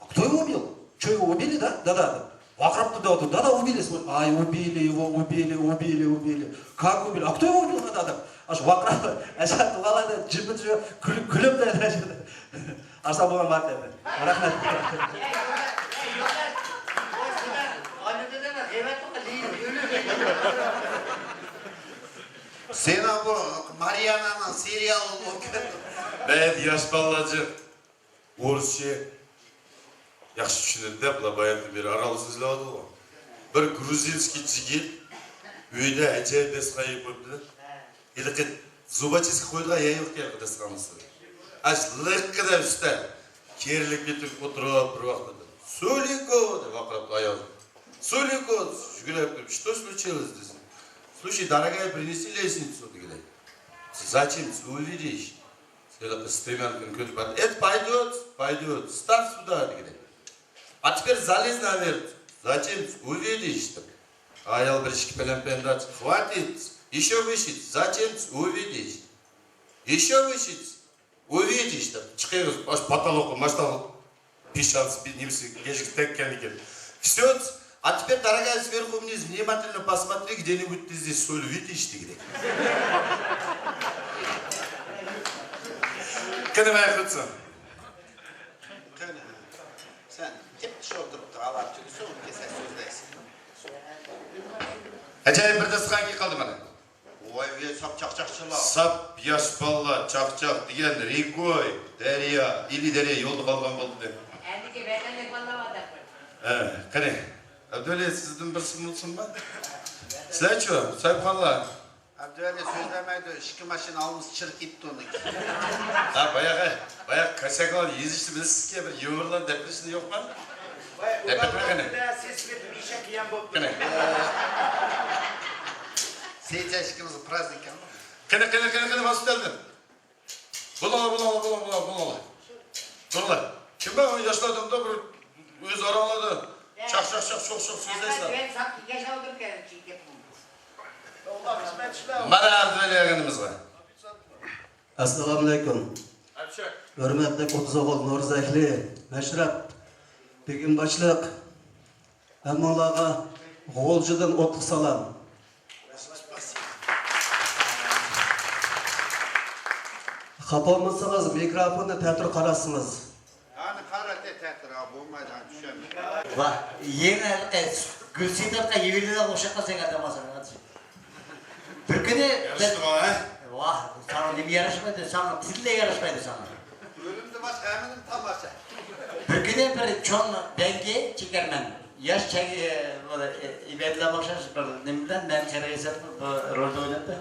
кто его убил? Что его убили, да? Dada." Вокруг туда, "Дада убили." Ай, убили его. Как убили? А кто его убил, дада? Аж вокруг, аша тугалады, жимми күлүп dedi. Аса болған бар dedi. Рахмет. Seni bu Mariana'nın seriyalı okuyor. Ben yaş balacı. Orusça yaxshi tushunadi deb bayanda beri aralıq so'zlayapti u. Bir gruzinskiy jigit uyda ajoyib dasturxon qo'yibdi. Ilqit zubachisi qo'yilgan ya yo'q kerak dasturxonisi. Liqqida usta kerilib ketib o'tirib bir vaqtda Soliko deb baqirib ayol. Soliko, shugulab, что случилось здесь? Слушай, дорогая, принеси лестницу, ты говоришь. Зачем? Увидишь. Это пойдет, ставь сюда, а теперь залезь наверх. Зачем? Увидишь. Аял брички пелемпендать. Хватит, еще выше. Зачем? Увидишь. Еще выше. Увидишь. Чекай, аж потолок, маштал, пищанцы, немцы, все. А теперь, дорогая, сверху вниз, внимательно посмотри, где-нибудь ты здесь соль видишь, ты где. Kene ayaklıtsın. Sen tepkiş oturup da ağlar çünkü soğuk keser sözdeysin. Acayip bir dasturxon ki kaldı bana. Oy ve sap çakçakçılar. Sap yaş balla çakçak diyen Rigoy, Derya, İli Derya yolda kalgan oldu de. Endiki benden valla var da. Kene. Abdülle sizden bir sınırsın mı? Sizler ço, sahip kalla. Abdülle sözlemeydi, şiki maşın almış çırk gitti onu. Bayağı kaçaklar yüzüştü biz ki bir yumurlan depresyonu yok mu? Depresyonu kene. Kene. Seyirci aşkımızın prazdnik ama. Kene vasıf geldin. Bulanlar. Kim ben yaşladığımda bir öz araladı. Çak çok sözlesin. Ben sanki yaşa oturup geldim çünkü. Bana Abdülle yakınımız var. Assalomu alaykum. Hurmatli Qo'tsoqol Norzakli, Mashrab, Begim boshliq, hammalarga G'o'ljidan o'tliq salom. Xafa bo'lsangiz mikrofonni ta'tir qarasınız. Hani karate teatr bo'lmaydi, tushunmayman. Va, yana Gulsetovga yuvildan o'xshab qolsang atamasın. Bir kuni vah, sana nima yarashmaydi, sana tilla yarashmaydi sana. O'limni boshqa eminim tomosha. Bir kuni bir cho'ng dangi chekarman. Yosh ibadlar o'xshash bir nimadan men qaraysan rolda o'ynabdi.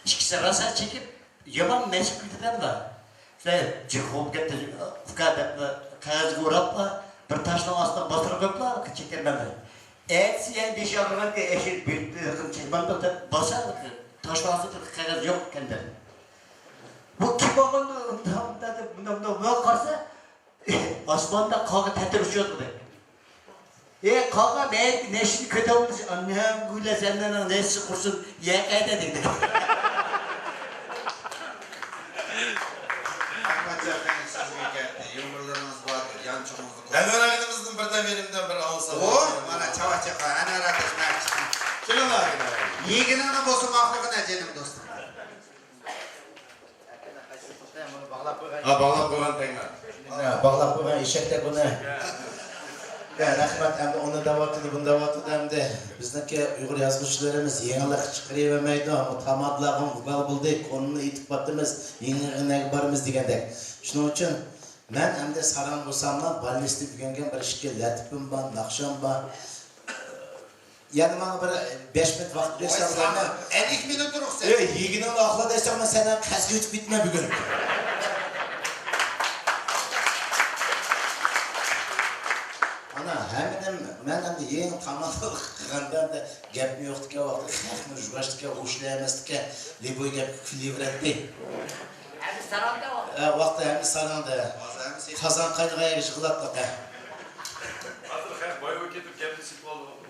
Ikkisi rosa chekib yomon mashq qildilar. Sen jiqob ketdi, faqat qog'ozga o'rab bir tashning ostiga bostirib qo'yiblar, chekarman. Sen besh yog'imga eshit bitdi, chekmanda bosar. Taşlansı kağıt yok kendi. Bu kim olduğunu buna karşı asmanda kağıt tetir uçuyordu be. Kağıt ben neşini kötü olmuş. Annem güyle senden neşi kursun kayda dedi. Yumurlarınız vardır, yançımızı koyun. Elverenimizin birden verimden bir alsa. Bana çava çaka, ana aratışmak için. Kim var? Yiğinini bozum aklıgına canım dostum. Bağlap koygan tekrar. Bağlap koygan eşekte bunu. Rahmat, hem de onu davatıdı, bunu davatıdı hem de bizdeki Uygur yazmışlarımız yenilik çıkarıvermeydi ama tamadlağın vokal bulduk, konunu itip battığımız yenilik barımız degende. Şunun için ben hem de saran olsamla balnistik yöngen bir şekilde latifim var, nakşam var. Yani bana bir 5 minut vakit versem bana... En ilk minut duruk sen. Yiğinin akla desem ben sana kaskı hiç bitme bugün. Ana hemen hem de yeni kamalılık kıgandan da gapmi yoktu ki vakti xalqni jurashdi ki o'shlayamazdi ki liboy gap kulivratdi. Hem saranda var. Vakti hem saranda. Kazan kaynağaya yığılatla.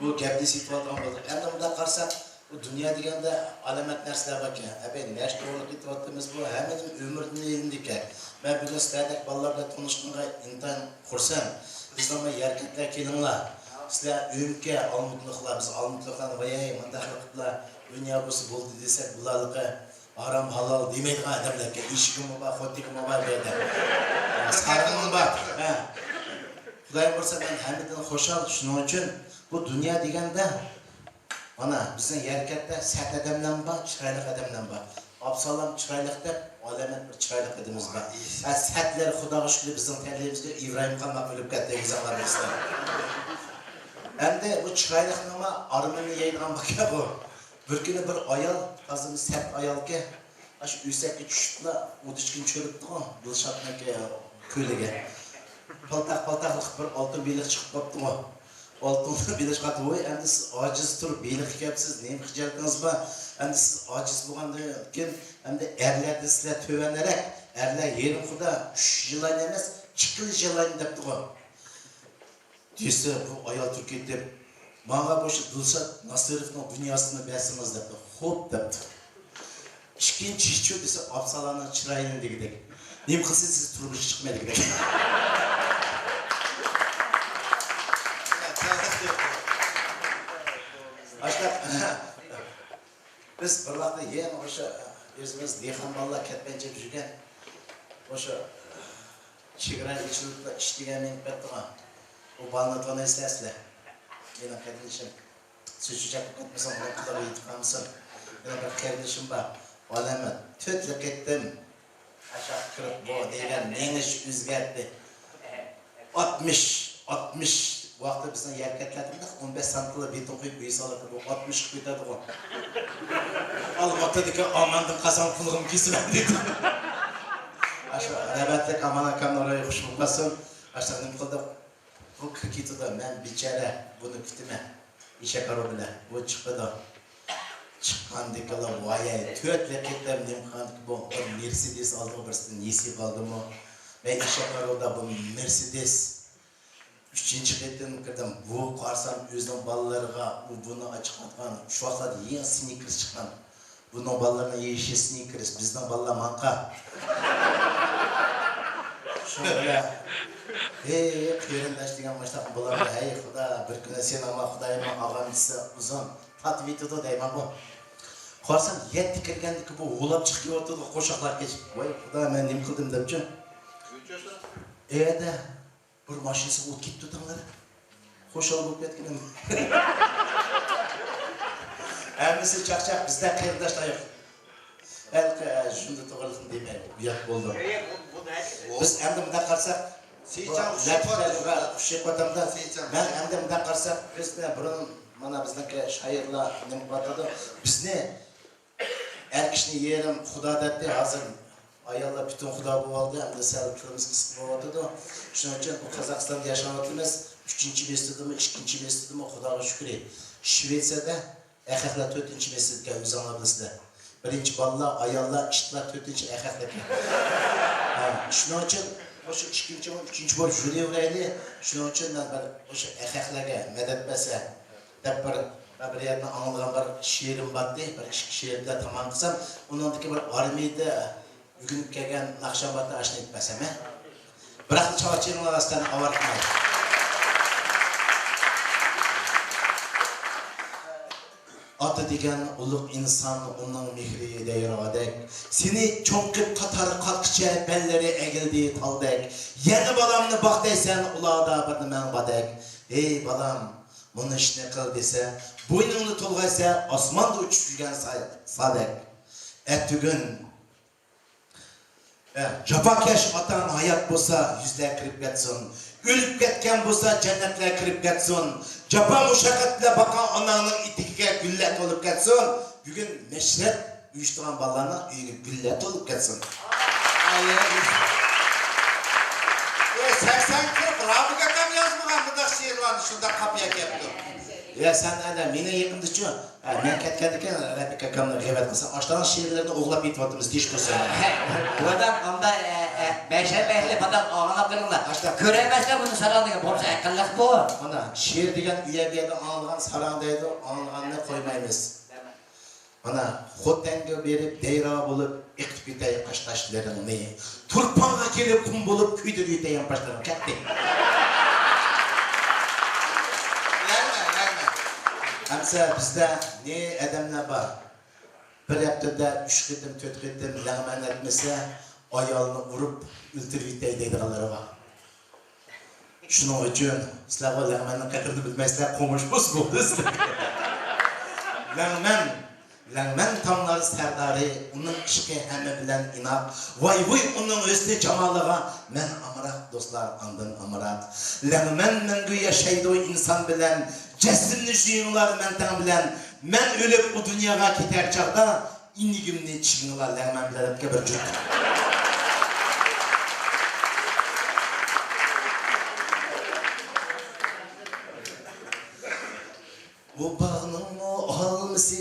Bu gapni sitib olgan bo'ldi. Endi bunday qarasak, bu dunyo deganda alamat narsalar bor ekan. Ben yash to'g'ri ketyapmiz bu hammaning umrining elindiki. Men bugun sizlardek bolalar bilan tanishganga intan xursand. Bizlarga erkaklar kelinglar. Sizlar uyimga olmutliqlar, biz olmutliqlarni voyay bunday qiliblar. Dunyo bo'lsa bo'ldi desak, bularga harom halol demaydigan odamlarga ishigim bor, xotigim bor deydi. Sarqim bor. Xudoy bo'lsa men hammadan xushal shuning uchun bu dünya deganda Ana bizning harakatda sert odamlar bor, chiroyli odamlar bor. Absalom chiroyli deb alamat bir chiroyli odamimiz bor. Sertlar Xudoga shukr bizning tanlayimizga Ibrohim qalmoq bo'lib ketdi bizlar. Endi bu chiroyli nima armani yeydigan baka bu. Bir kuni bir ayol, hozir sert ayolga aş üstekki tushibla o'tishkin cho'ribdi-ku, Dilshodniki ko'liga. Paltaq-paltaqliq bir oltin beliq chiqib qopdi-ku. Oltin beliq chiqadi, voy, endi siz ojiz turib beliq kiyapsiz, nima xijolatiniz bor? Endi siz ojiz bo'lgandan keyin endi erlarda sizlar tovanarak, erlar yerim xudo 3 yil emas, 2 yil jilayni debdi-ku. Desa bu ayol turib deb, "Menga bu Dilshod Nasirovning dunyosini bersiniz" debdi. "Xo'p" debdi. İkinci işçi dese Absalomning chiroyini degidek. Nima qilsangiz siz turmush chiqmaydi degidek. Aslında biz bir vaqtda yana o'sha o'zimiz dehqon bolalar ketgancha yurgan o'sha chegara ichida ishlagan paytda u bolani tanıysizlar. Meni qarindishim sujjat qilmasam ular yetib qolsin. Meni bir qarindishim bor. Olamat to'tli ketdim. Aşağı kirib bu degan mengish o'zgardi. 60 vaqtda bizning harakatlarimiz 15 santli beton qo'yib besoladi. Bu 60 qilib ketadi-ku. Olmaotadiki omandan qasam qilg'im kesiladi dedi. Aşağı rabatlik aman akam oraya xush bo'lsin. Aşağı nima qildi? Bu kirkitida men bechara buni kutdim. Ishak aro bilan bu chiqdi. Çıqqandiklar vayay to'rtli ketdim nimxonki bu Mercedes oldi birsin nesi qoldimi men ishaqaroda bu Mercedes 3-chi ketdim kirdim bu qarsam o'zim bolalarga buni ochqatgan shu vaqtda eng sneakers chiqqan buning bolalarga yeyishi sneakers bizning bolalar manqa shunga qarindosh degan mashtaq bo'lardi ey xudo bir kun sen ama xudoyim og'amisi uzun tatvidido deyman bu Qarsan yetti kirgandiki bu o'lab chiqib o'tdi qo'shoqlar kechib. Voy xudo men nima qildim debchi. Eda bir mashinasi o'tib ketdi tanglar. Qo'shoq bo'lib ketgan. Hamisi chaqchaq bizda qarindoshlar yo'q. Balki shunda to'g'rilikni demayman. Uyat bo'ldim. Biz endi bunday qarsak, Seychan Xushayqotamda men endi bunday qarsak, bizda burun mana bizniki shoirlar nima qiladi? Bizni er kishini yerim xudo debdi, hozir ayollar butun xudo bo'ldi, endi sal qilimiz qisqa bo'lyapti. Shuning uchun bu Qozog'istonda yashayapmiz. 3-besdimi, 2-besdimi xudoga shukr. Shvetsiyada erkaklar 4-besdga o'zinglar bilasizlar. Birinchi bolalar, ayollar, ishlar 4-chi erkaklar. Shuning uchun o'sha 2-3 bo'lib yuraverayli. Shuning uchun men o'sha erkaklarga madad bersa deb bir yerni anlagan bir she'rim bordi, bir ishki she'rda tamom qilsam, uningdagi bir armiyada bugun kelgan Naqshbandda ashni aytmasam, biroq chorchining orasidan avartmaydi. Ata degan ulug' inson uning mehri deyrodek, seni cho'nqib qatar qalqcha bellari egildi taldek, yana bolamni boq deysan ularda bir nima bodek. Ey bolam, bunu ishni qil desa, bo'yningni to'lg'aysa, osmonda uchib yurgan sadek. Tugun jafokash otam hayot bo'lsa, yuzlar kirib ketsin. O'lib ketgan bo'lsa, jannatlar kirib ketsin. Jafo mushaqqatlar baqan onangning itigiga gullar to'lib ketsin. Bugun mashrat uyushtirgan bolalarning uyiga gullar to'lib ketsin. 80 kirib Rabiga kam yozmagan bunday she'rlarni shunda qapiya kelibdi. Ya sen ana meni yaqindichu, men ketgandikan Rabiga kamni g'iybat qilsa, oshtaran she'rlarni o'g'lab yetyapmiz deyish bo'lsa. Bulardan unda Beşebehli falan ağlanabilirler. Göremezler bunu sarandaki borsa akıllık bu. Ana şiir degan uyargada ağlagan sarandaydı, ağlaganını koymaymiz. Ana xotenga berip deyra bulup iqtib ketay qaştaşlarını. Turpanga kelip kum bulup kuydir yetayan başlarını ketdi. Hamsa bizda ne adamlar bor. Bir haftada 3 qitim, 4 qitim lag'man etmasa, ayolni urib o'ltirib yetay deydiganlar bor. Shuning uchun sizlar lag'manni qadrini bilmaysizlar, qo'mish bo'lib sizlar. Langman tamları serdari, onun işki hemi bilen inak. Vay onun özlü camalığa, men amarak dostlar andın amarak. Langman mengü yaşaydı insan bilen, cesimli juyunlar menten bilen. Men ölüp bu dünyaya keter çağda, inigimni çıgınlar langman bilen bir cüt. Bu bağının mı alması,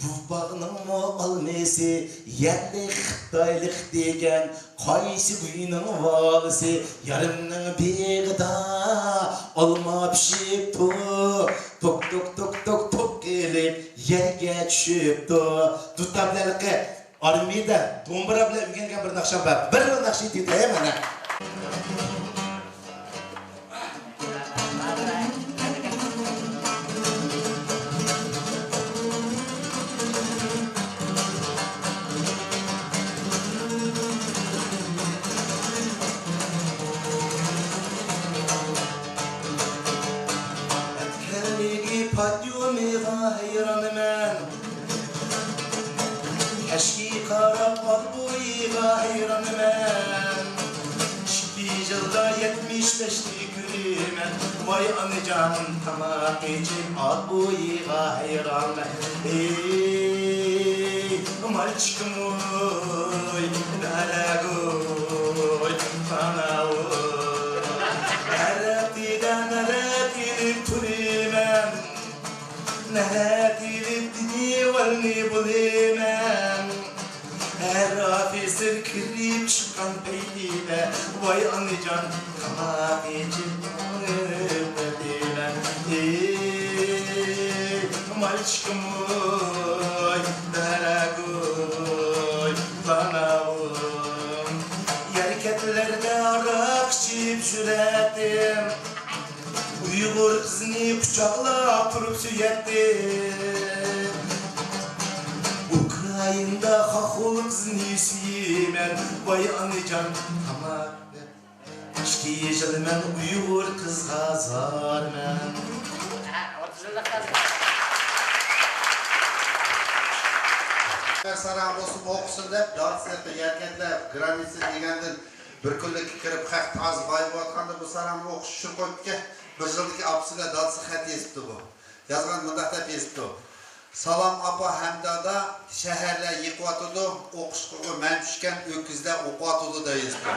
bu bağının mı alması, yerli Xitaylık degen, kaysı güyünün valısı, yarımның beğida, alma pişip tok gelip, yerge düşüp tutablarlıkı, armiyada, dombra bile ügengen bir nakşan var, bir nakşan dedi hemen. Eşki karab kalbuyla hayran men. Şiki yılda 75'li gülümen. Vay anıcanım tamak için kalbuyla hayran men. Ey malçıkım oy, nalagoy, bana oy. Neretiden neretini turimen. Neretini divalni bulimen. Her afisir kirip çıkan peynine. Vay anıcan tamak için öpedilen. Ey malçıkım oy, daragoy, banavum. Yerketlerde arak çip süretim. Uygur kızını kucakla turup süyettim. Ukrayin'da hakul kızını süyemen. Vay anıcan tamak. Aşkı yeşilmen Uygur kızga zarmen. Saran olsun okusun dep, datsiyatda yerketler, granitsi degenden bir kunlik kirip haq taz bayı boğatkanda bu saran okuş üçün koyup ki, bir yıldaki apsıyla datsı xat esipti bu. Yazgan mındaqta esipti. Salam apa Hamdada şehirler yıkvatıdı, okuşkuğu men düşken öküzler okuvatıdı da esipti.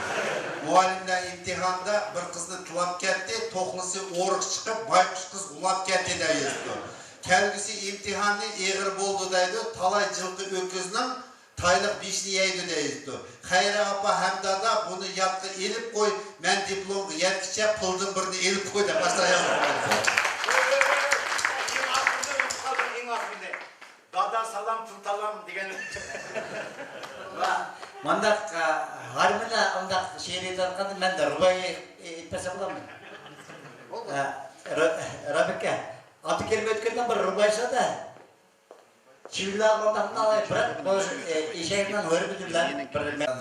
Muallimler imtihanda bir kızını tulap ketti, tohlusu oruk çıkıp baykuş kız ulap ketti da esipti. Kelgisi imtihanı eğir boldu deydi, talay жылқы öküzünün taylık bişli yeydi deydi. Hayra apa Hamdada bunu yaptı elip koy, men diplom yetkiçe pıldım birini elip koy da başta yazdım. Dada salam turtalam degen. Mandak harmına andak şehir tarafından men de rubayı etmese bulamam. Rabika. Atı kelime ötkenden bir rubaysa da çivila kontaktan alayı bırak bu işeğinden hörmüdürler.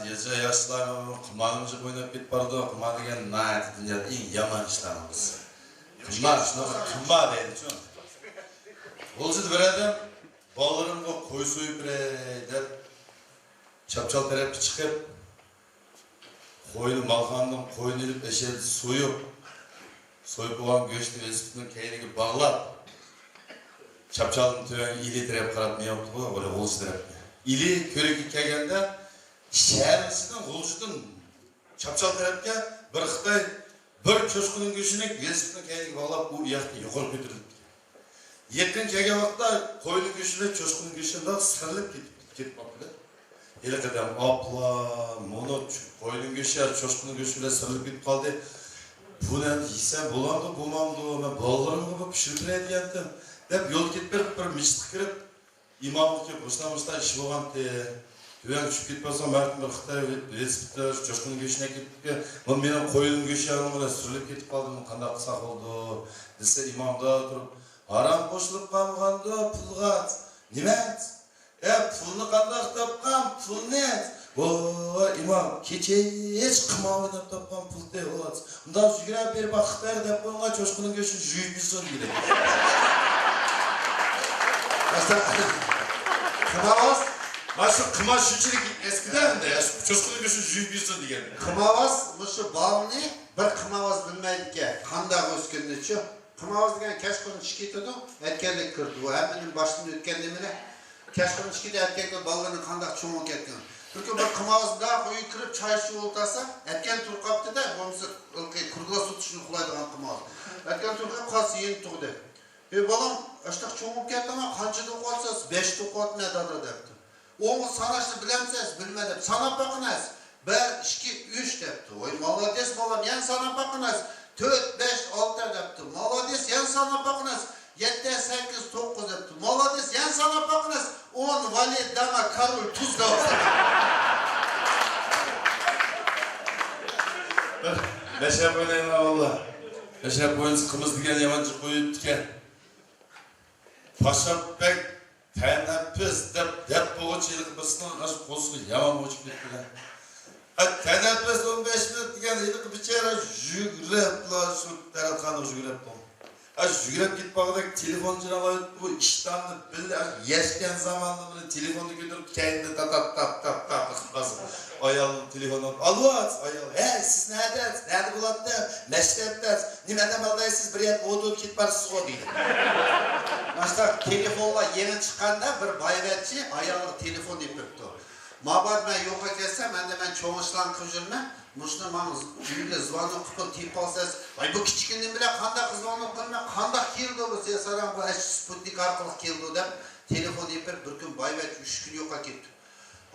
Gece yaşlarım kumanımızı oynayıp git bardı, kuma degen nayet dünyada en yaman işlerimiz. Kuma deydi çünkü. Olcud bir adam, ballarım bu koy soyup der, çapçal tarafı çıkıp, koyunu malkandım, koyunu edip eşeği soyup olan göçtü esipinin keynigi bağlap, çapçalın tüven ili tarafı qarab ne yaptı bu, öyle olcud tarafı. İli köreki kelgende, şehirisinden olcudun çapçal tarafıga bir Xitay bir çoşkunun göçüne esipinin keynigi bağlap bu iyaqta yuqori kötürüldü. Yakın kelgen vaqtda koyunun göçüne çoşkunun göçüne daha sarılıp ketip qaptı. Ele kadam apla, mono koyunun göçü çoşkunun göçüne sarılıp ketip qaldı. Bu ne yesem bulandı, bulmamdı, ben ballarımı pişirip etkendim. Dep yol ketip bir mistik kirip imamlık yok, Ruslanmış'ta iş bolgan tüven düşüp ketpesem belki bir Xitay resiptör çoşkunun göçüne ketip bu benim koyunun göçü yanımda sürülüp ketip qaldım, qandaq qısaq oldu. Dese imamda turup aram qo'shilib qolganda pulga nimat? Pulni qandaq topgan, pulni? Voy imom, kecha hech qimov deb topgan pulni olat. Unda yugurib berib vaqtlar deb qo'ygan cho'shqinin go'shini juyib yursin kerak. Kımavaz. Maşı kıma şüçülük eskiden de çocukluğu bir şu jübüsün diyen. Kımavaz, şu balını bir kımavaz bilmeydi ki. Kanda öskünde şu. Kımavaz degen keşkonu çıkıydı, etkenlik kırdı. O hemenin başında ötken demine. Keşkonu çıkıydı, etkenlik ballarının kanda çoğun ketken. Çünkü bir kımavaz daha koyu kırıp çay şu oltasa, etken turkaptı da, bomsa kurgula su tuşunu kulaydıgan kımavaz. Etken turkap kalsı yeni tuğdu. Balam, ıştık çoğun ketdi ama kançı tuğatsız, 5 tuğatmaya dada depti. Onu sanaşını bilemseniz, bilmedim. Sanap bakınız. 1, 2, 3 depti. Oy, malades balam, yan sanap bakınız. 4, 5, 6 depti. Malades, yan sanap bakınız. 7, 8, 9 depti. Malades, yan sanap bakınız. 10, vali, dana, karul, tuz da olsa. Beşer oynayın valla. Beşer oyuncu kımız diyen yamancı koyu diken. Paşam bek teneffüs dep boğuçilik basının aşk kolsuğu yaman boğuçup kettiler. Teneffüs 15 minut diyen yılık biçare jügrep la şu teratkanı jügrep bu. Jügrep gitmağıda telefon cıralayıp bu iştamını bildi. Yaşken zamanında bunu telefonu götürüp kendi tap basın. Ayalım telefonu alo ayal. Hey siz neredesiniz? Nerede buladınız? Meşreptiniz. Nimeden baldaysınız? Bir yer oğduğu kit barsız o değil. Başta telefonla yeni çıkanda bir bayvetçi ayağı telefon yapıptı. Mabad ben yoka kessem, ben çoğuşlan kıvcırma. Muşna mamız büyüyle zvanı kıpıl tip alsayız. Ay bu küçükünden bile kanda kızvanı kılma, kanda kildi bu sesaran bu eş Sputnik arkalık kildi dem. Telefon yapıp bir gün bayvetçi 3 gün yoka gitti.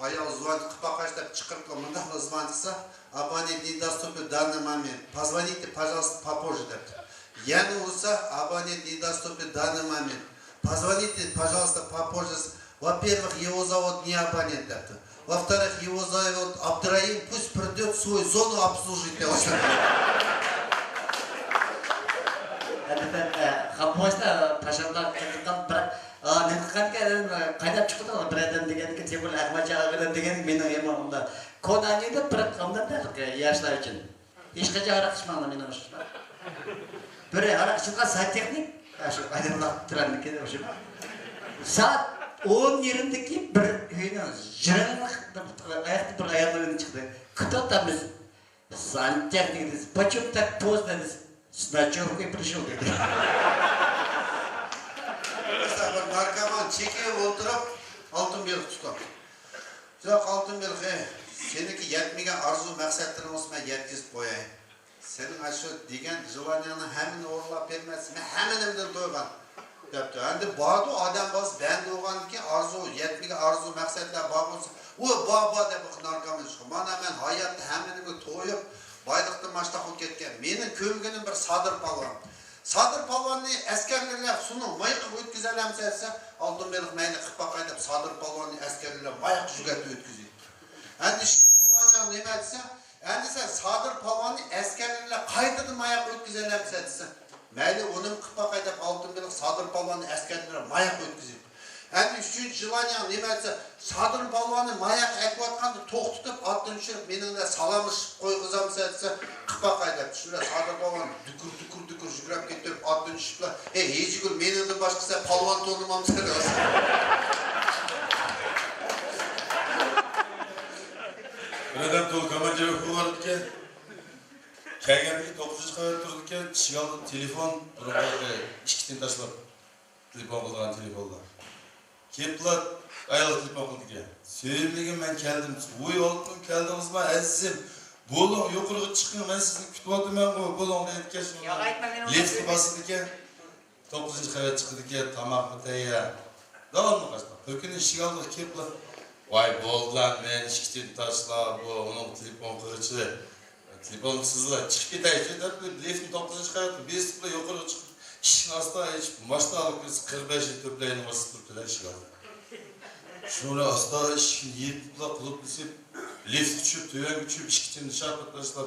Ayağı zvanı kıpa kaçtap çıkıp mındakla zvanısa, abone недоступен в данный момент. Позвоните, пожалуйста, попозже депті. Yani olsa abone недоступен в данный момент. Позвоните, пожалуйста, попозже. Во-первых, его зовут не абонент. Во-вторых, его зовут Абдраим, пусть придет свою зону обслужить. Kapısta paşalar çıktıktan bırak. Ne kadar kaydap çıktı ama birden degen ki tebul ahmaca ağırdan degen benim yemeğimde. Konanıydı bırak kamdan da yaşlar için. Hiç kaça arakışmalı benim hoşuma. Böyle arakışımda saat teknik. Şu aydınlık trendik de hoşuma. Saat 10 yerindeki bir hüyünün jırınlık ayakta bir ayarlarını çıktı. Кто-то biz santехник, почему так поздно? С ночевкой пришел. Mesela bir narkoman çekiyor oturup altın bir tutup. Yok altın bir seninki yetmegen arzu maksatların olsun ben yetkizip koyayım. Senin aşı degen желанияны hemini orlap vermezsin. Ben heminimden doygan. Depti. Endi bağdı adam bas ben doygan ki arzu yetmegen arzu maksatlar bağ olsun. O bağ dep narkoman çıkıyor. Bana ben hayatta heminimi toyup baylıktan başta ketken. Menin kömgünüm bir Sadır Palvan. Sadır Palvan'ı askerlerler sunun mayıqı ötküzelemselse aldın belik meyni kıppa kaydap Sadır Palvan'ı askerlerler mayıq jügeti ötküzeydi. Endi şivanyan neme etse, endi sen Sadır Palvan'ı askerlerler kaydadı mayıq ötküzelemse etsin. Meyli onun kıppa kaydap aldın belik Sadır Palvan'ı askerlerler mayıq ötküzeydi. Endi üçüncü jıvanyan neme etse, Sadır Palvan'ı mayıq ekvatkandı toq tutup attın düşürüp menimle salamış koyğızamsa etse kıppa kaydap. Şöyle Sadır Palvan dükur jügrep getirip attın düşüpler. Hecigül menimden başkası palvan tonumam sen olsun. Buradan Tolkamanca okulu vardı ki, kelgendeki 9. kavat durdu ki, kişi aldı telefon, işkitini taşlap, telefon kıldıgan telefonla. Keptiler, ayağlı telefon kıldı ki, söylemegin ben keldim, uy oltum keldiniz mi, azizim, bolun, yukarı çıkın, ben sizni kütüp oldum ben bu, bolun da etkeşim. Lefti basıldı ki, 9. kavat çıktı ki, tamak mı teyya. Davam mı kaçtı? Ökünün işi aldı keptiler. Vay boldu lan, men işkitini taşla, bu, onun telefon kılıçı. Telefon sızla, çıkıp ketayı, leftin 9. kavatı, besip yukarı çıkıp, işin asla hiç, başta alıp biz 45 yıl töpleyini basıp durdular işi aldı. Şöyle asla işin yiyip kılıp bisip, lift küçüp, töven küçüp, işkitini dışarı taşlap.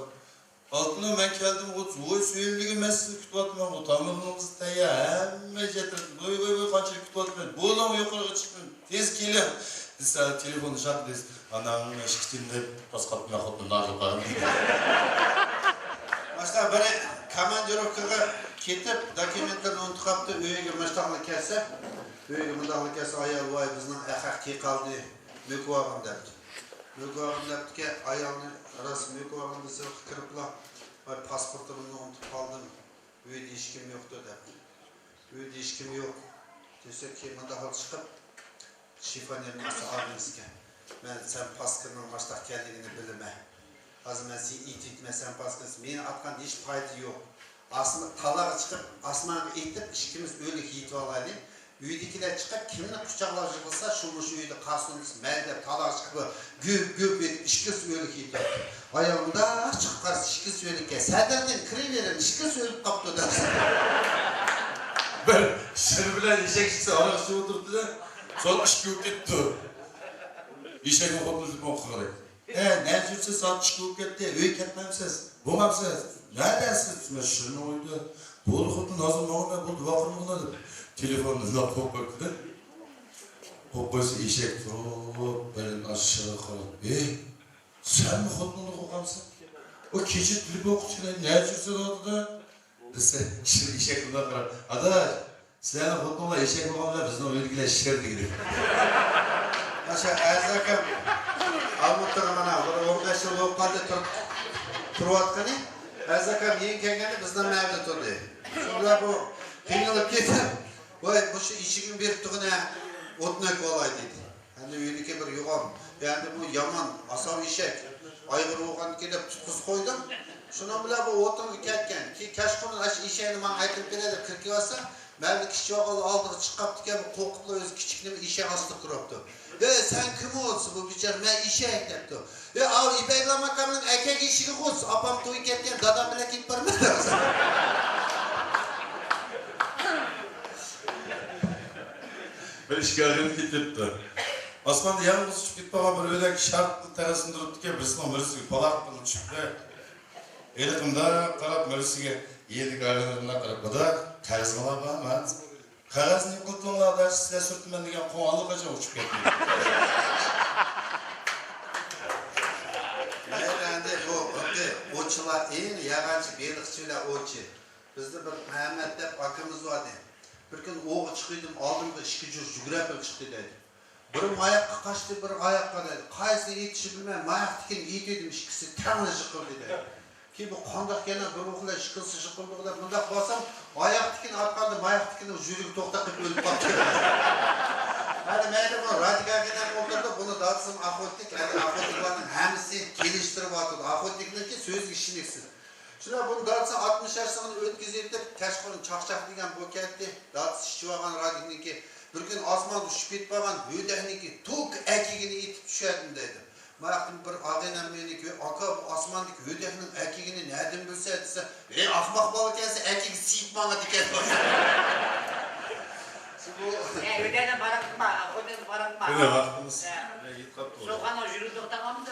Altına ben geldim, oy söylemegin ben sizni kütüp atmam, o tamamımızı tayya, hemme getirdim, oy kançayı kütüp atmam, bu lan yukarı çıkın, tez gelin. Biz telefonu şart deyiz, anamın işkitini paskapına kapını narlıqarım. Başta biri komandirovkaga ketib, dokumentlarni unutib qolibdi, uyga mashtoqlik kelsa, uyga mundaqlik kelsa, ayol voy bizning aqaq qaldi, mökvog'im debdi. Mökvog'im debdiki, ayolni rost mökvog'im desa kiribla, voy pasportimni unutib qoldim. Uyda hech kim yo'qdi debdi. Uyda hech kim yo'q. Desa ki mundaqlik chiqib, shifonerni olingizga. Men sen pasportning mashtoq keldigini bilmayman. Hozir men seni ititmasam pasportni, meni atgan hech foyda yo'q. Aslında talağa çıkıp asmanı itip işkimiz öyle yitip alaydı. Uydakiler çıkıp kimini kucaklar çıkılsa şunu şu uyda karşılığınız melde talağa çıkıp güp edip işkimiz öyle yitip. Ayağımda çıkıp karşı işkimiz öyle ki. Senden kire verin işkimiz öyle kaptı dersin. Ben şunu bilen işek çıksa arası oturdu da sonra işkimiz gitti. İşekin kodumuzu bu okuyorlar. Ne sürse saat çıkıp gitti. Öyle ketmemsiz. Bulmamsiz. Neredesiniz? Şunu oydu. Bolu kutu nasıl mağına buldu bakırım buna dedi. Telefonunuzdan kop bakıdı. Kop koysa eşek durup benim aşağı kalıp. Sen mi kutunu kokamsın? O keçi tülüp okutuyla ne sürse oldu da. Dese şimdi eşek bundan karar. Adaş sizlerle kutunla eşek kokamla bizden o ilgiyle şişerdi gidiyor. Aşağı Erzakam Almutlu'na bana 15 yıl olup kaldı turvatkanı. Erzakam yeni kelgeni bizden mevcut oldu. Sonra bu kıyılıp gittim. Vay bu şu işimin bir tuğuna otnak olay dedi. Hani öyleke bir yuğam. Yani bu yaman, asav işek. Aygır oğan gelip tutkuz koydum. Şuna bile bu otunu ketken. Ki keşkunun aşı işeğini bana aytırıp beredi 40 yılsa. Mevli kişi oğalı aldığı çıkıp diken bu kokutlu öz küçükliğimi işe aslı kuroptu. Sen kim olsun bu biçar? Ben işe eklepti. Av İbeyla makamının erkek işini olsun. Apam toyu ketken dadam bile git barmadı. Ben işgalini getirdi. Osmanlı yalnız çıkıp gitmeye bir öyle şartlı terasını durup ki birisinin birisi palakını çıktı. Elimde karab birisiga yedik aylarına karab bu da karizmalar var mı? Karizmini kutunlarda size sürtmen degan qo'ng'onliq qachon uçup ketdi. Endi bu o'chilar eng yag'anchi beliqchilar o'chi. Bizda bir Muhammad deb akamiz bor edi. Bir kun o'g'i chiqdim, oldimga 2 jur yugurib chiqdi dedi. Biri mayoqqa qochdi, biri oyoqqa dedi. Qaysi yetishni bilmay, mayoq tikin yetedim, ikkisi tamla yiqildi dedi. Ki bu qandoq yana bir o'g'lar yiqilsa yiqildi, bundaq bo'lsam, oyoq tikin atqanda mayoq tikini yuragi to'xtab qilib o'lib qoldi. Hadi mayli bu radikagan o'ldirdi, buni datsım axotlik, axotliklarning hammasi kelishtirib atdi. Axotlikniki so'z ishiniksiz. Şuna bunu dartsa 60 yaşını ötkizip teşkilin çakçak degan bu ketdi. Dartsa işçi olgan radikniki bir gün asman düşüp ketip olgan hödehniki tok ekigini itip düşerdim dedi. Mayaqtım bir ağaynam meniki aka bu asmandaki hödehnin ekigini nereden bilse dese, ahmak balı kelsa ekigi siyip bana diken başladı. Hödehne barakma, hödehne barakma. Öyle vaktimiz. Soğan o jürüdü tamamdı.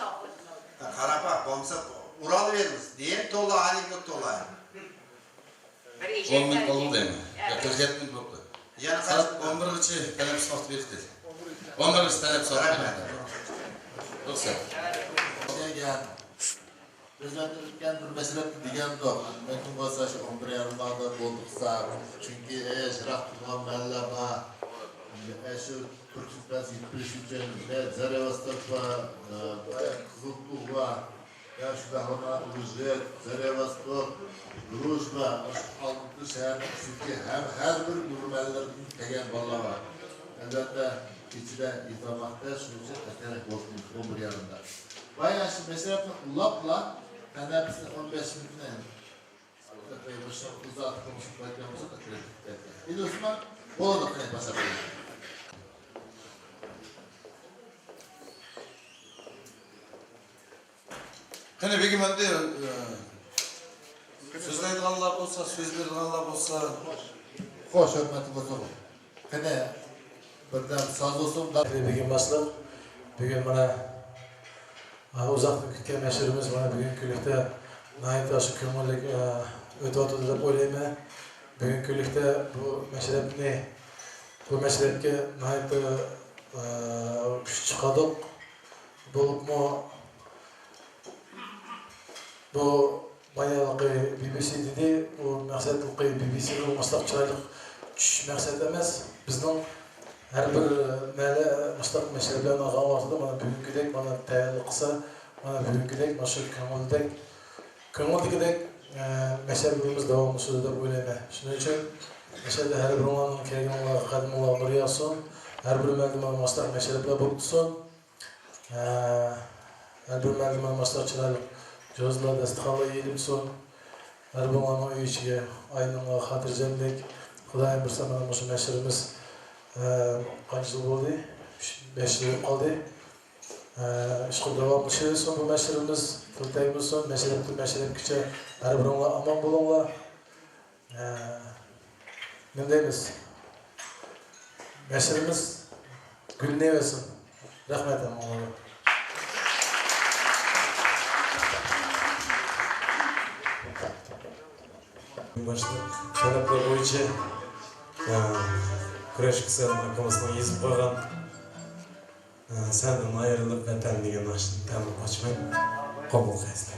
Karapak, bomsa Ural veririz. Diyen tola, anekdot tola. 10 minut oldu değil mi? Ya 47 minut oldu. Yani saat 11'ci talep sohbet verdi. 11'ci talep sohbet verdi. Yoksa. Bizlerden bir mesele diyen de mümkün olsa şu 11.30'da bulduksa çünkü şıraq tutan mellama şu Türkistan Türkçen ne Zarevastak var, Kızıltuğ var, ya şu dağlama Rüzgar, Zarevastak, Rujba, altı şehir çünkü her bir nurmellerin tegen valla var. Elbette içinde itamakta şunca tekerek olsun 11.30'da. Bayağı şu meselesini ulapla hepsini 15 minutine başına uzatıp konuşup bakmamıza da kritik etti. Bir de Osman, bol da kayıp basabilir. Hani bir gün ben de söz ayırganlar olsa, söz verirganlar olsa. Hoş, hürmetli olsun. Hani birden saz olsun da. Bir gün başlık, bir gün bana uzaktan kütken meşhurumuz bana bugün külükte nahit aşı kömürlük öte oturdu deb o'ylayman. Bugün külükte bu meşrebni, bu meşrebke nahit kuch chiqadik. Bo'libmi bu bayalıqı BBC dedi, o məqsədliqi BBC olmasaq çıraylık düşüş məqsəd emas. Bizden her bir məli məslaq məsələlərini ağavardı, bana bugünküdək, bana təyərli qısa, bana bugünküdək, maşır köngüldikidək məsələlərimiz davamlı sözdə böyləyəm. Şunun üçün, məsələdə hər bir olanın kərgin olağı, qadim olağı nuru yazsın, hər bir məldimən məslaq məsələlər bulutsun, hər bir məldimən məslaq çıraylık Gözler destekala eğilimsin. Her bir anı içiye aynımla hatırcamlık. Kudayım bir zamanı şu meşrimiz kaç yıl oldu? 5 yıl kaldı. İşte devamlı şeysin bu meşrimiz. Tutayımızsın. Meşrep küçe her bir anla aman bulunla. Ne deyimiz? Meşrimiz gülüne versin. Rahmetim onlara. Başta talaplar boyunca Kur'aş kısa akımızdan yazıp koygan senden ayrılıp vatan degan aşkın tamam kaçmayın kabul kılsın.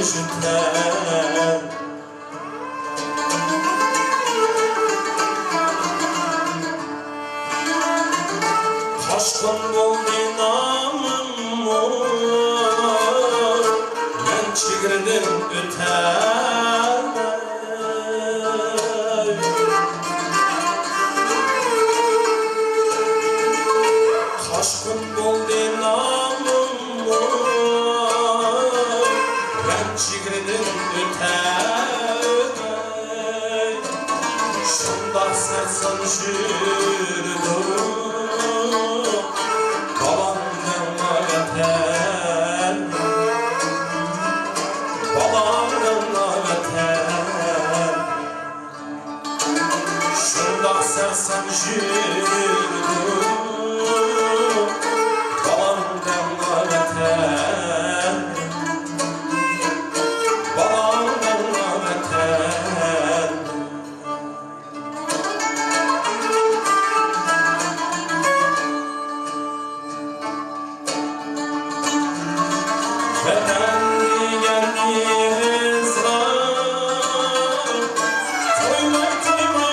jüter Taşkın boldu namım Men çigirdim öter Taşkın boldu namım Men çigirdim öter Şunda sersan jürdüm Sen jürdüm Balamdan lanetten Balamdan lanetten Vatan diyen izrar Toymay toymay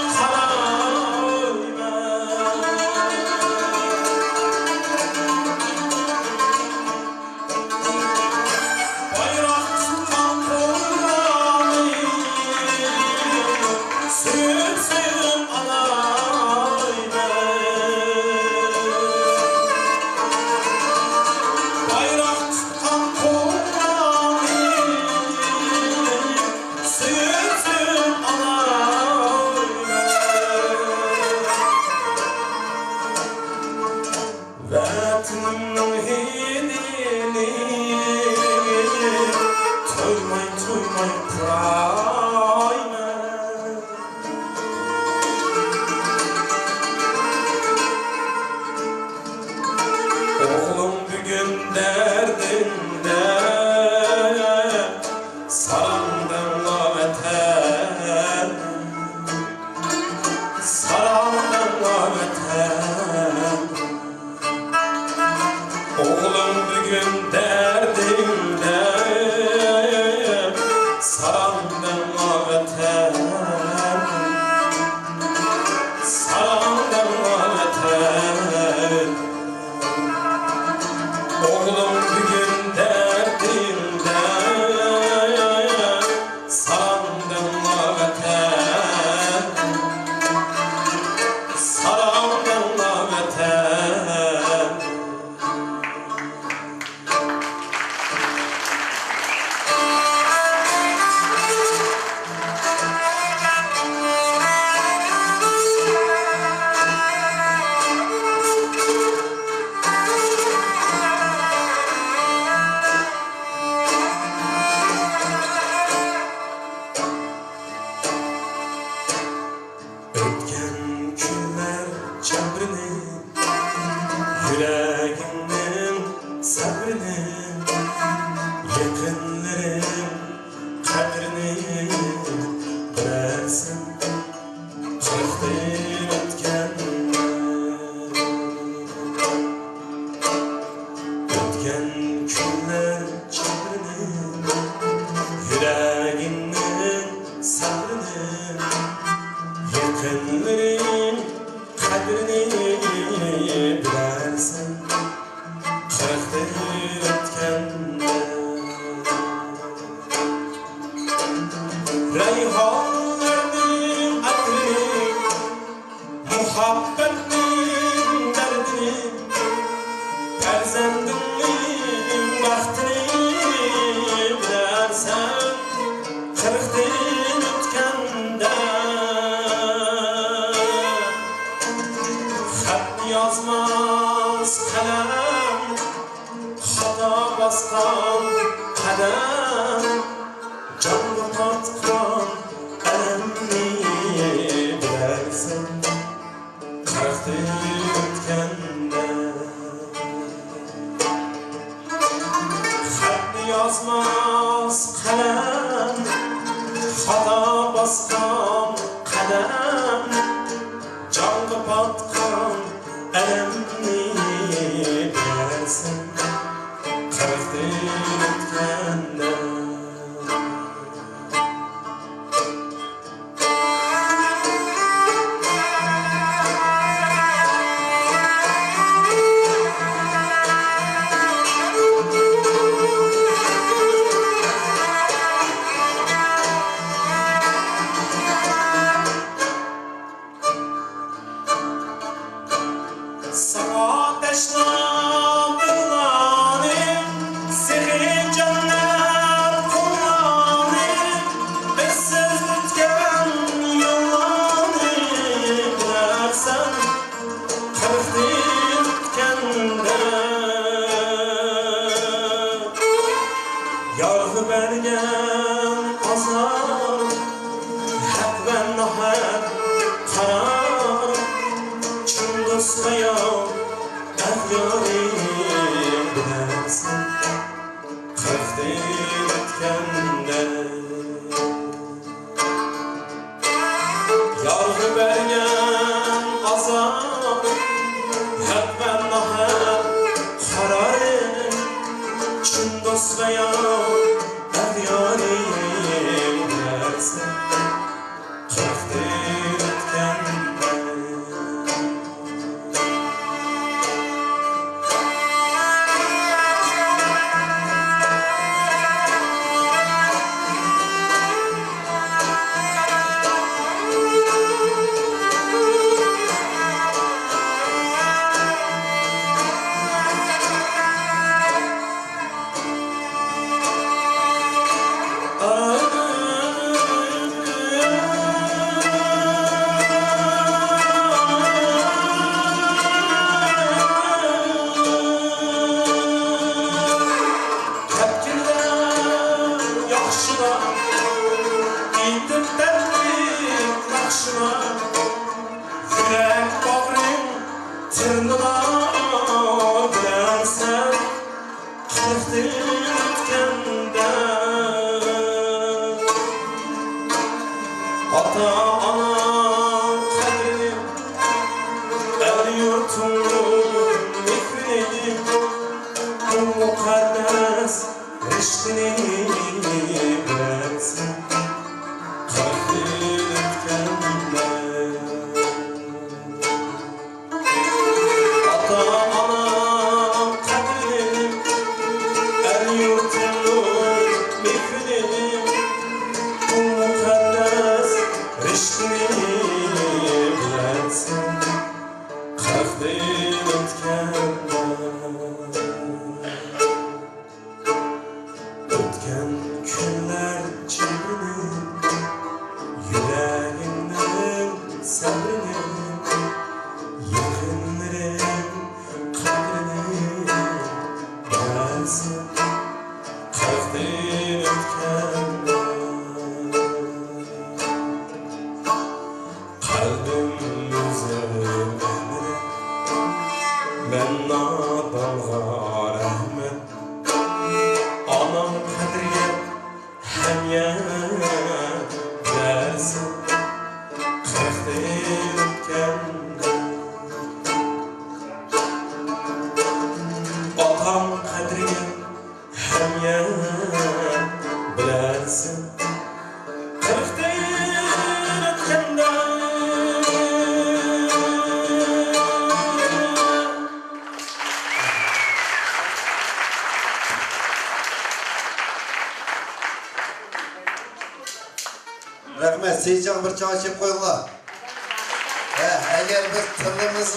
Vatanımın hidini Toymay toymay prayma Oğlum bugün derdinde Sarandan vatan Sarandan vatan Oğlum bugün derdinde Sarandan vatan Sarandan vatan Oğlum bugün derdinde Sarandan vatan Sarandan vatan Ötken günler çemberini Yüreğimnin sabrını Yakınların kadrini Bilersin Çektin ötken Ötken günler çemberini Yüreğimnin sabrını Yakınların kadrini bilersin Çektir ötkende Reyhanların adını Muhabbetin derdini Perzendinin vaktini bilersen Çektir ötkende Yazmaz kalem Hata baskan kadem Canlı patkan elemni bilersin Karakter ötkende Xat yazmaz kalem Hata baskan kadem Canlı patkan elemni bilersin Karakter ötkende Yargı bergen azar hak ve nahat karar Çundus'ta yav efyarim bilersin Kıftin etkende Yargı bergen azar hak ve nahat karar Çundus'ta yav efyarim bilersin Kıftin etkende Rahmet, Seycan bir çağışıp koyunlar. Eğer biz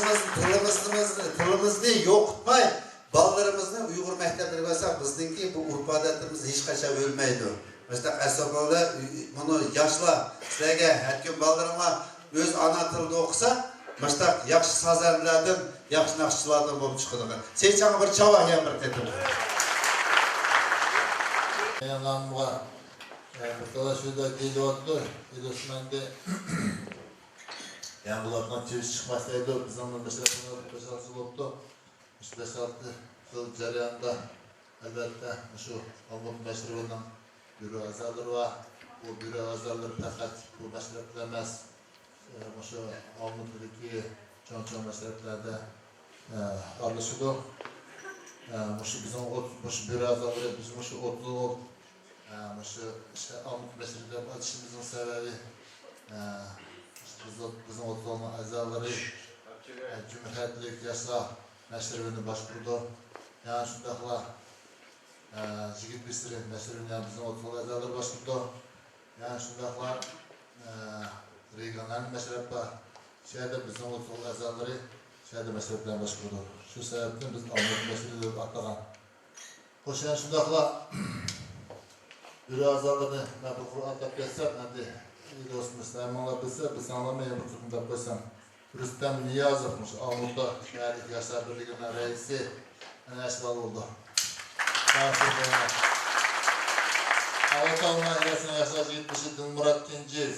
tılımızı yoğutmay, ballarımızı Uygur mektepleri varsa bizdeki bu urf adetimiz hiç kaça ölmeydi. Mesela Esoboğlu bunu yaşla, sizlerge her gün ballarına öz ana tilde okusa, mesela yakşı sazerlerden, yakşı nakşılardan bulup çıkıyor. Seycan bir çava bir tetim. Yanlarımda Mırtala şurada değil oldu. Osman'da yani bulardan çeviş çıkmasaydı biz onun mesela 5-6 yıl oldu. 5-6 yıl jarayonida albatta şu Almut Meşrubining büro a'zolari va bu büro a'zolari faqat bu mashrablar emas, şu Almutdagi chon mashrablarda aralashadi. Şu bizim şu büro a'zolari bizim şu 30 yıl şu işte Almut Meşrubining açışımızın sebebi bizim 30 yıl a'zolari Cumhuriyetlik Yaşlar Meşrubini başkurdu. Yani şundaqla Jigit Bisri Meşrubini bizim 30 yıl a'zolari başkurdu. Yani şundaqla regional meşrablar şehirde bizim 30 yıl a'zolari şehirde meşrablar başkurdu. Şu sebepten biz Almut Meşrubi deb atagan. Xo'sh, yani şundaqla büro a'zolarini men bu Qur'on deb ketsam, endi do'stimiz Saymonlar bilsa, biz anglamayman bu turkumda qo'ysam. Rüstem Niyazov'muş, Almut'ta Şehirlik Yaşlar Birliği'nin reisi, ana eşgal oldu. Kosalma Eresine yaşaşı 70 Murat Kincev.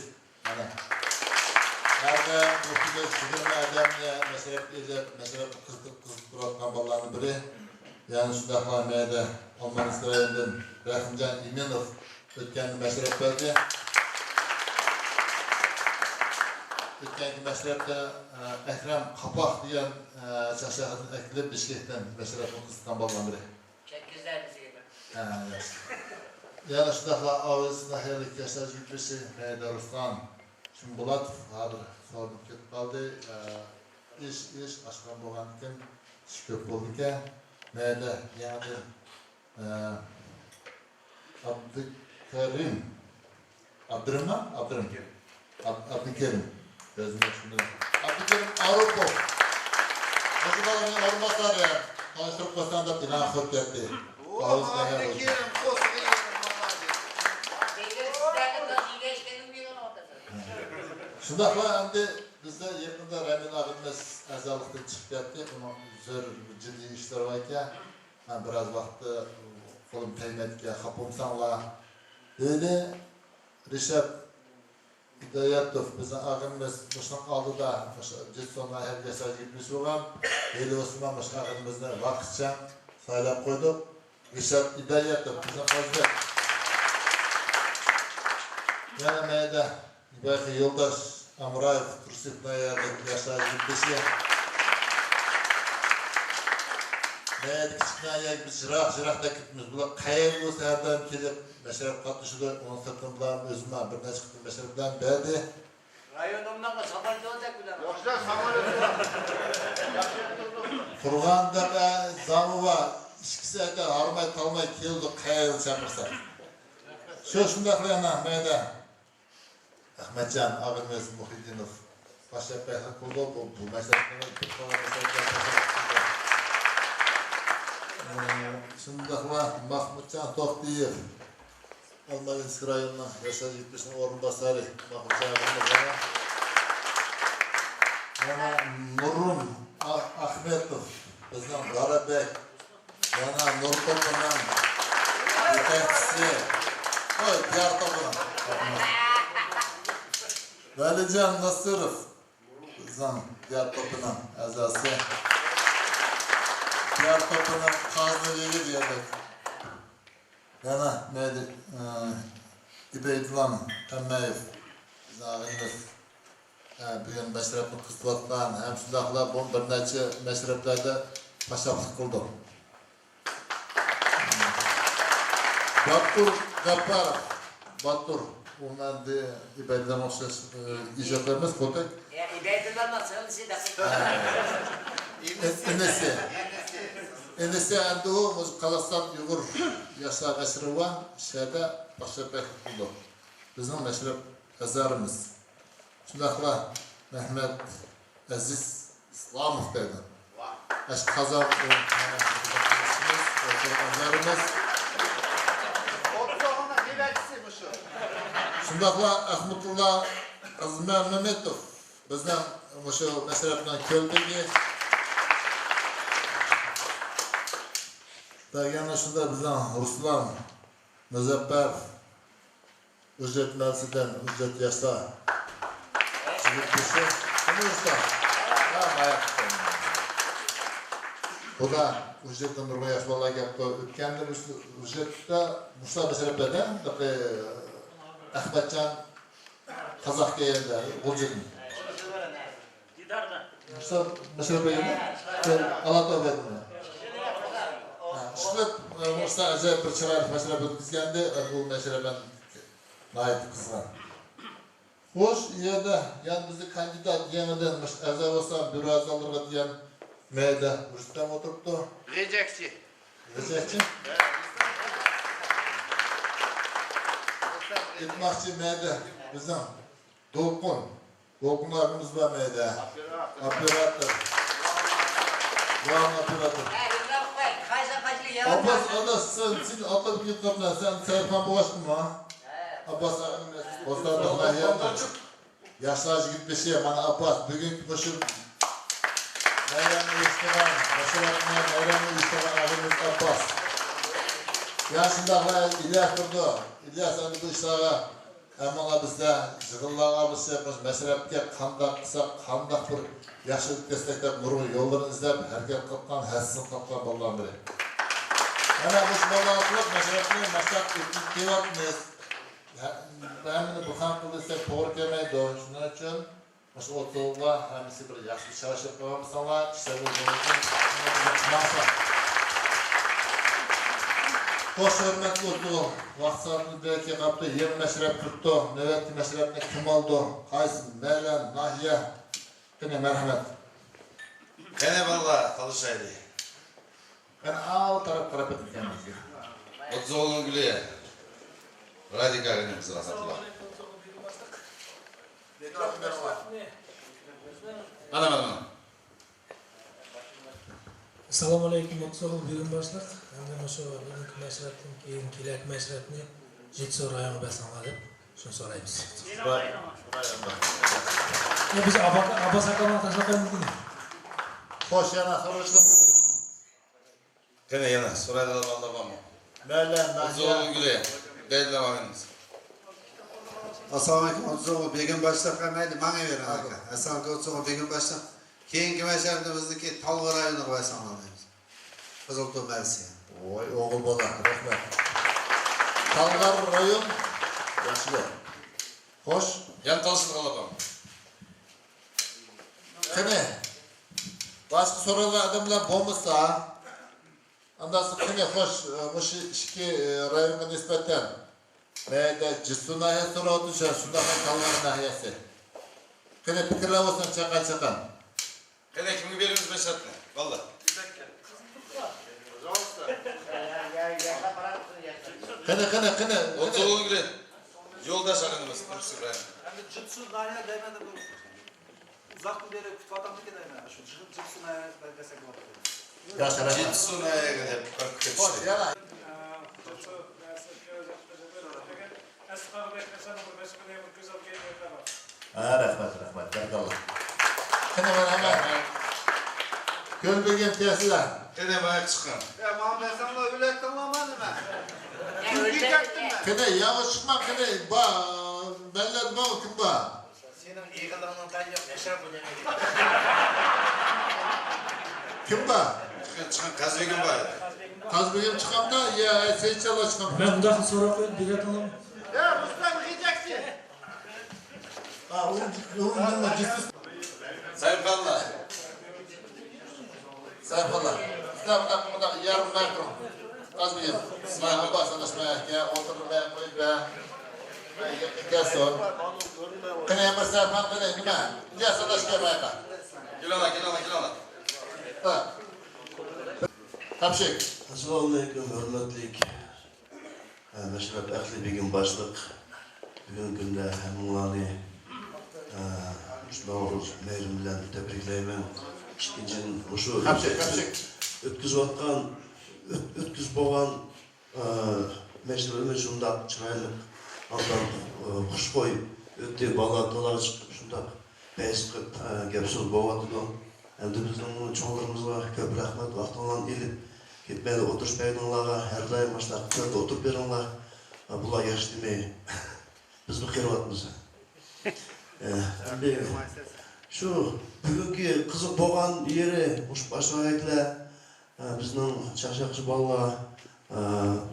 Nerede muhtemelen sigirme adamla mesela kızıp duran ballarını biri. Yani şu da Hamiye'de Alman İsrail'den Rahimcan İminov ötkenli meşrep verdi. Ötkenki meşrepte Ekrem Kapak diyen şahşahın ekleyip Bişkek'ten meşrepin kızıkan ballarını biri. Çekizler bizi gibi. Yani şu da ağzında hayırlık yaşar cübbesi Meyda Ruslan. Şimdi Bulat hazır sordum ketip kaldı. İş aşkan boğan iken, iş köp oldu iken. Meyda yani Abdülkerim. Abdülkerim. Gözüme şimdi. Abdülkerim Arupov. Nasıl balanın olmazlar ya. Konuşturup basan da bilen hıp etti. Abdülkerim kosu Şundaqla endi bizde yakında Ramin abimiz azalıqdan chiqib ketdi. Onun zo'r ciddi ishlar bor ekan. Men biroz vaqtda qo'lim tegmaydiga xapomsanlar. Dedi Rishab Hidayatov bizning ag'imiz mushunaq oldida o'sha Jetsonga hergacha gitmiş bo'lgan. Eli Osman mushunaq ag'imizni vaqtcha saylab qo'ydik. Rishab Hidayatov bizning hozir yana mayda belki yoldaş Amrayev Tursipnaya yaşar gitmesi. Neydi küçüknaya biz jıraq da gitmiz. Bular qayerga bo'lsa herdan kelib meşrep qatnashida onun sırtın bilan özüme bir necha qitim meşrep bilan berdi. Rayonumdan samolyot olacak bilen. Yoshlar samolyot. Qurg'onda Zamova ikkisi aytadi harmay talmay keldi qayerga chaqirsa. Shundaq yana mayda Ahmetcan abimiz Muhyiddinov başka bir kulda bu meselelerini Şundaqla Mahmutcan Toqtiyev Alman İsrail'in yaşar gitmişinin orunbasarı Mahmutcan abimiz yana Nurun Ahmetov bizden Qarabek yana Nurko'nun yetakçisi oy diğer toplum Valican Nasırov bizden diğer toplumun azası diğer toplumun kazanıcı diyerek yana neydi İbeydulan Temmeyev bizden ağınız bugün meşrepini kısıtlattan hem şundaqla bu bir neçe meşreplerde paşaplık kıldı. Batur Gapparov Batur ondan de İbeydulan okşaş icatlarımız kotak. İbeydulan nasıl? Endisi endi o Қазақстан Uyghur yaşar meşrebi var. Şeyde paşaplık kıldı. Bizim meşrep yazarımız. Şundaqla Mehmet Aziz İslamov dedi. Eş Kazan yazarımız. Şundaqla Ahmetullah Azmer Mehmetov bizden şu meşrepten köldüğü. Yana şunda bizden Ruslan Muzaffer ücret mevsiden ücret yaşta. Bu da ücretten durma yaşmalar yaptı. Ötkenler ücrette Musa meselede Ahmetcan Kazak geldi. Olcayın. Musa meselede geldi. Allah'ta verdim. Şunluk Musa acayip bir çırar meselede ötkizgendi. Bu meseleden naip kızgan. Hoş yerde yani bizi kandidat yeniden azar olsa biraz alırga diyen meyde Rüstem oturuptu. Rejekçi. Rejekçi? Gitmakçı meyde bizim Dolkunlarımız var meyde. Operatör. Doğan operatör. Abbas ana sen atla bir gitmemden sen Serkan Boğaç'ın mı ha? Abbas Osmanlı'na yandı. Yaşlar gitmesi ya bana Abbas bugün başım Meyran'ı isteyen, başaratına Meyran'ı isteyen abimiz Abbas. Yaşındağı İlyas durdu. İlyas önü bu işlağa Әміңа бізде жығыллағамыз yapmış, мәселепке қандақ қысақ, қандақ бір яшылық дестектеп, нұрғы yollarını izlep, әркет қылқан, әсісін қылқан болған бірі. Әне бұш болғанлық, мәселепіне мәселеп өтіп кеватмыз. Әміні бұқан қылдысек, тоғыр кемейді. Шының үшін, мұш отылға, әмісі бір яшылық шарашып қоғамыз сала, кіші Hoş hürmetli oldu. Vaxtlarını belki kaptı. Yeni meşrep tuttu. Nöbetli meşrepine kim oldu? Kaysın, Mevlen, Nahiye. Yine merhamet. Kene valla çalışaydı. Ben ağıl taraf ettim kendisi. Otzoğlu'nun gülüye. Radikalinin kızına satılar. Ana. Assalomu alaykum, Otsoğlu bugun boshliq. Hamda o'sha bugungi mashg'ulotdan keyin kelak mashg'ulotni Jetso rayoni basanlar deb shuni so'raymiz. Biz Abbos akaman tashlab qo'ymizmi? Xo'sh, yana so'rashlar. Kene yana so'raydilar vallar bormi? Mevlen, Nahiye. Otzoğlu'nun gülüye. Deydiler bakınız. Assalomu alaykum, Otsoğlu begim boshliq qamaydi, menga berin aka. Assalomu alaykum, Otsoğlu begim boshliq. Keyingi masharada bizniki Talg'or rayoniga qo'ysanlar deymiz. Qizilto'p Malsiya. Oy, oğul bola, rahmet. Talgar rayon, yaşlı. Hoş. Yan tanıştık alalım. Kene, başka sorular adamlar bomboşsa, andası kene hoş, muş işki rayonga nispeten. Neyde Cissu nahiye soru düşer, şunda Talgar nahiyesi. Kene fikirler olsun çakan. Kene kimi veririz meşatını? Valla. Kene. Otzoğlu'nun gülüye. Yoldaş akınımız. Türkçü İbrahim. Hem de Jutsu nahiye değmedi bu. Uzak bir yere kutu adam bir kenayım. Şu Jutsu nahiye desek var. Jutsu nahiye gidip bakıp Hoş, yana. Rahmet. Berkallah. Kene ben hemen. Gölbegen tesiler. Kene bayağı çıkan. Ya Muhammed sen de öyle tanımadın mı? Kene yağı çıkma kene. Bellet bağ kim bağ? Senin iğilığının tadı yok. Yaşar bu ne? Kim bağ? Çıkan Kazbegin bayağı. Kazbegin çıkan da ya Seyçal'a çıkan. Ben bundan sonra koyup bir yatalım. Ya Ruslan yiyeceksin. Oğlum ciddi. Sayıfallah. Sayfallah. Sizler burada yarım metro. Kazbegin. İsmail Abbas anlaşmaya ya oturmaya koyup ya. Gel sor. Kene emir sayfan kene nime? Gel sadaş gelmeye kal. Gel ala. Ha. Kapşık. Assalamu alaykum, hürmetlik. Meşrep Ehli Begim başlık. Bugün günde hemulani Navruz meyrim bilen tebrikleymen. İkincinin uşu ötküz vatkan, ötküz boğan meşrebimiz şundak çıraylık. Ondan kuşkoy ötti bala dolar çıkıp şundak beş kıp gepsiz boğatıdı. Hem de bizim çoğlarımızga köp rahmet vaxtından elip gitmedi oturuş beydinlağa her daim başlar köyde oturup berinlar. Bula yaş demeyi biz mi kırvatmız? Şu bugünkü kızık boğan yeri uç başına ekle bizning çaşakçı balla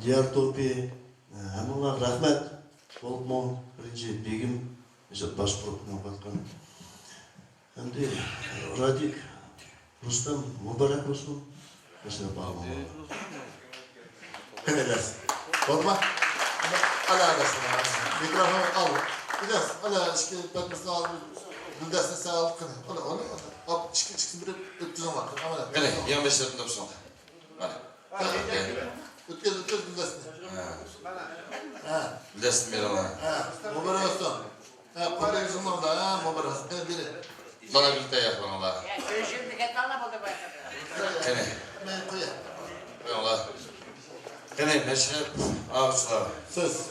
diğer topi hemen rahmet olma birinci begim baş grupuna bakkan. Hem de Radik Rustam mübarek olsun. Mesela bağlı. Kıneler. Olma. Ala arasına. Mikrofonu al. Biraz ala işte bakmasın al. Güldesini sağ al kını. Onu. Al çıksın bir öptüğün var. Ama. Kene 25 lirada dursun. Hadi. Ötüz güldesini. Ha. Güldesini ver ona. Ha. Mübarek olsun. Ha. Kolay yüzümden da ha. Mübarek olsun. Biri. Bana birlikte yapın Allah. Şimdi ketanla buldu başladı. Kene. Ben koyayım. Koy Allah. Kene meşrep ağaçlar. Söz.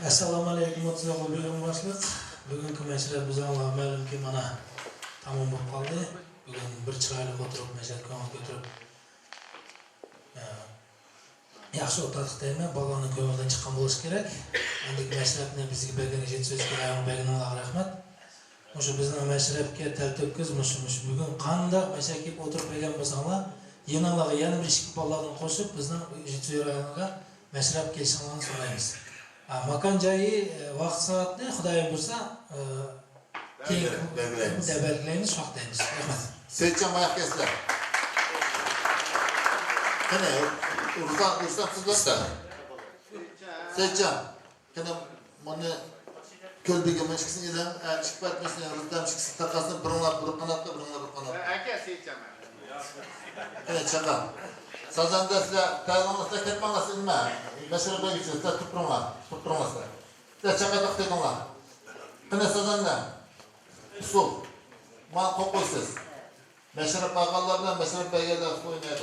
Assalomu alaykum, Otsoğlu begim boshliq. Bugungi mashg'ulot biz Alloh ma'lumki mana tamom bo'lib qoldi. Bugun bir chiroyli o'tirib mashg'ulotga ko'tirib yaxshi o'tadiq deyman. Balani ko'ngildan chiqqan bo'lish kerak. Endi mashrabni bizga bergan yetishga berganlarga rahmat. O'sha bizning mashrabga talto'kkiz bugun qanday mashakib o'tirib bergan bo'lsanglar, yanılarga yana bir ishki bolalarni qo'shib bizning yetishga mashrab kelishinglarni so'raymiz. Makan joyi, vaqt soatni Xudoyim bo'lsa, keyin belgilaymiz, vaqtlaymiz. Rahmat. Seyitcan ayak kesler. Kene, Ruslan sizler. Seyitcan, kene bunu kölbege meşkisini yeden, çıkıp etmesini, Ruslan çıksın takasını bırınlar bir kanatla, bırınlar bir kanatla. Ake Seyitcan. Kene çakal. Sazan dersler, kaylanlasına ketmanlasın mı? Mesela böyle geçiyor, tutturmazlar. De çakadak dedinler. Kene sazan ne? Usul. Man kokuysuz. Meşrep ağalardan meşrep beygeler oynaydı.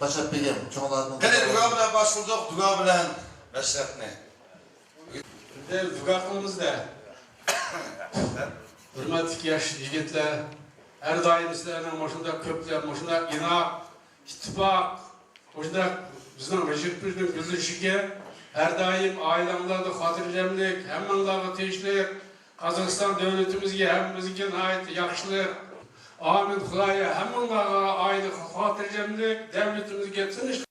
Başak Begim, çoğalarının... Kene duga bilen başladık, duga bilen meşrepni. Duga kılımızda. Hürmetli yaş yigitler, her daim sizlerden başında köpler, başında inak, ittifak, başında bizden Recep'imizin güzüşüge, her daim ailemlerde hatırlamlık, hemenlerde teşlik, Kazakistan devletimizge, hemimizge ait yaxşılık, amin Xudaya, hemenlerde aylık hatırlamlık, devletimizge tinç.